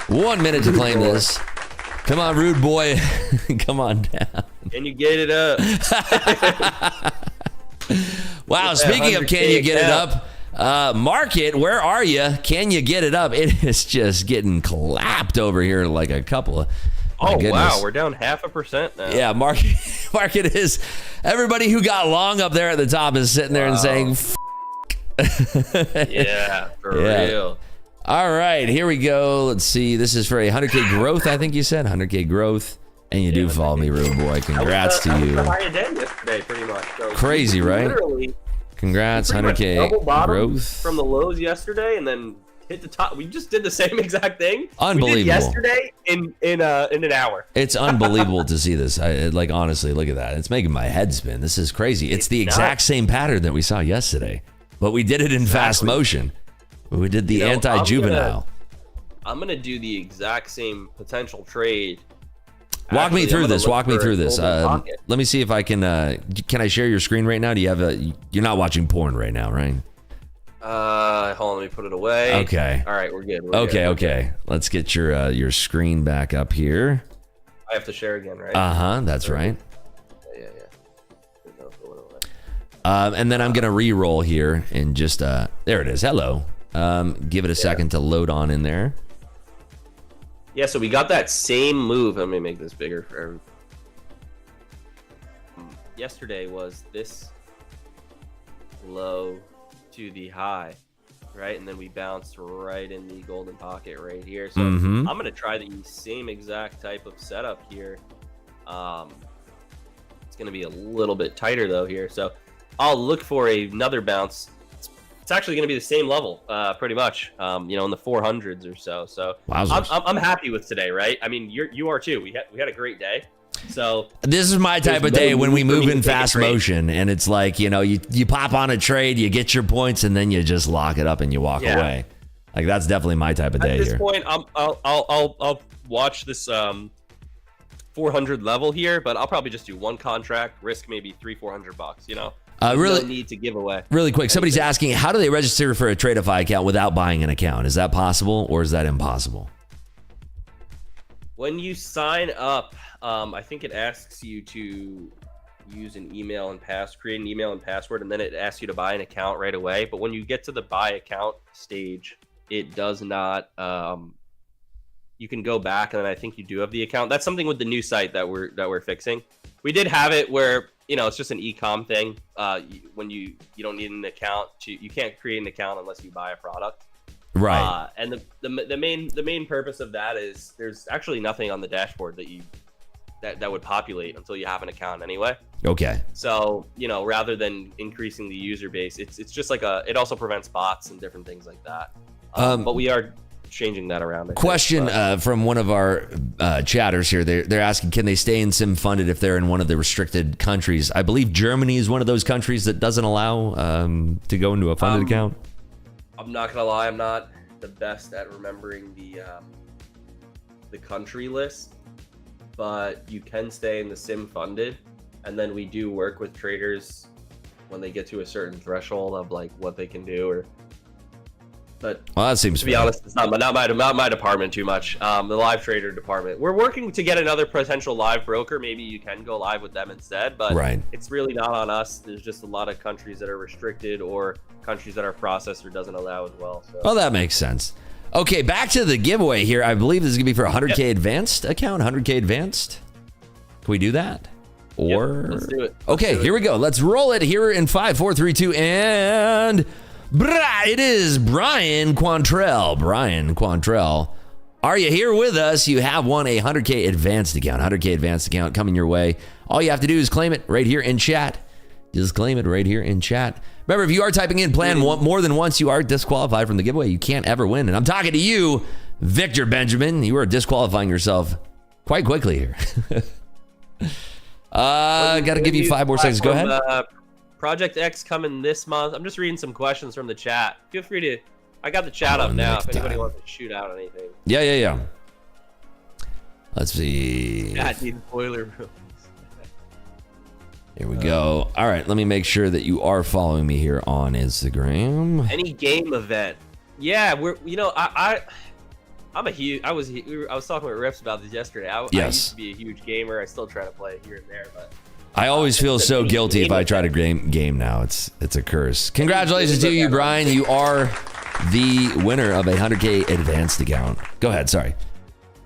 1 minute to claim this. Come on, Rude Boy. Come on down. Can you get it up? Wow, speaking of can you get it up, Market, where are you? Can you get it up? It is just getting clapped over here like a couple of... Oh, wow, we're down 0.5% now. Yeah, market is... Everybody who got long up there at the top is sitting there and saying, yeah, for real. All right, here we go. Let's see. This is for a 100K growth, I think you said. 100K growth. And you do follow me, Rude Boy. Congrats to you. I was yesterday, pretty much. So crazy, right? Congrats, 100K growth. From the lows yesterday and then hit the top. We just did the same exact thing. Unbelievable. We did yesterday in an hour. It's unbelievable to see this. Like, honestly, look at that. It's making my head spin. This is crazy. It's the exact same pattern that we saw yesterday, but we did it in fast motion. We did the anti-juvenile. I'm gonna do the exact same potential trade. Walk me through this. Walk me through this. Let me see if I can. Can I share your screen right now? Do you have a? You're not watching porn right now, right? Hold on. Let me put it away. Okay. All right, we're good. Okay. Let's get your screen back up here. I have to share again, right? That's right. Yeah. And then I'm gonna re-roll here and just there it is. Hello. Give it a second to load on in there. Yeah, so we got that same move. Let me make this bigger for everyone. Yesterday was this low to the high, right? And then we bounced right in the golden pocket right here. So I'm going to try the same exact type of setup here. It's going to be a little bit tighter, though, here. So I'll look for another bounce. It's actually going to be the same level, pretty much, in the 400s or so. So I'm happy with today, right? I mean, you are too. We had a great day. So this is my type of day when we move in fast motion, and it's like you pop on a trade, you get your points, and then you just lock it up and you walk away. Like that's definitely my type of day here. At this point, I'll watch this 400 level here, but I'll probably just do one contract, risk maybe $300-400. Really no need to give away. Really quick, somebody's asking, how do they register for a Tradeify account without buying an account? Is that possible or is that impossible? When you sign up, I think it asks you to use an email and create an email and password, and then it asks you to buy an account right away. But when you get to the buy account stage, it does not. You can go back, and then I think you do have the account. That's something with the new site that we're fixing. We did have it where it's just an e-com thing. When you don't need an account, you can't create an account unless you buy a product. Right. And the main purpose of that is there's actually nothing on the dashboard that would populate until you have an account anyway. Okay. So rather than increasing the user base, it's just like it also prevents bots and different things like that. But we are changing that around. Question from one of our chatters here. They're asking, can they stay in sim funded if they're in one of the restricted countries? I believe Germany is one of those countries that doesn't allow to go into a funded account. I'm not gonna lie, I'm not the best at remembering the country list, but you can stay in the sim funded, and then we do work with traders when they get to a certain threshold of like what they can do. But that seems to be honest, it's not my department too much. The live trader department. We're working to get another potential live broker. Maybe you can go live with them instead, but it's really not on us. There's just a lot of countries that are restricted or countries that our processor doesn't allow as well. So. Well, that makes sense. Okay, back to the giveaway here. I believe this is gonna be for a 100K advanced account. 100K advanced. Can we do that? or let's do it. Okay, here we go. Let's roll it here in 5, 4, 3, 2, and it is Brian Quantrell. Brian Quantrell. Are you here with us? You have won a 100K advanced account. 100K advanced account coming your way. All you have to do is claim it right here in chat. Just claim it right here in chat. Remember, if you are typing in plan more than once, you are disqualified from the giveaway. You can't ever win. And I'm talking to you, Victor Benjamin. You are disqualifying yourself quite quickly here. Got to give you 5 more seconds. Go ahead. Project X coming this month. I'm just reading some questions from the chat. Feel free to. I got the chat up now. If anybody wants to shoot out anything. Yeah. Let's see. Yeah, I need boiler room. Here we go. All right, let me make sure that you are following me here on Instagram. Any game event? Yeah, I'm a huge. I was talking with Rips about this yesterday. I used to be a huge gamer. I still try to play here and there, but I always feel so guilty if I try to game now. It's a curse. Congratulations to you, Brian. You are the winner of a 100K advanced account. Go ahead. Sorry.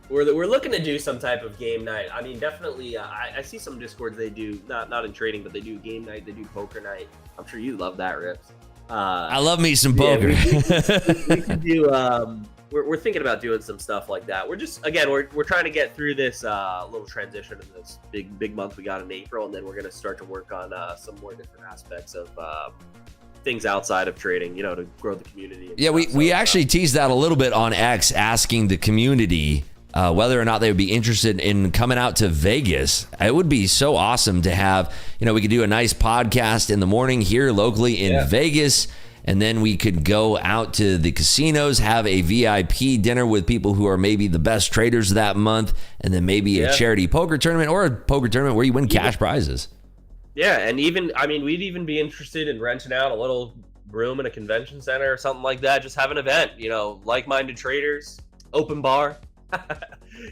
We're looking to do some type of game night. I mean, definitely. I see some Discords they do not in trading, but they do game night. They do poker night. I'm sure you love that, Rips. I love me some poker. We could do. We're thinking about doing some stuff like that. We're just we're trying to get through this little transition in this big month we got in April, and then we're gonna start to work on some more different aspects of things outside of trading, to grow the community. Yeah, we actually teased that a little bit on X, asking the community whether or not they would be interested in coming out to Vegas. It would be so awesome to have, we could do a nice podcast in the morning here locally in Vegas, and then we could go out to the casinos, have a VIP dinner with people who are maybe the best traders that month, and then maybe a charity poker tournament or a poker tournament where you win cash prizes. Yeah, and we'd even be interested in renting out a little room in a convention center or something like that. Just have an event, like-minded traders, open bar.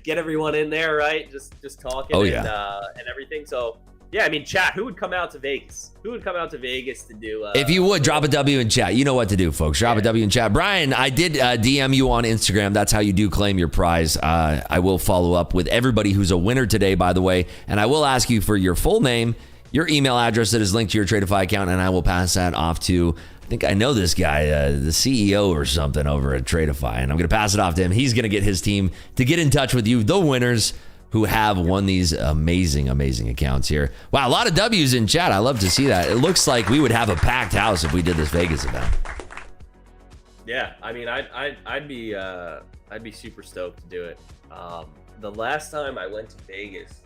Get everyone in there, right? Just talking and everything. So yeah, chat, who would come out to Vegas? Who would come out to Vegas to do if you would drop a W in chat? You know what to do, folks. Drop a W in chat. Brian, I did DM you on Instagram. That's how you do claim your prize. I will follow up with everybody who's a winner today, by the way, and I will ask you for your full name, your email address that is linked to your Tradeify account, and I will pass that off to, I think I know this guy, the CEO or something over at Tradeify, and I'm going to pass it off to him. He's going to get his team to get in touch with you, the winners who have won these amazing accounts here. Wow, a lot of W's in chat. I love to see that. It looks like we would have a packed house if we did this Vegas event. Yeah, I'd be super stoked to do it. The last time I went to Vegas,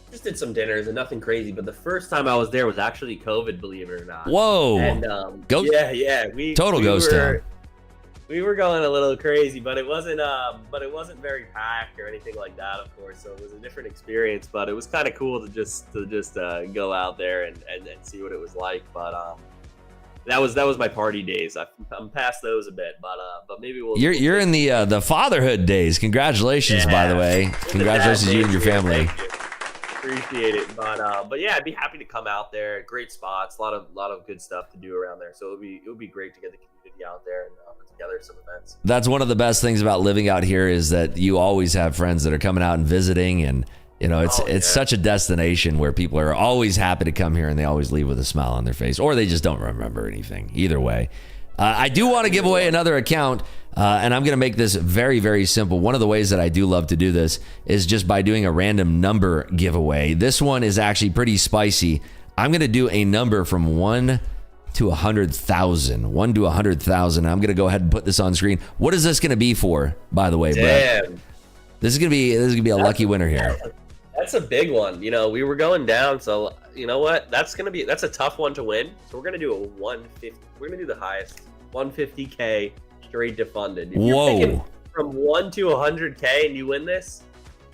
just did some dinners and nothing crazy, but the first time I was there was actually COVID, believe it or not. Whoa! And total ghost town. We were going a little crazy, but it wasn't very packed or anything like that, of course. So it was a different experience, but it was kind of cool to just go out there and see what it was like. But that was my party days. I'm past those a bit, but maybe we'll. You're in the fatherhood days. Congratulations, by the way. Congratulations to you and your family. Appreciate it, but yeah, I'd be happy to come out there. Great spots, a lot of good stuff to do around there. So it would be great to get the community out there and put together some events. That's one of the best things about living out here is that you always have friends that are coming out and visiting, and it's such a destination where people are always happy to come here and they always leave with a smile on their face, or they just don't remember anything. Either way. I do want to give away another account, and I'm going to make this very, very simple. One of the ways that I do love to do this is just by doing a random number giveaway. This one is actually pretty spicy. I'm going to do a number from 1 to 100,000. 1 to 100,000. I'm going to go ahead and put this on screen. What is this going to be for, by the way, Brett? This is going to be a lucky winner here. That's a big one. We were going down, so you know what? That's a tough one to win. So we're gonna do a 150. We're gonna do the highest 150K straight to funded. If you're picking from 1 to 100K and you win this,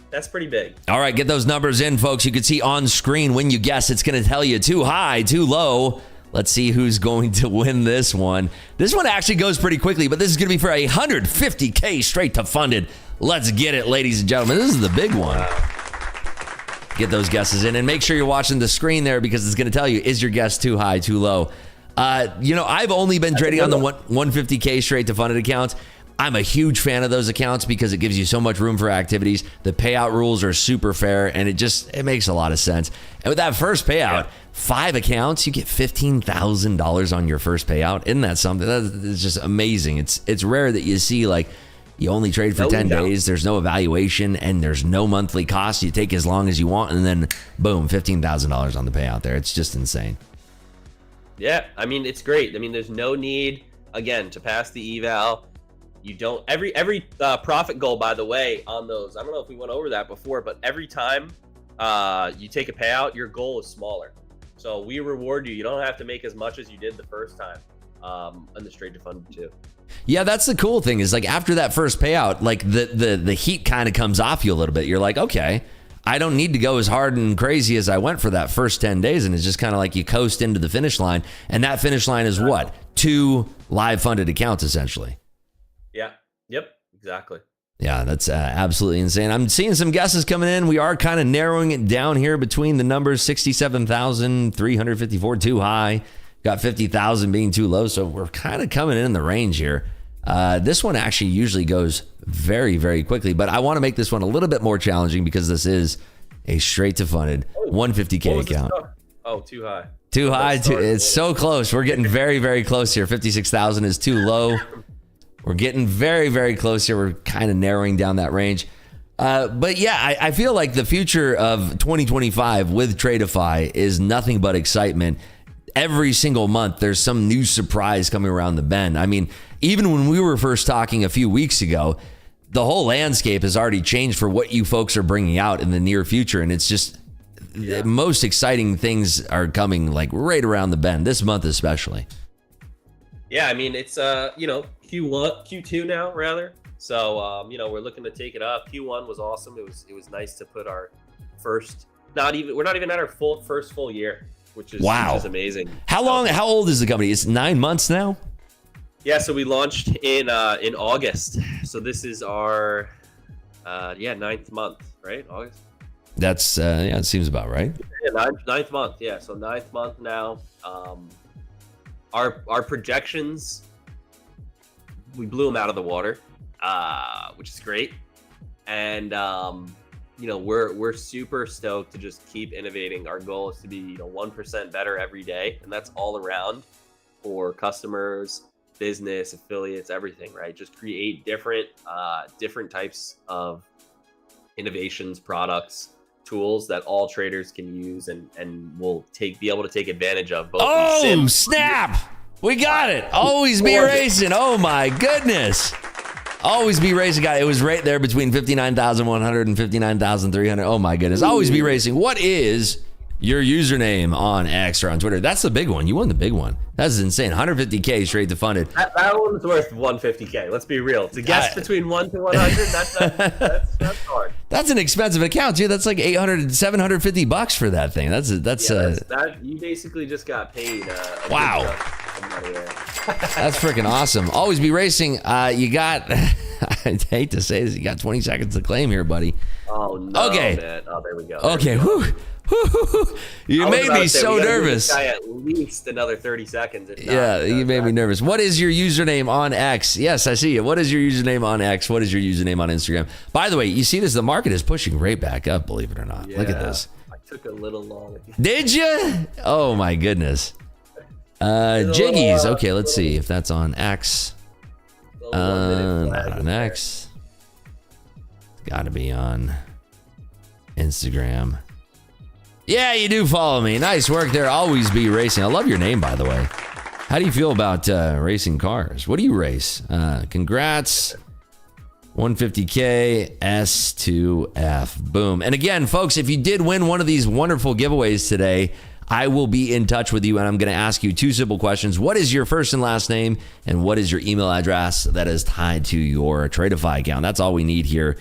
that's pretty big. All right, get those numbers in, folks. You can see on screen when you guess. It's gonna tell you too high, too low. Let's see who's going to win this one. This one actually goes pretty quickly, but this is gonna be for 150K straight to funded. Let's get it, ladies and gentlemen. This is the big one. Wow. Get those guesses in, and make sure you're watching the screen there because it's going to tell you, is your guess too high, too low? I've only been trading on the 150K straight to funded accounts. I'm a huge fan of those accounts because it gives you so much room for activities. The payout rules are super fair, and it makes a lot of sense. And with that first payout, 5 accounts, you get $15,000 on your first payout. Isn't that something? That's just amazing. It's rare that you see, like, you only trade for 10 days, there's no evaluation, and there's no monthly cost. You take as long as you want, and then boom, $15,000 on the payout there. It's just insane. Yeah, I mean, it's great. I mean, there's no need, again, to pass the eval. You don't, every profit goal, by the way, on those, I don't know if we went over that before, but every time you take a payout, your goal is smaller. So we reward you. You don't have to make as much as you did the first time on the straight to fund too. Yeah, that's the cool thing is, like, after that first payout, like the heat kind of comes off you a little bit. You're like, okay, I don't need to go as hard and crazy as I went for that first 10 days. And it's just kind of like you coast into the finish line. And that finish line is what? 2 live funded accounts, essentially. Yeah. Yep. Exactly. Yeah, that's absolutely insane. I'm seeing some guesses coming in. We are kind of narrowing it down here between the numbers. 67,354 too high. Got 50,000 being too low. So we're kind of coming in the range here. This one actually usually goes very, very quickly. But I want to make this one a little bit more challenging because this is a straight to funded 150K account. Oh, too high. Too high. It's so close. We're getting very, very close here. 56,000 is too low. We're getting very, very close here. We're kind of narrowing down that range. But yeah, I feel like the future of 2025 with Tradeify is nothing but excitement. Every single month, there's some new surprise coming around the bend. I mean, even when we were first talking a few weeks ago, the whole landscape has already changed for what you folks are bringing out in the near future. And it's just the most exciting things are coming like right around the bend this month, especially. Yeah, I mean, it's, Q2 now, rather. So, we're looking to take it up. Q1 was awesome. It was nice to put our first, we're not even at our first full year, which is amazing. How old is the company? It's 9 months now? Yeah, so we launched in August. So this is our, 9th month, right? August? That's, it seems about right. Yeah, ninth month. Yeah, so 9th month now. Our projections, we blew them out of the water, which is great. And, we're super stoked to just keep innovating. Our goal is to be 1% better every day. And that's all around for customers, business, affiliates, everything, right? Just create different types of innovations, products, tools that all traders can use and will be able to take advantage of. Both snap! We got it. Always be racing. Oh my goodness. Always be racing, guy. It was right there between 59,100 and 59,300. Oh my goodness. Always be racing. What is your username on X or on Twitter? That's the big one. You won the big one. That's insane. 150K straight to funded. That one's worth 150K. Let's be real. To guess between 1 to 100, that's hard. That's an expensive account, dude. That's like $800, $750 for that thing. That's you basically just got paid. Wow. That's freaking awesome. Always be racing. You got, I hate to say this, you got 20 seconds to claim here, buddy. Oh, no, okay. Man. Oh, there we go. Okay. Whew. You made me so nervous. This guy at least another 30 seconds. You made me nervous. What is your username on X? Yes, I see it. What is your username on X? What is your username on Instagram? By the way, you see this? The market is pushing right back up, believe it or not. Yeah, look at this. I took a little long. Did you? Oh, my goodness. Jiggies. Okay, let's see if that's on X. Not on X. It's got to be on Instagram. Yeah, you do follow me. Nice work there. Always be racing. I love your name, by the way. How do you feel about racing cars? What do you race? Congrats. 150K S2F. Boom. And again, folks, if you did win one of these wonderful giveaways today, I will be in touch with you, and I'm going to ask you 2 simple questions. What is your first and last name, and what is your email address that is tied to your Tradeify account? That's all we need here.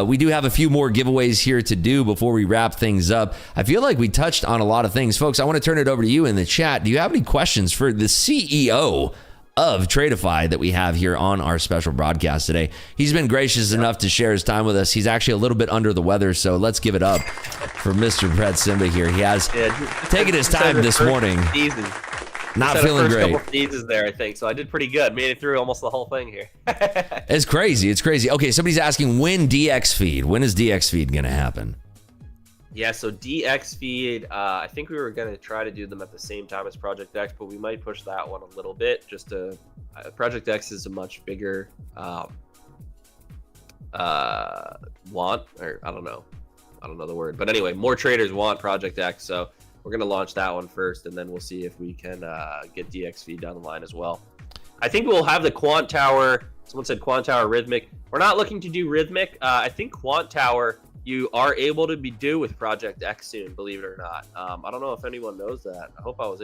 We do have a few more giveaways here to do before we wrap things up. I feel like we touched on a lot of things. Folks, I want to turn it over to you in the chat. Do you have any questions for the CEO of Tradeify that we have here on our special broadcast today? He's been gracious enough to share his time with us. He's actually a little bit under the weather, so let's give it up for Mr. Brett Simba here. He has taken his time this morning. Not feeling great. Couple seasons there, I think. So I did pretty good. Made it through almost the whole thing here. It's crazy. It's crazy. Okay, somebody's asking when DX feed. When is DX feed going to happen? Yeah, so DX feed, I think we were going to try to do them at the same time as Project X, but we might push that one a little bit. Just to Project X is a much bigger want, or I don't know the word, but anyway, more traders want Project X, so we're going to launch that one first, and then we'll see if we can get DX feed down the line as well. I think we'll have the Quant Tower. Someone said Quant Tower Rhythmic. We're not looking to do Rhythmic. I think Quant Tower you are able to do with Project X soon, believe it or not. I don't know if anyone knows that. I hope I was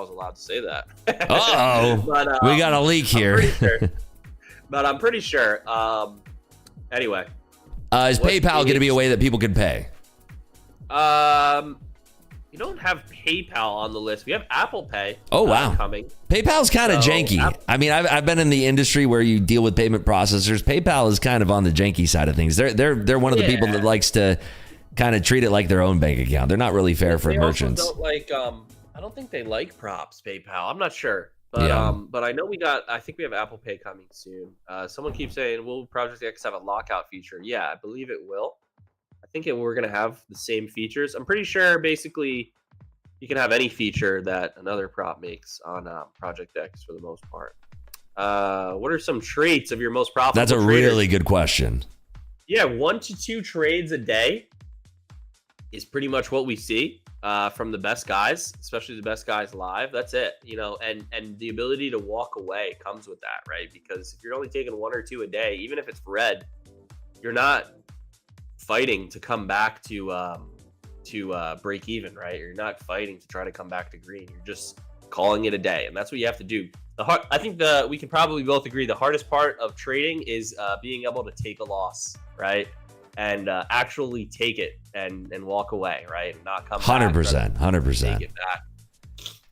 allowed to say that. Uh-oh. We got a leak here. But I'm pretty sure. Anyway. Is PayPal going to be a way that people can pay? We don't have PayPal on the list. We have Apple Pay. Oh, wow. Coming. PayPal's kind of janky. I mean, I've been in the industry where you deal with payment processors. PayPal is kind of on the janky side of things. They're one of the people that likes to kind of treat it like their own bank account. They're not really fair for merchants. Also don't like, I don't think they like props, PayPal. I'm not sure. But but I know I think we have Apple Pay coming soon. Someone keeps saying, will Project X have a lockout feature? Yeah, I believe it will. I think we're going to have the same features. I'm pretty sure basically you can have any feature that another prop makes on Project X for the most part. What are some traits of your most profitable That's a traders? really good question. Yeah, 1 to 2 trades a day is pretty much what we see from the best guys, especially the best guys live. That's it, and the ability to walk away comes with that, right? Because if you're only taking 1 or 2 a day, even if it's red, you're not fighting to come back to break even, right? You're not fighting to try to come back to green. You're just calling it a day, and that's what you have to do. I think we can probably both agree the hardest part of trading is being able to take a loss, right? And actually take it and walk walk away, right? And not come 100%. Take it back.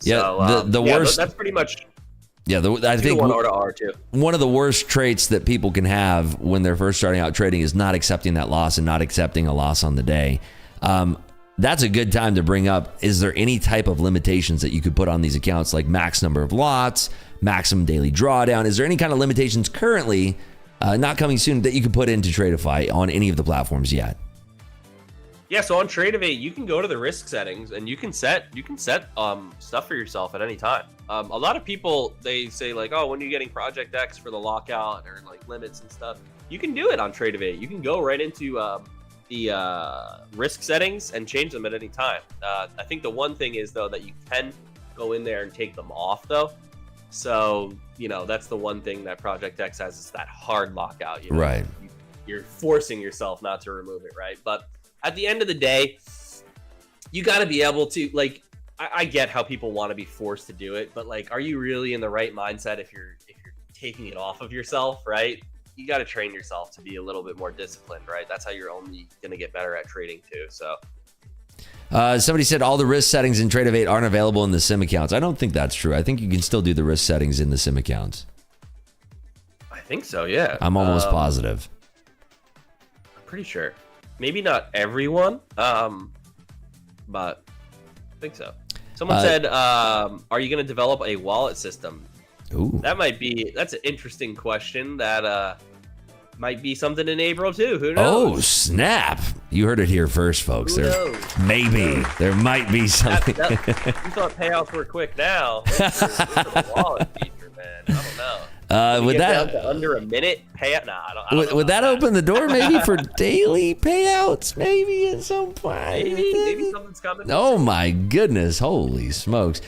Yeah, so, the worst. That's pretty much. Yeah, I think one of the worst traits that people can have when they're first starting out trading is not accepting that loss and not accepting a loss on the day. That's a good time to bring up, is there any type of limitations that you could put on these accounts, like max number of lots, maximum daily drawdown? Is there any kind of limitations currently, not coming soon, that you could put into Tradeify on any of the platforms yet? Yeah, so on Tradeivate, you can go to the risk settings and you can set stuff for yourself at any time. A lot of people, they say like, oh, when are you getting Project X for the lockout or like limits and stuff? You can do it on Tradeivate. You can go right into the risk settings and change them at any time. I think the one thing is though that you can go in there and take them off though. So, that's the one thing that Project X has, is that hard lockout. Right. You're forcing yourself not to remove it, right? But at the end of the day, you got to be able to, like, I get how people want to be forced to do it, but like, are you really in the right mindset if you're taking it off of yourself, right? You got to train yourself to be a little bit more disciplined, right? That's how you're only going to get better at trading too. So somebody said all the risk settings in Tradeivate aren't available in the sim accounts. I don't think that's true. I think you can still do the risk settings in the sim accounts. I think so, yeah. I'm almost positive. I'm pretty sure. Maybe not everyone, but I think so. Someone said, are you going to develop a wallet system? Ooh. That's an interesting question that might be something in April too. Who knows? Oh, snap. You heard it here first, folks. There might be something. You thought payouts were quick now. What's the wallet feature, man? I don't know. Would that down to under a minute payout? Nah, I don't would that open the door maybe for daily payouts? Maybe at some point. Maybe something's coming. Oh my goodness! Holy smokes!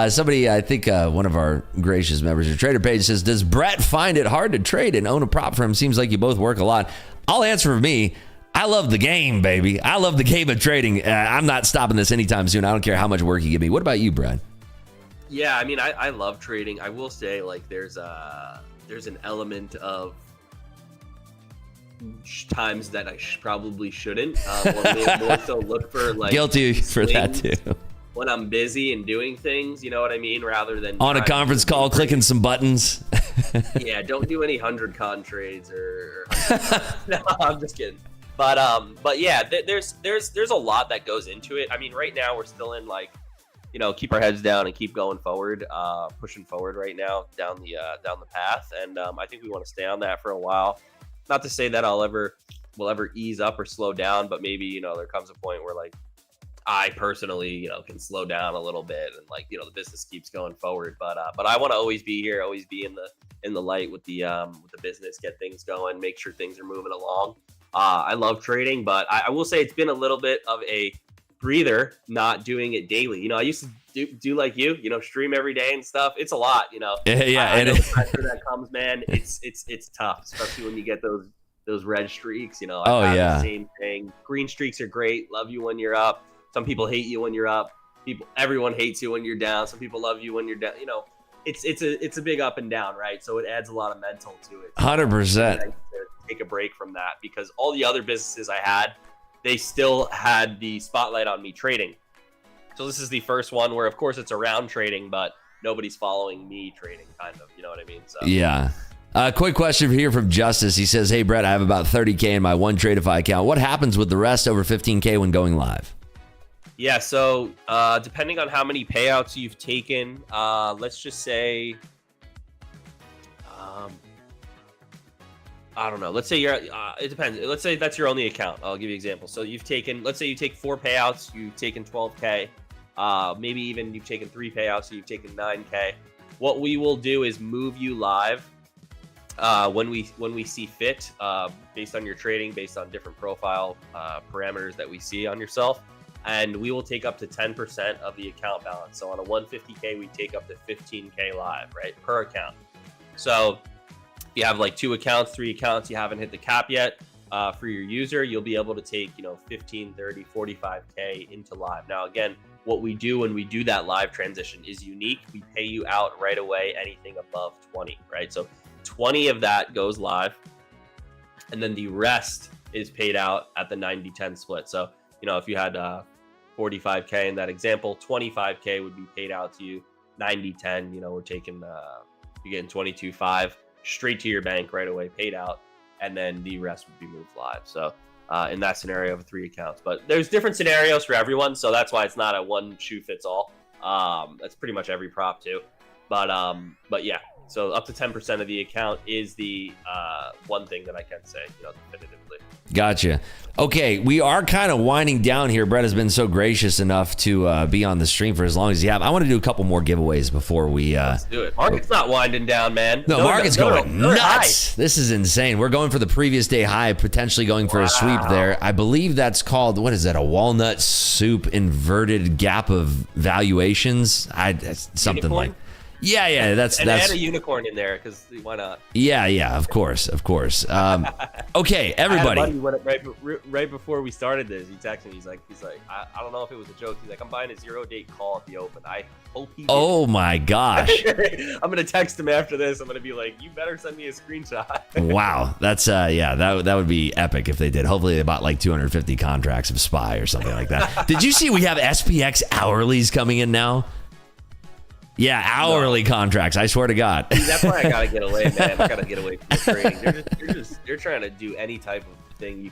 Somebody, I think one of our gracious members of Trader Page says, "Does Brett find it hard to trade and own a prop firm? Seems like you both work a lot." I'll answer for me. I love the game, baby. I love the game of trading. I'm not stopping this anytime soon. I don't care how much work you give me. What about you, Brett? Yeah, I mean, I love trading. I will say, like, there's an element of times that I probably shouldn't. Or more so look for, like, guilty for that too. When I'm busy and doing things, you know what I mean? Rather than on a conference call, clicking some buttons. Yeah, don't do any 100 trades or no, I'm just kidding. But yeah, there's a lot that goes into it. I mean, right now we're still in like, keep our heads down and keep going forward, pushing forward right now down the path. And I think we want to stay on that for a while. Not to say that we'll ever ease up or slow down, but maybe, there comes a point where like I personally, can slow down a little bit and like, the business keeps going forward. But I want to always be here, always be in the light with the business, get things going, make sure things are moving along. I love trading, but I will say it's been a little bit of a breather not doing it daily. I used to do like you, stream every day and stuff. It's a lot, Yeah, I know the pressure that comes, man. It's tough, especially when you get those red streaks. The same thing. Green streaks are great. Love you when you're up. Some people hate you when you're up. Everyone hates you when you're down. Some people love you when you're down. It's a big up and down, right? So it adds a lot of mental to it. 100%. Take a break from that, because all the other businesses I had, they still had the spotlight on me trading. So this is the first one where, of course, it's around trading, but nobody's following me trading, kind of. You know what I mean? So yeah. Quick question here from Justice. He says, "Hey, Brett, I have about 30K in my one Tradeify account. What happens with the rest over 15K when going live?" Yeah, so depending on how many payouts you've taken, let's just say, I don't know. Let's say it depends. Let's say that's your only account. I'll give you an example. So let's say you take 4 payouts, you've taken 12K. Maybe even you've taken 3 payouts, so you've taken 9K. What we will do is move you live when we see fit, based on your trading, based on different profile parameters that we see on yourself. And we will take up to 10% of the account balance. So on a 150K, we take up to 15K live, right, per account. So you have like 2 accounts, 3 accounts, you haven't hit the cap yet, for your user, you'll be able to take, 15, 30, 45K into live. Now, again, what we do when we do that live transition is unique. We pay you out right away, anything above 20, right? So 20 of that goes live, and then the rest is paid out at the 90-10 split. So, if you had 45K in that example, 25K would be paid out to you. 90-10, we're taking, you're getting 22.5 straight to your bank right away, paid out, and then the rest would be moved live. So in that scenario of 3 accounts, but there's different scenarios for everyone, so that's why it's not a one shoe fits all. That's pretty much every prop too. But yeah, so up to 10% of the account is the one thing that I can say, definitively. Gotcha. Okay, we are kind of winding down here. Brett has been so gracious enough to be on the stream for as long as you have. I want to do a couple more giveaways before we... Let's do it. Market's not winding down, man. No, market's going nuts. This is insane. We're going for the previous day high, potentially going for a sweep there. I believe that's called, what is that, a walnut soup inverted gap of valuations? Something Unicorn? like... Yeah, that's add a unicorn in there, because why not? Yeah, of course. Okay, everybody. I had a buddy right before we started this. He texted me. He's like, I don't know if it was a joke. He's like, I'm buying a 0-date call at the open. I hope he did. Oh my gosh. I'm gonna text him after this. I'm gonna be like, you better send me a screenshot. Wow, that's that would be epic if they did. Hopefully they bought like 250 contracts of SPY or something like that. Did you see we have SPX hourlies coming in now? Yeah, hourly contracts. I swear to God. That's why I gotta get away, man. I gotta get away from the trading. They're trying to do any type of thing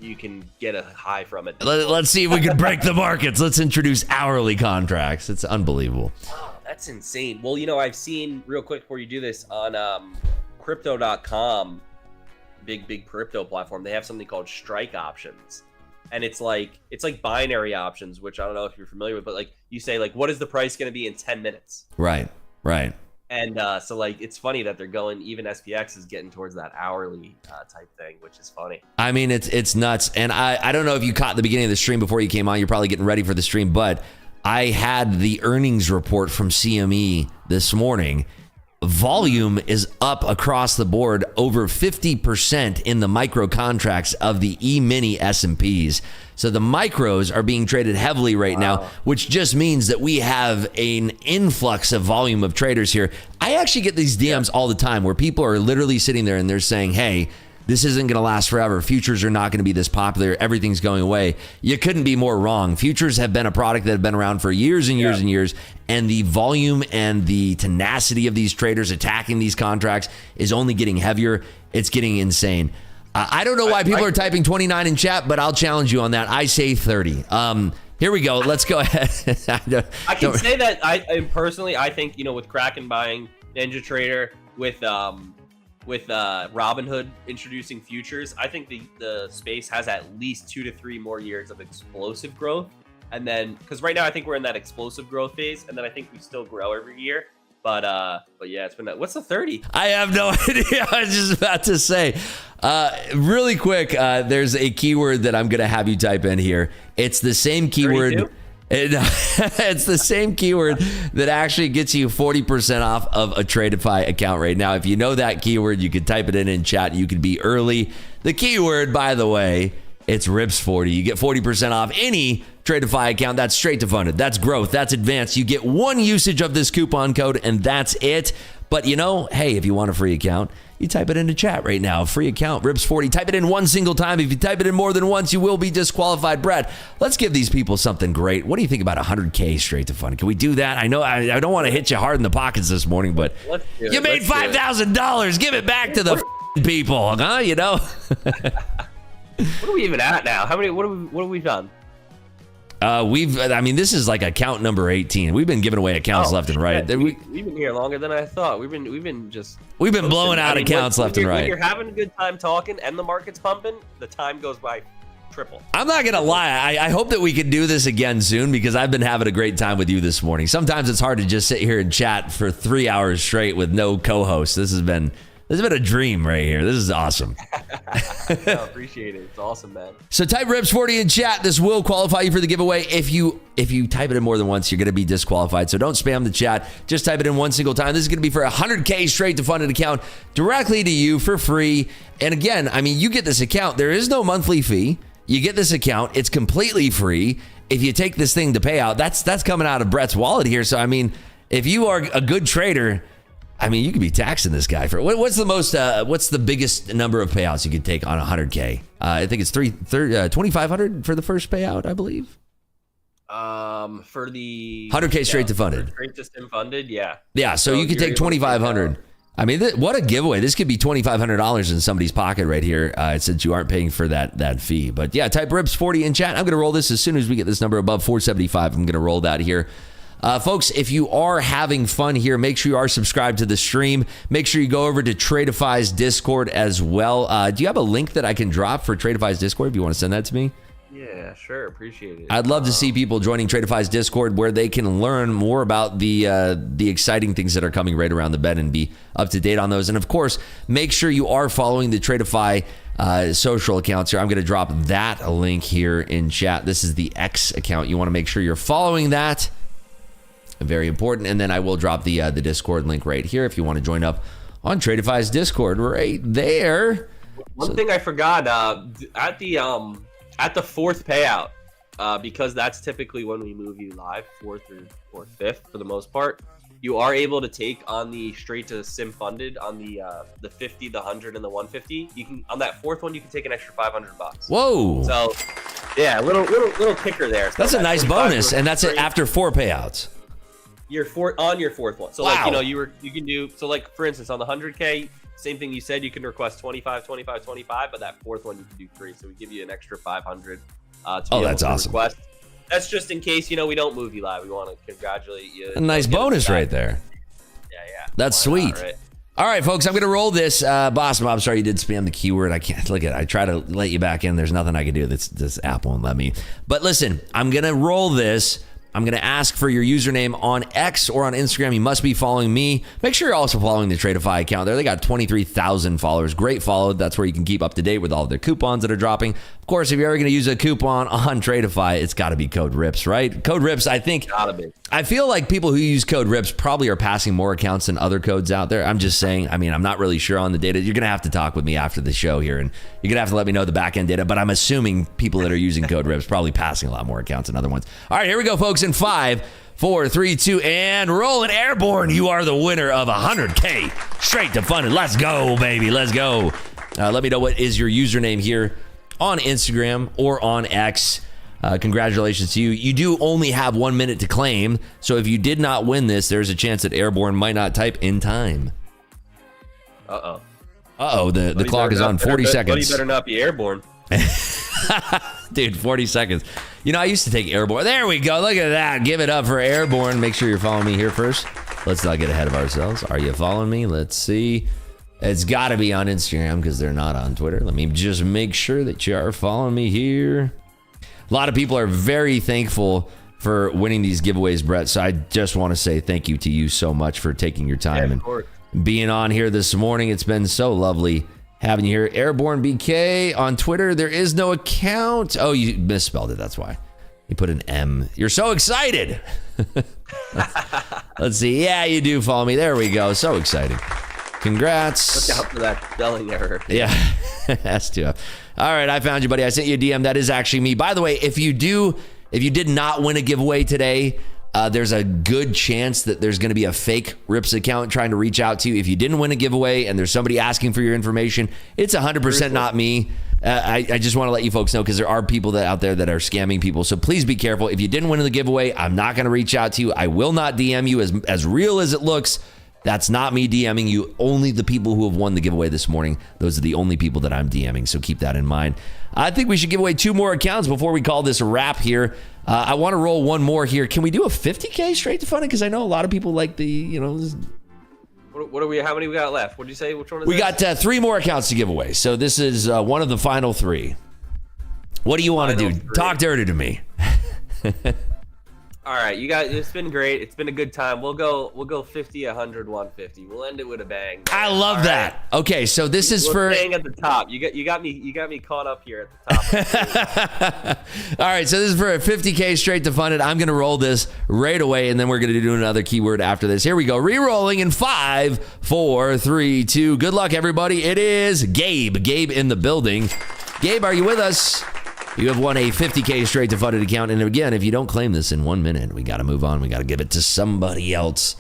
you can get a high from it. Let's see if we can break the markets. Let's introduce hourly contracts. It's unbelievable. Oh, that's insane. Well, I've seen, real quick before you do this, on crypto.com, big crypto platform, they have something called strike options. And it's like binary options, which I don't know if you're familiar with, but like you say, like, what is the price going to be in 10 minutes? Right. And so like, it's funny that they're going, even SPX is getting towards that hourly type thing, which is funny. I mean, it's nuts. And I don't know if you caught the beginning of the stream before you came on. You're probably getting ready for the stream, but I had the earnings report from CME this morning. Volume is up across the board, over 50% in the micro contracts of the E-mini S&Ps. So the micros are being traded heavily right now, which just means that we have an influx of volume of traders here. I actually get these DMs all the time where people are literally sitting there and they're saying, hey, this isn't going to last forever. Futures are not going to be this popular. Everything's going away. You couldn't be more wrong. Futures have been a product that have been around for years and years and years. And the volume and the tenacity of these traders attacking these contracts is only getting heavier. It's getting insane. I don't know why people are typing 29 in chat, but I'll challenge you on that. I say 30. Here we go. Let's go ahead. I can say that I personally, I think, with Kraken buying Ninja Trader, with Robinhood introducing futures, I think the space has at least 2 to 3 more years of explosive growth. And then, because right now I think we're in that explosive growth phase, and then I think we still grow every year. But yeah, it's been what's the 30? I have no idea. I was just about to say, really quick. There's a keyword that I'm gonna have you type in here. It's the same keyword. It's the same keyword that actually gets you 40% off of a Tradeify account right now. If you know that keyword, you can type it in chat. You can be early. The keyword, by the way, it's RIPS40. You get 40% off any Tradeify account. That's straight to funded. That's growth. That's advanced. You get 1 usage of this coupon code, and that's it. But hey, if you want a free account, you type it into chat right now. Free account, RIPS40. Type it in 1 single time. If you type it in more than once, you will be disqualified. Brad, let's give these people something great. What do you think about 100K straight to fund? Can we do that? I know I don't want to hit you hard in the pockets this morning, but you made $5,000. Give it back to the people, huh? What are we even at now? What have we done? This is like account number 18. We've been giving away accounts left and right. We've been here longer than I thought. We've been blowing out accounts left and right. When you're having a good time talking and the market's pumping, the time goes by triple. I'm not gonna lie. I hope that we can do this again soon, because I've been having a great time with you this morning. Sometimes it's hard to just sit here and chat for 3 hours straight with no co-host. This has been a dream right here. This is awesome. I appreciate it. It's awesome, man. So type RIPS40 in chat. This will qualify you for the giveaway. If you type it in more than once, you're going to be disqualified. So don't spam the chat. Just type it in 1 single time. This is going to be for 100K straight to funded account directly to you for free. And again, you get this account. There is no monthly fee. You get this account. It's completely free. If you take this thing to pay out, that's coming out of Brett's wallet here. So, if you are a good trader, you could be taxing this guy for what's the biggest number of payouts you could take on 100K? I think it's 2,500 for the first payout, I believe. For the 100K straight to funded. Straight to sim funded, yeah. Yeah, so you could take 2,500. What a giveaway. This could be $2,500 in somebody's pocket right here, since you aren't paying for that fee. But yeah, type RIPS40 in chat. I'm going to roll this as soon as we get this number above 475. I'm going to roll that here. Folks, if you are having fun here, make sure you are subscribed to the stream. Make sure you go over to Tradeify's Discord as well. Do you have a link that I can drop for Tradeify's Discord if you want to send that to me? Yeah, sure. Appreciate it. I'd love to see people joining Tradeify's Discord, where they can learn more about the exciting things that are coming right around the bend and be up to date on those. And of course, make sure you are following the Tradeify social accounts here. I'm going to drop that link here in chat. This is the X account. You want to make sure you're following that. Very important. And then I will drop the Discord link right here if you want to join up on Tradeify's Discord right there. One thing I forgot, at the fourth payout, because that's typically when we move you live, 4th or 5th for the most part, you are able to take on the straight to sim funded on the 50, the 100, and the 150. You can, on that 4th one, you can take an extra $500. Whoa! So yeah, little kicker there. So that's a nice bonus, and that's it after 4 payouts. Your 4th one. So wow. you can do, so like for instance on the 100K, same thing you said, you can request 25, 25, 25, but that 4th one you can do 3. So we give you an extra 500 to be that's awesome. Request. That's just in case, we don't move you live. We want to congratulate you. A nice bonus right there. Yeah. That's sweet. Right. All right, folks, I'm going to roll this. Boss Mob, sorry you did spam the keyword. I can't look at it. I try to let you back in. There's nothing I can do. This app won't let me. But listen, I'm going to roll this. I'm going to ask for your username on X or on Instagram. You must be following me. Make sure you're also following the Tradeify account there. They got 23,000 followers. Great follow. That's where you can keep up to date with all of their coupons that are dropping. Of course, if you're ever going to use a coupon on Tradeify, it's got to be code RIPS, right? Code RIPS, I think. Gotta be. I feel like people who use code RIPS probably are passing more accounts than other codes out there. I'm just saying, I'm not really sure on the data. You're going to have to talk with me after the show here, and you're going to have to let me know the back end data, but I'm assuming people that are using code RIPS probably passing a lot more accounts than other ones. All right, here we go, folks, in 5, 4, 3, 2, and rolling airborne. You are the winner of 100K straight to funded. Let's go, baby. Let's go. Let me know what is your username here on Instagram or on X. Congratulations to you. You do only have 1 minute to claim. So if you did not win this, there's a chance that Airborne might not type in time. The clock is on 40 seconds. Buddy better not be airborne. Dude, 40 seconds. You know, I used to take Airborne. There we go. Look at that. Give it up for Airborne. Make sure you're following me here first. Let's not get ahead of ourselves. Are you following me? Let's see. It's got to be on Instagram because they're not on Twitter. Let me just make sure that you are following me here. A lot of people are very thankful for winning these giveaways, Brett. So I just want to say thank you to you so much for taking your time and being on here this morning. It's been so lovely having you here. Airborne BK on Twitter. There is no account. Oh, you misspelled it. That's why. You put an M. You're so excited. Let's see. Yeah, you do follow me. There we go. So exciting. Congrats. Look out for that spelling error. Yeah. Has to. All right. I found you, buddy. I sent you a DM. That is actually me. By the way, if you did not win a giveaway today, there's a good chance that there's going to be a fake Rips account trying to reach out to you. If you didn't win a giveaway and there's somebody asking for your information, it's 100% not me. I just want to let you folks know because there are people out there that are scamming people. So please be careful. If you didn't win the giveaway, I'm not going to reach out to you. I will not DM you. As real as it looks, that's not me DMing you. Only the people who have won the giveaway this morning. Those are the only people that I'm DMing. So keep that in mind. I think we should give away 2 more accounts before we call this a wrap here. I want to roll one more here. Can we do a 50K straight to funded? Because I know a lot of people like the, What are we? How many we got left? What did you say? Which one is we this? got 3 more accounts to give away. So this is one of the final 3. What do you want to do? 3. Talk dirty to me. All right, you guys. It's been great. It's been a good time. We'll go 50, 100, 150. We'll end it with a bang. I love that. Right. Okay, so this is We're staying at the top. You got me caught up here at the top. All right, so this is for a 50K straight to funded. I'm gonna roll this right away, and then we're gonna do another keyword after this. Here we go. Re-rolling in 5, 4, 3, 2. Good luck, everybody. It is Gabe. Gabe in the building. Gabe, are you with us? You have won a 50K straight to funded account. And again, if you don't claim this in 1 minute, we got to move on. We got to give it to somebody else.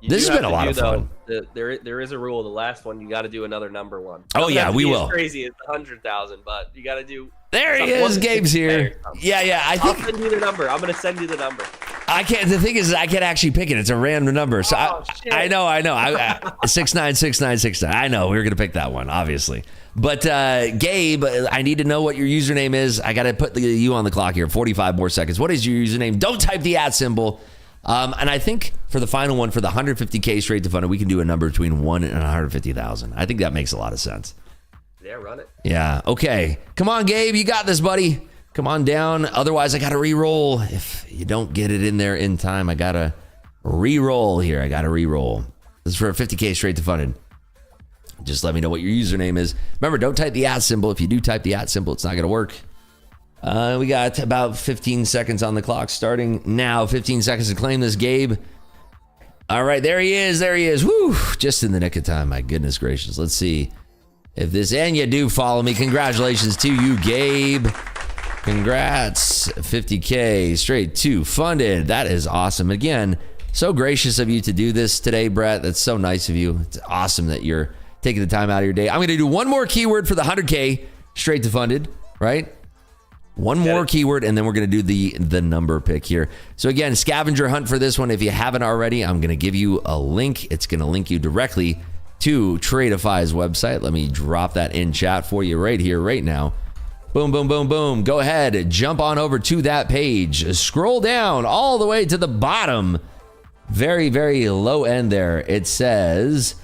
This has been a lot of fun. There is a rule. The last one, you got to do another number one. Oh, yeah, we will. As crazy as 100,000, but you got to do. There he is. Gabe's here. Yeah. I'll send you the number. I'm going to send you the number. I can't. The thing is, I can't actually pick it. It's a random number. So I know. 696969. I know. We were going to pick that one, obviously. But Gabe, I need to know what your username is. I got to put you on the clock here. 45 more seconds. What is your username? Don't type the @ symbol. And I think for the final one, for the 150K straight to funded, we can do a number between 1 and 150,000. I think that makes a lot of sense. Yeah, run it. Yeah. Okay. Come on, Gabe. You got this, buddy. Come on down. Otherwise, I got to re-roll. If you don't get it in there in time, I got to re-roll here. I got to re-roll. This is for a 50K straight to funded. Just let me know what your username is. Remember, don't type the @ symbol. If you do type the @ symbol, it's not going to work. We got about 15 seconds on the clock starting now. 15 seconds to claim this, Gabe. All right, there he is. There he is. Woo! Just in the nick of time. My goodness gracious. Let's see if this, and you do follow me. Congratulations to you, Gabe. Congrats. 50K straight to funded. That is awesome. Again, so gracious of you to do this today, Brett. That's so nice of you. It's awesome that you're taking the time out of your day. I'm going to do one more keyword for the 100K straight to funded, right? One more keyword, and then we're going to do the number pick here. So again, scavenger hunt for this one. If you haven't already, I'm going to give you a link. It's going to link you directly to Tradeify's website. Let me drop that in chat for you right here, right now. Boom, boom, boom, boom. Go ahead, jump on over to that page. Scroll down all the way to the bottom. Very, very low end there. It says,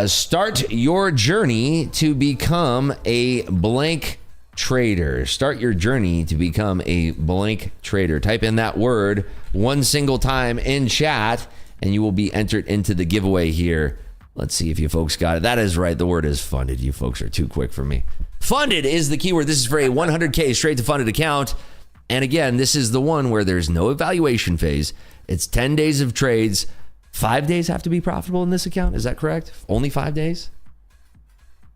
start your journey to become a blank trader. Start your journey to become a blank trader. Type in that word one single time in chat, and you will be entered into the giveaway here. Let's see if you folks got it. That is right. The word is funded. You folks are too quick for me. Funded is the keyword. This is for a 100K straight to funded account. And again, this is the one where there's no evaluation phase. It's 10 days of trades. 5 days have to be profitable in this account. Is that correct? Only 5 days?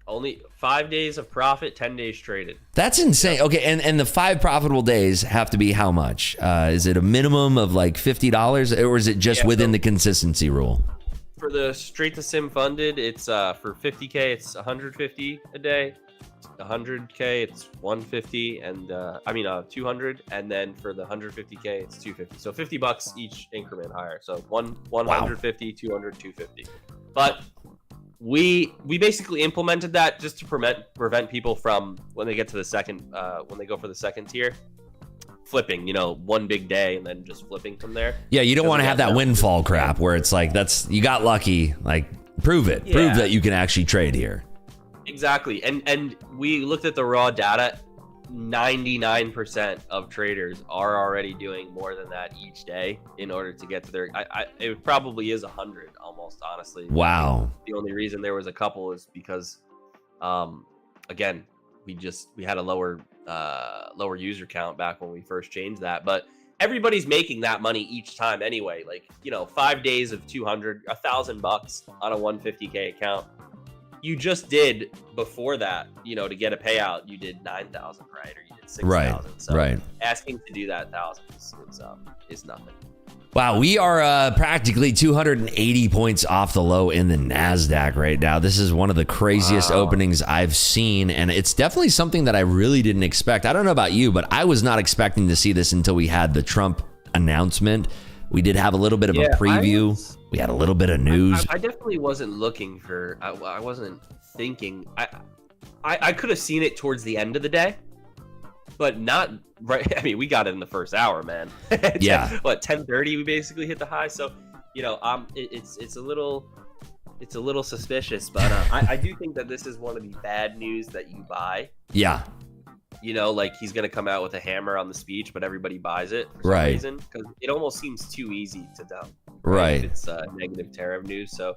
Only 5 days of profit, 10 days traded. That's insane. Okay, and the 5 profitable days have to be how much? Is it a minimum of like $50, or is it just within the consistency rule? For the straight to sim funded, it's for 50K, it's 150 a day. 100K, it's 150, and 200, and then for the 150K, it's 250. So $50 each increment higher. So 150, 200, 250. But we basically implemented that just to prevent people from, when they get to the second, when they go for the second tier, flipping, one big day and then just flipping from there. Yeah, you don't want to have that windfall crap where it's like, you got lucky. Like, prove it. Yeah. Prove that you can actually trade here. Exactly. And we looked at the raw data. 99% of traders are already doing more than that each day in order to get to their. It probably is 100 almost, honestly. Wow. The only reason there was a couple is because, again, we had a lower user count back when we first changed that, but everybody's making that money each time anyway. Like 5 days of 200, $1,000 on a 150K account. You just did before that, to get a payout, you did 9,000, right? Or you did 6,000. Right. So right. Asking to do that 1,000 is nothing. Wow, we are practically 280 points off the low in the NASDAQ right now. This is one of the craziest openings I've seen, and it's definitely something that I really didn't expect. I don't know about you, but I was not expecting to see this until we had the Trump announcement. We did have a little bit of a preview. We had a little bit of news. I definitely wasn't looking for. I wasn't thinking. I could have seen it towards the end of the day, but not right. I mean, we got it in the first hour, man. Yeah. 10:30 we basically hit the high. So it's a little suspicious, but I do think that this is one of the bad news that you buy. Yeah. Like he's going to come out with a hammer on the speech, but everybody buys it for some reason, because it almost seems too easy to dump. Right. It's negative tariff news. So,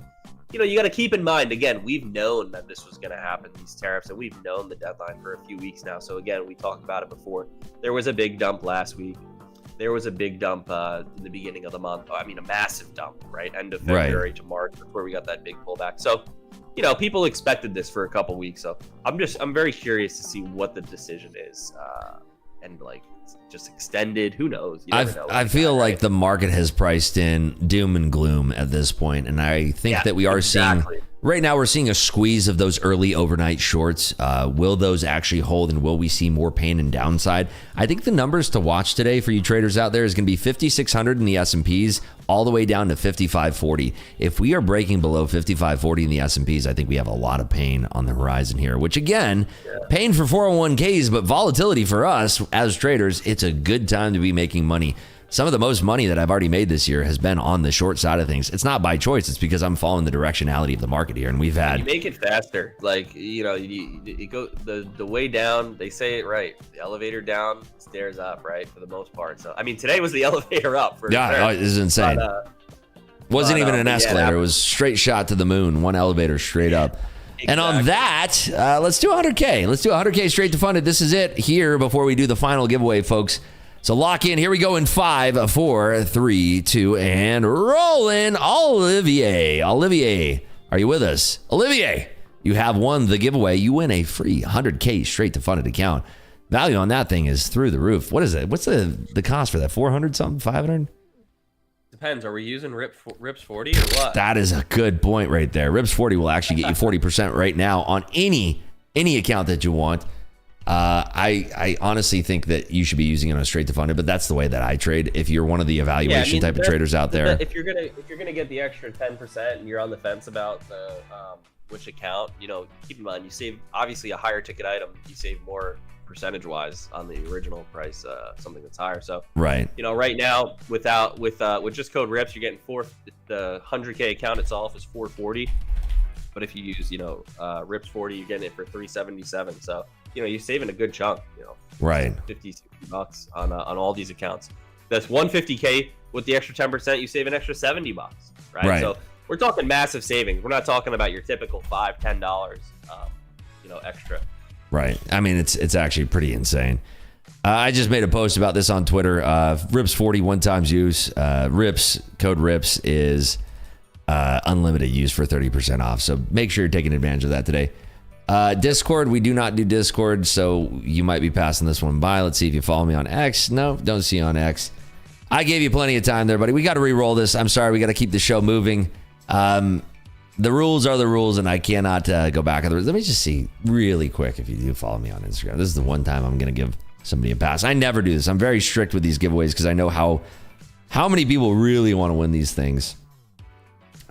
you got to keep in mind, again, we've known that this was going to happen, these tariffs, and we've known the deadline for a few weeks now. So, again, we talked about it before. There was a big dump last week. There was a big dump in the beginning of the month. I mean, a massive dump, right? End of February to March, before we got that big pullback. So, people expected this for a couple weeks, so I'm very curious to see what the decision is, and just extended. Who knows? You never know. I feel like the market has priced in doom and gloom at this point, and I think that we are seeing right now. We're seeing a squeeze of those early overnight shorts. Will those actually hold, and will we see more pain and downside? I think the numbers to watch today for you traders out there is going to be 5,600 in the S&Ps, all the way down to 5,540. If we are breaking below 5,540 in the S&Ps, I think we have a lot of pain on the horizon here, which again, pain for 401ks, but volatility for us as traders. It's a good time to be making money. Some of the most money that I've already made this year has been on the short side of things. It's not by choice. It's because I'm following the directionality of the market here, and we've had. You make it faster. You go the way down. They say it right. The elevator down, stairs up. Right, for the most part. So I mean, today was the elevator up. For sure. This is insane. Wasn't even an escalator. It was straight shot to the moon. One elevator straight up. Exactly. And on that, let's do 100K. Let's do 100K straight to funded. This is it here before we do the final giveaway, folks. So lock in. Here we go in 5, 4, 3, 2, and rolling. Olivier, are you with us? Olivier, you have won the giveaway. You win a free 100K straight to funded account. Value on that thing is through the roof. What is it? What's the cost for that? 400 something? 500? Depends. Are we using Rips 40 or what? That is a good point right there. Rips 40 will actually get you 40% right now on any account that you want. I honestly think that you should be using it on a straight to funded, but that's the way that I trade. If you're one of the evaluation type of traders out there, if you're gonna get the extra 10% and you're on the fence about the which account, keep in mind you save obviously a higher ticket item. You save more percentage wise on the original price, something that's higher. So right now with just code RIPS, you're getting the 100K account itself is 440, but if you use RIPS 40, you're getting it for 377. So you're saving a good chunk, right? 50, $60 on all these accounts. That's 150K with the extra 10%. You save an extra $70, right? So we're talking massive savings. We're not talking about your typical $5, $10, extra. Right. I mean, it's actually pretty insane. I just made a post about this on Twitter. Rips 40 one-time use. Rips code RIPS is unlimited use for 30% off. So make sure you're taking advantage of that today. Discord, we do not do Discord, so you might be passing this one by. Let's see if you follow me on X. No, don't see you on X. I gave you plenty of time there, buddy. We got to re-roll this. I'm sorry, we got to keep the show moving. The rules are the rules, and I cannot go back. Let me just see really quick if you do follow me on Instagram. This is the one time I'm going to give somebody a pass. I never do this. I'm very strict with these giveaways because I know how many people really want to win these things.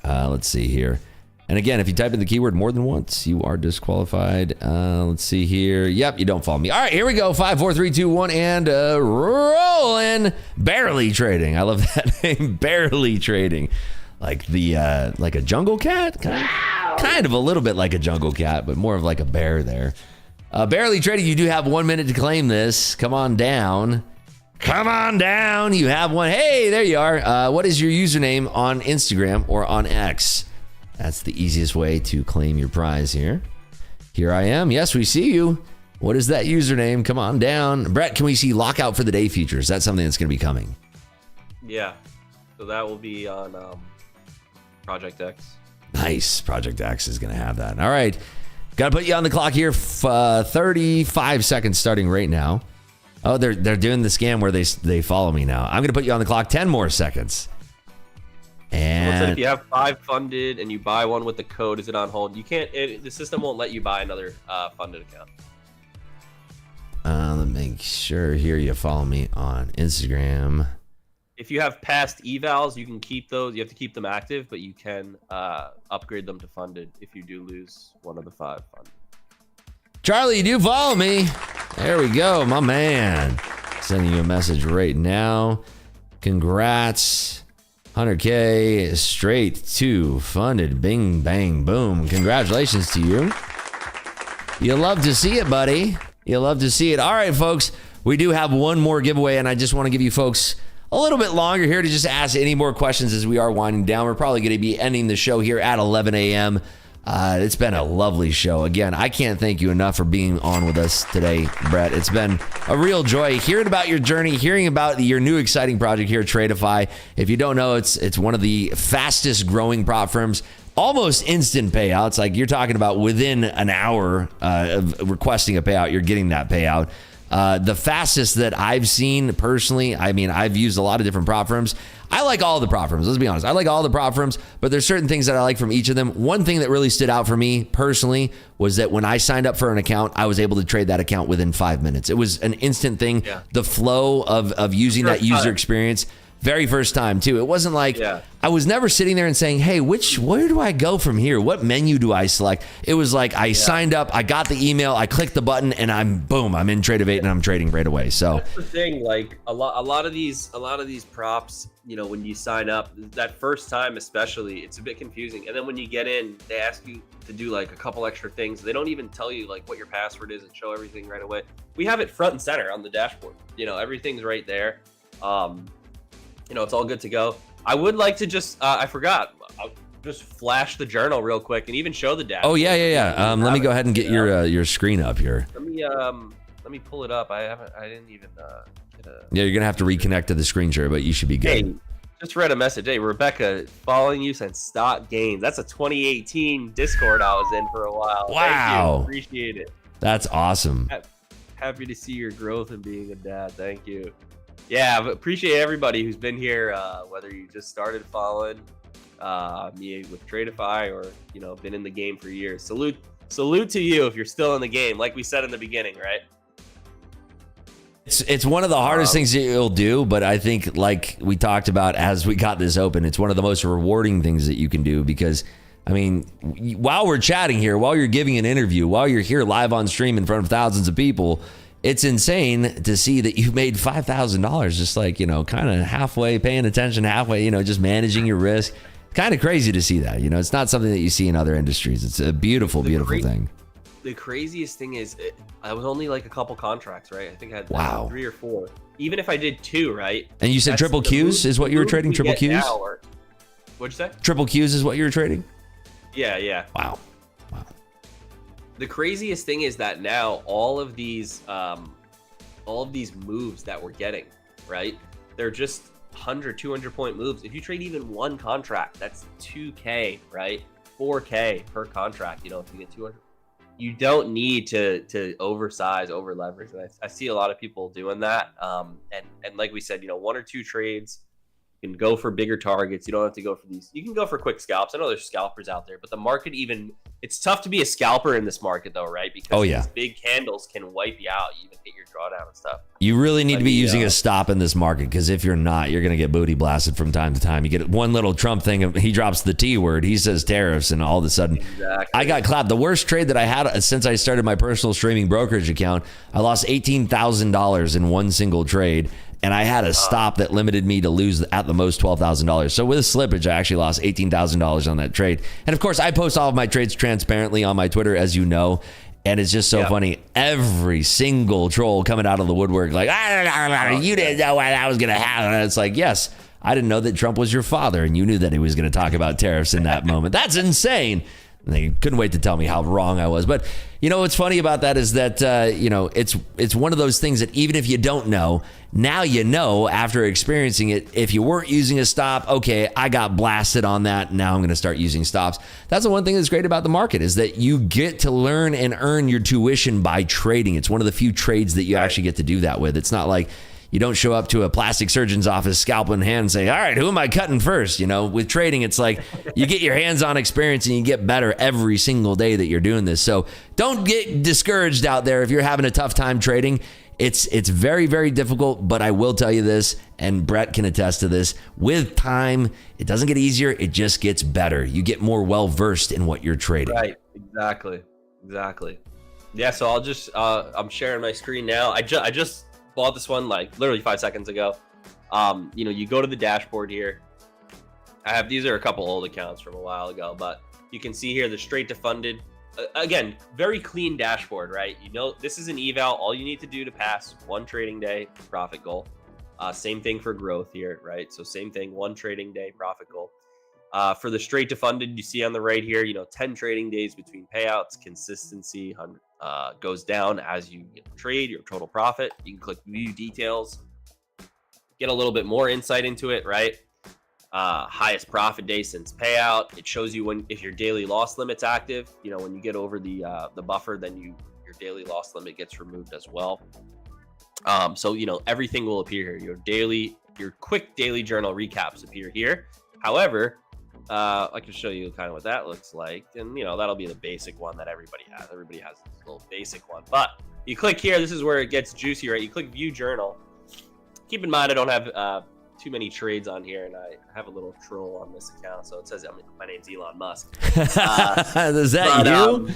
Let's see here. And again, if you type in the keyword more than once, you are disqualified. Let's see here. Yep, you don't follow me. All right, here we go. 5, 4, 3, 2, 1, and rolling. Barely trading. I love that name. Barely trading. Like like a jungle cat? Kind of a little bit like a jungle cat, but more of like a bear there. Barely trading. You do have 1 minute to claim this. Come on down. Come on down. You have one. Hey, there you are. What is your username on Instagram or on X? That's the easiest way to claim your prize here. Here I am. Yes, we see you. What is that username? Come on down. Brett, can we see lockout for the day features? That's something that's going to be coming. Yeah. So that will be on Project X. Nice. Project X is going to have that. All right. Got to put you on the clock here. 35 seconds starting right now. Oh, they're doing the scam where they follow me now. I'm going to put you on the clock 10 more seconds. And if you have 5 funded and you buy one with the code, is it on hold? You can't. The system won't let you buy another funded account. Let me make sure here you follow me on Instagram. If you have past evals, you can keep those. You have to keep them active, but you can upgrade them to funded if you do lose one of the 5 funded. Charlie, you do follow me. There we go, my man. Sending you a message right now. Congrats. 100K straight to funded. Bing, bang, boom. Congratulations to you. You'll love to see it, buddy. You'll love to see it. All right, folks. We do have one more giveaway, and I just want to give you folks a little bit longer here to just ask any more questions as we are winding down. We're probably going to be ending the show here at 11 a.m. It's been a lovely show. Again, I can't thank you enough for being on with us today, Brett. It's been a real joy hearing about your journey, hearing about your new exciting project here at Tradeify. If you don't know, it's one of the fastest growing prop firms. Almost instant payouts. Like you're talking about within an hour of requesting a payout, you're getting that payout. The fastest that I've seen personally, I mean, I've used a lot of different prop firms. I like all the prop firms. Let's be honest. I like all the prop firms, but there's certain things that I like from each of them. One thing that really stood out for me personally was that when I signed up for an account, I was able to trade that account within 5 minutes. It was an instant thing. Yeah. The flow of using that user experience. Very first time too. It wasn't like I was never sitting there and saying, hey, where do I go from here? What menu do I select? It was like I signed up, I got the email, I clicked the button, and I'm in Tradeivate and I'm trading right away. So that's the thing. Like a lot of these props, you know, when you sign up that first time, especially, it's a bit confusing. And then when you get in, they ask you to do like a couple extra things. They don't even tell you like what your password is and show everything right away. We have it front and center on the dashboard. You know, everything's right there. You know, it's all good to go. I would like to just, I forgot, I'll just flash the journal real quick and even show the dashboard. Oh, yeah. Let me go ahead and get your screen up here. Let me pull it up. I didn't even get a... Yeah, you're going to have to reconnect to the screen share, but you should be good. Hey, just read a message. Hey, Rebecca, following you since Stock Gains. That's a 2018 Discord I was in for a while. Wow. Thank you. Appreciate it. That's awesome. Happy to see your growth and being a dad. Thank you. Yeah, but appreciate everybody who's been here, whether you just started following me with Tradeify or, you know, been in the game for years. Salute to you if you're still in the game, like we said in the beginning, right? It's one of the hardest things that you'll do, but I think, like we talked about as we got this open, it's one of the most rewarding things that you can do because, I mean, while we're chatting here, while you're giving an interview, while you're here live on stream in front of thousands of people, it's insane to see that you've made $5,000 just like, you know, kind of halfway paying attention, halfway, you know, just managing your risk. Kind of crazy to see that, you know, it's not something that you see in other industries. It's a beautiful thing. The craziest thing is I was only like a couple contracts, right? I think I had 3 or 4. Even if I did 2, right? And you said triple Qs is what you were trading? Triple Qs? What'd you say? Triple Qs is what you were trading? Yeah. Wow. The craziest thing is that now all of these moves that we're getting, right? They're just 100, 200 point moves. If you trade even one contract, that's 2K, right? 4K per contract. You know, if you get 200, you don't need to oversize, over leverage. And I see a lot of people doing that. And like we said, you know, 1 or 2 trades You can go for bigger targets. You don't have to go for these. You can go for quick scalps. I know there's scalpers out there, but the market it's tough to be a scalper in this market though, right? Because these big candles can wipe you out. You even hit your drawdown and stuff. You really need to be using a stop in this market, because if you're not, you're going to get booty blasted from time to time. You get one little Trump thing, he drops the T word, he says tariffs, and all of a sudden, I got clapped. The worst trade that I had since I started my personal streaming brokerage account, I lost $18,000 in one single trade. And I had a stop that limited me to lose at the most $12,000. So with slippage, I actually lost $18,000 on that trade. And of course, I post all of my trades transparently on my Twitter, as you know. And it's just so funny. Every single troll coming out of the woodwork like, you didn't know what that was going to happen. And it's like, yes, I didn't know that Trump was your father, and you knew that he was going to talk about tariffs in that moment. That's insane. And they couldn't wait to tell me how wrong I was. But you know what's funny about that is that it's one of those things that even if you don't know, now you know after experiencing it. If you weren't using a stop, okay, I got blasted on that. Now I'm going to start using stops. That's the one thing that's great about the market, is that you get to learn and earn your tuition by trading. It's one of the few trades that you actually get to do that with. It's not like you don't show up to a plastic surgeon's office, scalpel in hand, and say, all right, who am I cutting first? You know, with trading, it's like you get your hands-on experience and you get better every single day that you're doing this. So don't get discouraged out there if you're having a tough time trading. It's very, very difficult, but I will tell you this, and Brett can attest to this, with time, it doesn't get easier, it just gets better. You get more well-versed in what you're trading. Right, exactly. Yeah, so I'll just, I'm sharing my screen now. I just bought this one like literally 5 seconds ago. You go to the dashboard here. These are a couple old accounts from a while ago, but you can see here the straight to funded. Again, very clean dashboard, right? This is an eval. All you need to do to pass one trading day profit goal. Same thing for growth here, right? So same thing, one trading day profit goal. For the straight to funded, you see on the right here, 10 trading days between payouts, consistency goes down as you trade your total profit. You can click view details, get a little bit more insight into it, right? Highest profit day since payout. It shows you if your daily loss limit's active. When you get over the buffer, then your daily loss limit gets removed as well. So everything will appear here. Your quick daily journal recaps appear here. However, I can show you kind of what that looks like, and that'll be the basic one that everybody has. Everybody has this little basic one, but you click here. This is where it gets juicy, right? You click view journal. Keep in mind, I don't have too many trades on here, and I have a little troll on this account, so it says my name's Elon Musk. Is that you?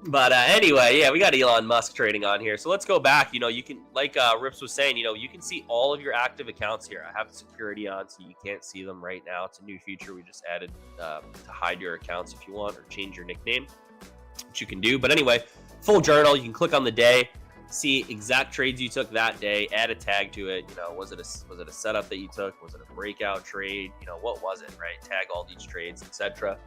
But anyway, yeah, we got Elon Musk trading on here. So let's go back. You can, like Rips was saying, you can see all of your active accounts here. I have security on, so you can't see them right now. It's a new feature we just added to hide your accounts if you want, or change your nickname, which you can do. But anyway, full journal. You can click on the day, see exact trades you took that day, add a tag to it. Was it a setup that you took? Was it a breakout trade? What was it, right? Tag all these trades, etc.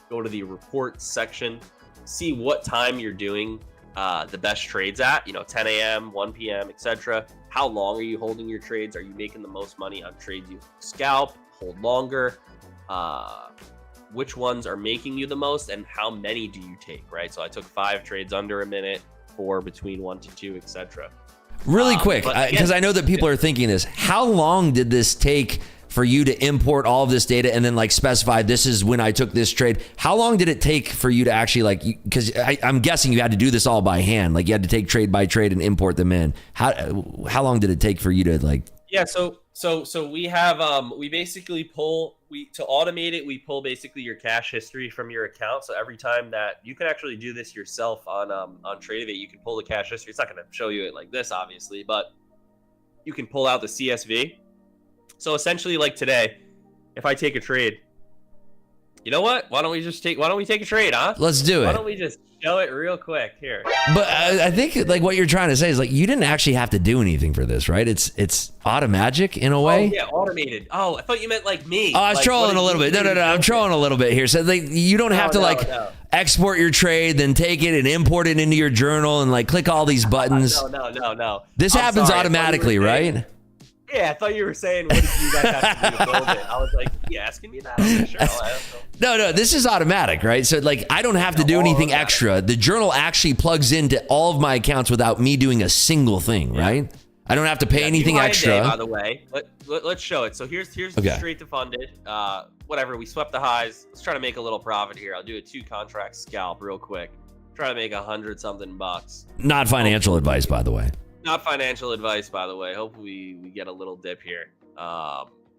Go to the report section. See what time you're doing the best trades at, 10 a.m., 1 p.m., etc. How long are you holding your trades? Are you making the most money on trades you scalp, hold longer? Which ones are making you the most, and how many do you take, right? So I took 5 trades under a minute, 4 between 1 to 2, etc. Really quick, because I know that people are thinking this. How long did this take for you to import all of this data and then specify this is when I took this trade? How long did it take for you to actually because I'm guessing you had to do this all by hand, you had to take trade by trade and import them in. How long did it take for you to Yeah, so we have we basically to automate it, we pull basically your cache history from your account. So every time that you can actually do this yourself on Tradevate, you can pull the cache history. It's not going to show you it like this, obviously, but you can pull out the CSV. So essentially, like today, if I take a trade, you know what? Why don't we take a trade, huh? Let's do it. Why don't we just show it real quick here? But I think what you're trying to say is you didn't actually have to do anything for this, right? It's automagic in a way. Oh, yeah, automated. Oh, I thought you meant like me. Oh, I was trolling a little bit. No. I'm trolling a little bit here. So you don't have to export your trade, then take it and import it into your journal and click all these buttons. No. This happens automatically, right? Yeah, I thought you were saying, what did you guys have to do to build it? I was like, you asking me that? I'm sure. No, this is automatic, right? So I don't have to do anything extra. The journal actually plugs into all of my accounts without me doing a single thing, right? I don't have to pay anything extra. By the way, let's show it. So here's straight to funded. Whatever, we swept the highs. Let's try to make a little profit here. I'll do a 2 contract scalp real quick. Try to make $100-something bucks. Not financial advice, by the way. Not financial advice, by the way. Hopefully we get a little dip here.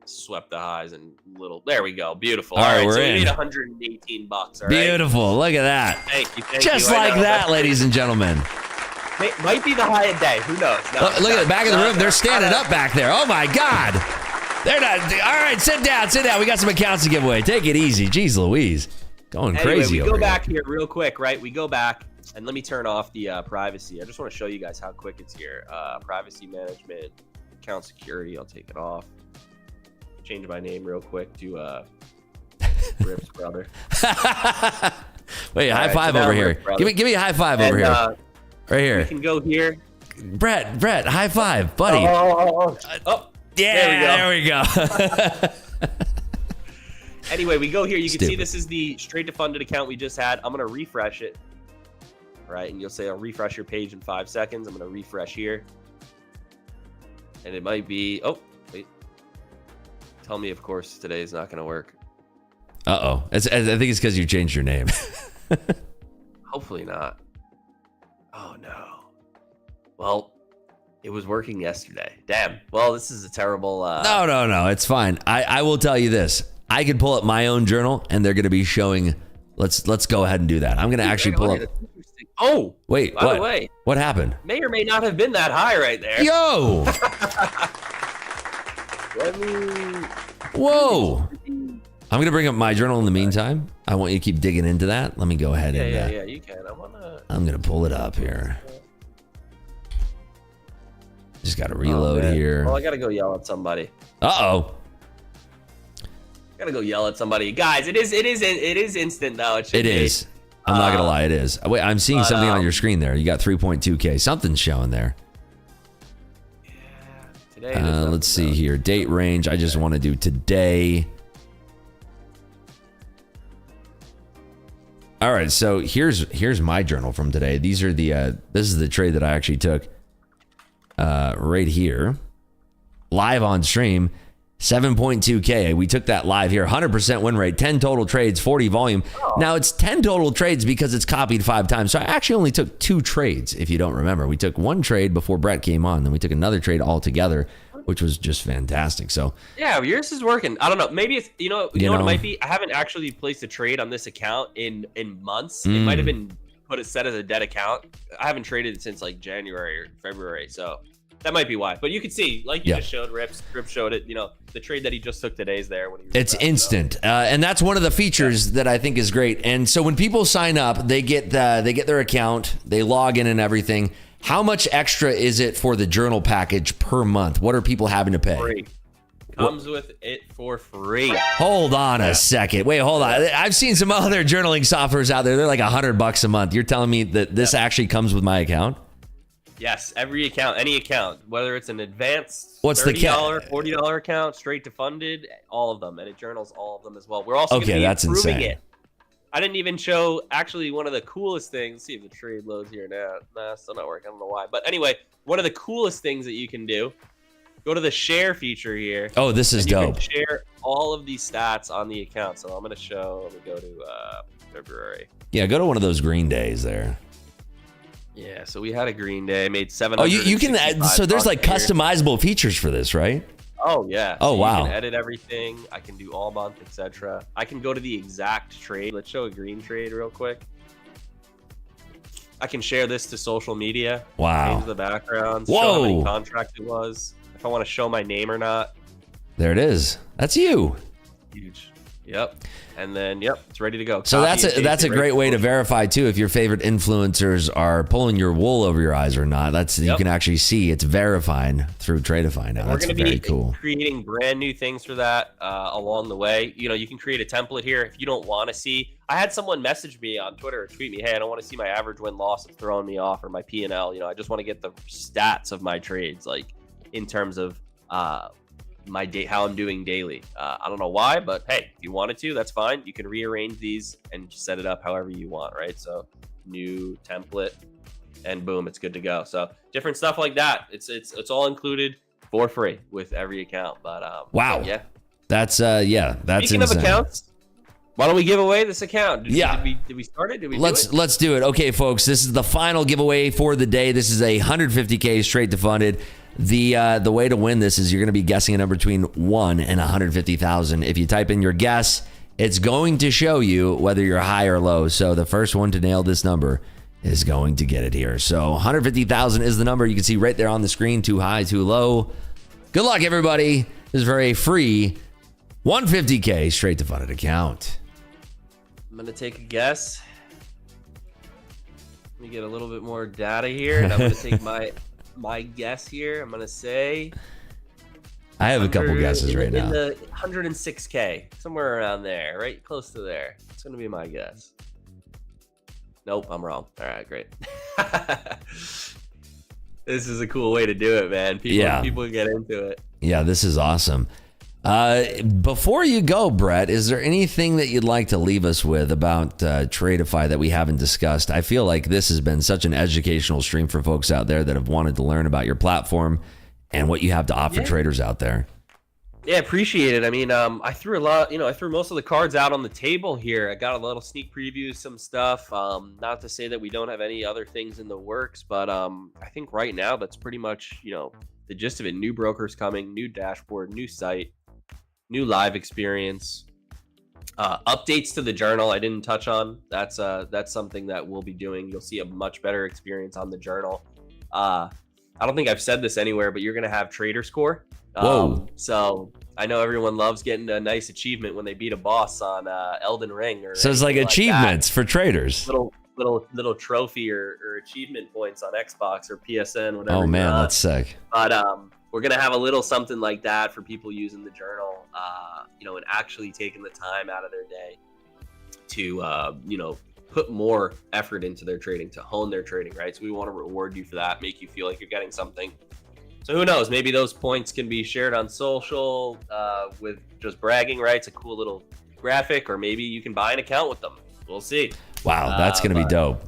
Swept the highs and little. There we go. Beautiful. All right, so we're we in. made $118. All right. Beautiful. Look at that. Thank you. Just like that, ladies and gentlemen. Might be the high of day. Who knows? No, Look at the back of the room. They're standing up back there. Oh my God. They're not. All right, sit down. We got some accounts to give away. Take it easy. Jeez Louise. Going crazy. We go back here real quick, right? We go back, and let me turn off the privacy. I just want to show you guys how quick it's here. Privacy management, account security. I'll take it off. Change my name real quick to Rip's brother. Wait, high five over here. Give me a high five over here. Right here. We can go here. Brett, high five, buddy. Oh, yeah, there we go. Anyway, we go here. You can see this is the straight to funded account we just had. I'm going to refresh it. Right, and you'll say, I'll refresh your page in 5 seconds. I'm going to refresh here. And it might be, oh, wait. Tell me, of course, today is not going to work. Uh-oh. I think it's because you changed your name. Hopefully not. Oh, no. Well, it was working yesterday. Damn. Well, this is a terrible... No. It's fine. I will tell you this. I could pull up my own journal, and they're going to be showing... Let's go ahead and do that. I'm going to actually pull up... Oh! Wait, by the way, what happened? May or may not have been that high right there. Yo! Whoa! I'm going to bring up my journal in the meantime. I want you to keep digging into that. Let me go ahead and... Yeah, you can. I'm going to pull it up here. Just got to reload here. Well, I got to go yell at somebody. Uh-oh. Gotta go yell at somebody. Guys, it is instant though. It is. I'm not going to lie. It is. Wait, I'm seeing something on your screen there. You got 3.2K. Something's showing there. Yeah. Today. Let's see here. Date range. I just want to do today. All right, so here's my journal from today. These are the this is the trade that I actually took right here, live on stream. 7.2K. We took that live here. 100% win rate. 10 total trades. 40 volume. Oh. Now it's 10 total trades because it's copied 5 times. So I actually only took 2 trades. If you don't remember, we took 1 trade before Brett came on. Then we took another trade all together, which was just fantastic. So yeah, yours is working. I don't know. Maybe it's you know what it might be. I haven't actually placed a trade on this account in months. It might have been set as a dead account. I haven't traded since like January or February. So that might be why. But you can see, like you just showed, Rip showed it. You know, the trade that he just took today is there. It's instant, and that's one of the features that I think is great. And so when people sign up, they get their account, they log in and everything. How much extra is it for the journal package per month? What are people having to pay? Free. Comes with it for free. Hold on a second. Wait, hold on. I've seen some other journaling softwares out there. They're like $100 a month. You're telling me that this actually comes with my account? Yes, every account, any account, whether it's an advanced $30, $40 account, straight to funded, all of them, and it journals all of them as well. We're also going to be that's improving insane. it. I didn't even show, actually, one of the coolest things. See if the trade loads here now. Nah, still not working. I don't know why. But anyway, one of the coolest things that you can do, go to the share feature here. Oh, this is dope. You can share all of these stats on the account. So I'm going to show, let me go to February. Yeah, go to one of those green days there. Yeah, so we had a green day, made 700. Oh, you can add, so there's like customizable features for this, right? Oh, yeah. Oh, so wow. You can edit everything. I can do all month, etc. I can go to the exact trade. Let's show a green trade real quick. I can share this to social media. Wow. Change the background. Whoa. Show how many contract it was. If I want to show my name or not. There it is. That's you. Huge. Yep. And then, it's ready to go. So that's a great way to verify too if your favorite influencers are pulling your wool over your eyes or not. You can actually see it's verified through Tradeify now. That's very cool. Creating brand new things for that along the way. You know, you can create a template here if you don't want to see. I had someone message me on Twitter or tweet me, hey, I don't want to see my average win loss. It's throwing me off, or my P&L. You know, I just want to get the stats of my trades, like in terms of my day, how I'm doing daily. I don't know why, but hey, if you wanted to, that's fine. You can rearrange these and set it up however you want, right? So new template, and boom, it's good to go. So different stuff like that. It's all included for free with every account. But wow, yeah, that's Speaking insane. of accounts, why don't we give away this account? Did we start it? Let's do it. Okay, folks, this is the final giveaway for the day. This is a 150K straight to funded. The way to win this is you're going to be guessing a number between 1 and 150,000. If you type in your guess, it's going to show you whether you're high or low. So the first one to nail this number is going to get it here. So 150,000 is the number. You can see right there on the screen. Too high, too low. Good luck, everybody. This is for a free 150K straight to funded account. I'm going to take a guess. Let me get a little bit more data here, and I'm going to take my guess here. I'm going to say... I have a couple guesses right now. In the 106K, somewhere around there, right close to there. It's going to be my guess. Nope, I'm wrong. All right, great. This is a cool way to do it, man. People get into it. Yeah, this is awesome. Before you go, Brett, is there anything that you'd like to leave us with about Tradeify that we haven't discussed? I feel like this has been such an educational stream for folks out there that have wanted to learn about your platform and what you have to offer traders out there. Yeah, appreciate it. I mean, I threw I threw most of the cards out on the table here. I got a little sneak preview, some stuff. Not to say that we don't have any other things in the works, but I think right now that's pretty much, the gist of it. New brokers coming, new dashboard, new site, new live experience, updates to the journal I didn't touch on. That's something that we'll be doing. You'll see a much better experience on the journal. I don't think I've said this anywhere, but you're going to have trader score. So I know everyone loves getting a nice achievement when they beat a boss on Elden Ring. So it's like achievements for traders. Little trophy or achievement points on Xbox or PSN, whatever. Oh man, that's sick. But we're gonna have a little something like that for people using the journal, and actually taking the time out of their day to put more effort into their trading, to hone their trading, right? So we want to reward you for that, make you feel like you're getting something. So who knows? Maybe those points can be shared on social with just bragging rights, a cool little graphic, or maybe you can buy an account with them. We'll see. Wow, that's going to be dope.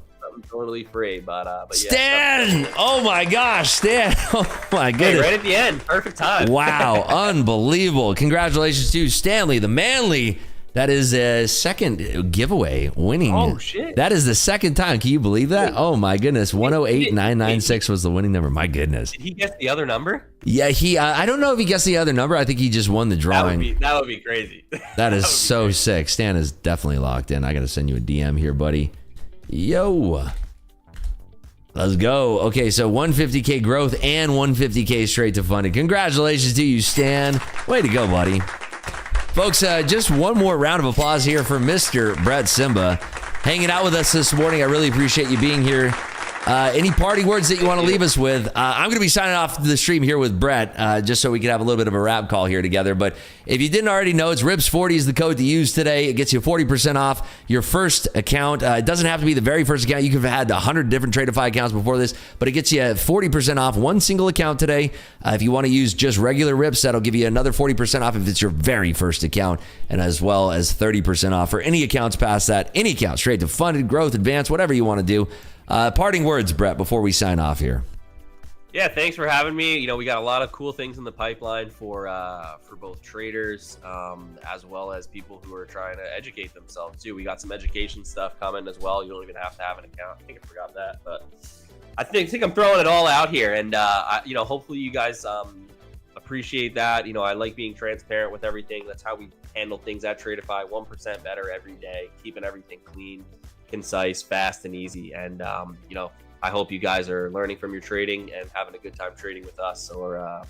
Totally free, but Stan! Oh my gosh, Stan! Oh my goodness! Hey, right at the end, perfect time. Wow, unbelievable! Congratulations to Stanley, the Manly. That is a second giveaway winning. Oh shit! That is the second time. Can you believe that? Oh my goodness! 108996 was the winning number. My goodness! Did he guess the other number? Yeah, I don't know if he guessed the other number. I think he just won the drawing. That would be crazy. That is so sick. Stan is definitely locked in. I got to send you a DM here, buddy. Yo, let's go. Okay, so 150K growth and 150K straight to funded. Congratulations to you, Stan. Way to go, buddy. Folks, just one more round of applause here for Mr. Brett Simba hanging out with us this morning. I really appreciate you being here. Any parting words that you want to leave us with? I'm going to be signing off the stream here with Brett, just so we can have a little bit of a wrap call here together. But if you didn't already know, it's RIPS40 is the code to use today. It gets you 40% off your first account. It doesn't have to be the very first account. You could have had 100 different Tradeify accounts before this, but it gets you 40% off one single account today. If you want to use just regular RIPS, that'll give you another 40% off if it's your very first account, and as well as 30% off for any accounts past that. Any account, straight to funded, growth, advanced, whatever you want to do. Parting words, Brett, before we sign off here. Yeah, thanks for having me. We got a lot of cool things in the pipeline for both traders as well as people who are trying to educate themselves too. We got some education stuff coming as well. You don't even have to have an account. I think I forgot that, but I think I'm throwing it all out here, and hopefully you guys appreciate that. I like being transparent with everything. That's how we handle things at Tradeify. 1% better every day, keeping everything clean, concise, fast, and easy. And I hope you guys are learning from your trading and having a good time trading with us. Or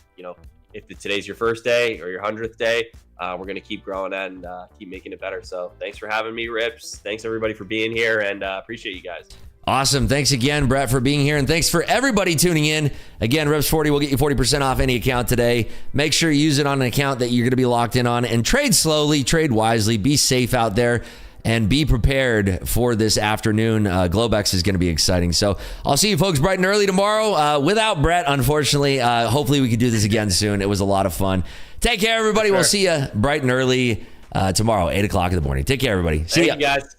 if today's your first day or your 100th day, we're going to keep growing and keep making it better. So thanks for having me, Rips. Thanks everybody for being here, and appreciate you guys. Awesome. Thanks again, Brett, for being here. And thanks for everybody tuning in. Again, RIPS40 will get you 40% off any account today. Make sure you use it on an account that you're going to be locked in on, and trade slowly, trade wisely, be safe out there, and be prepared for this afternoon. Globex is going to be exciting. So I'll see you folks bright and early tomorrow without Brett, unfortunately. Hopefully we can do this again soon. It was a lot of fun. Take care, everybody. We'll see you bright and early tomorrow, 8 o'clock in the morning. Take care, everybody. See ya. Thank you, guys.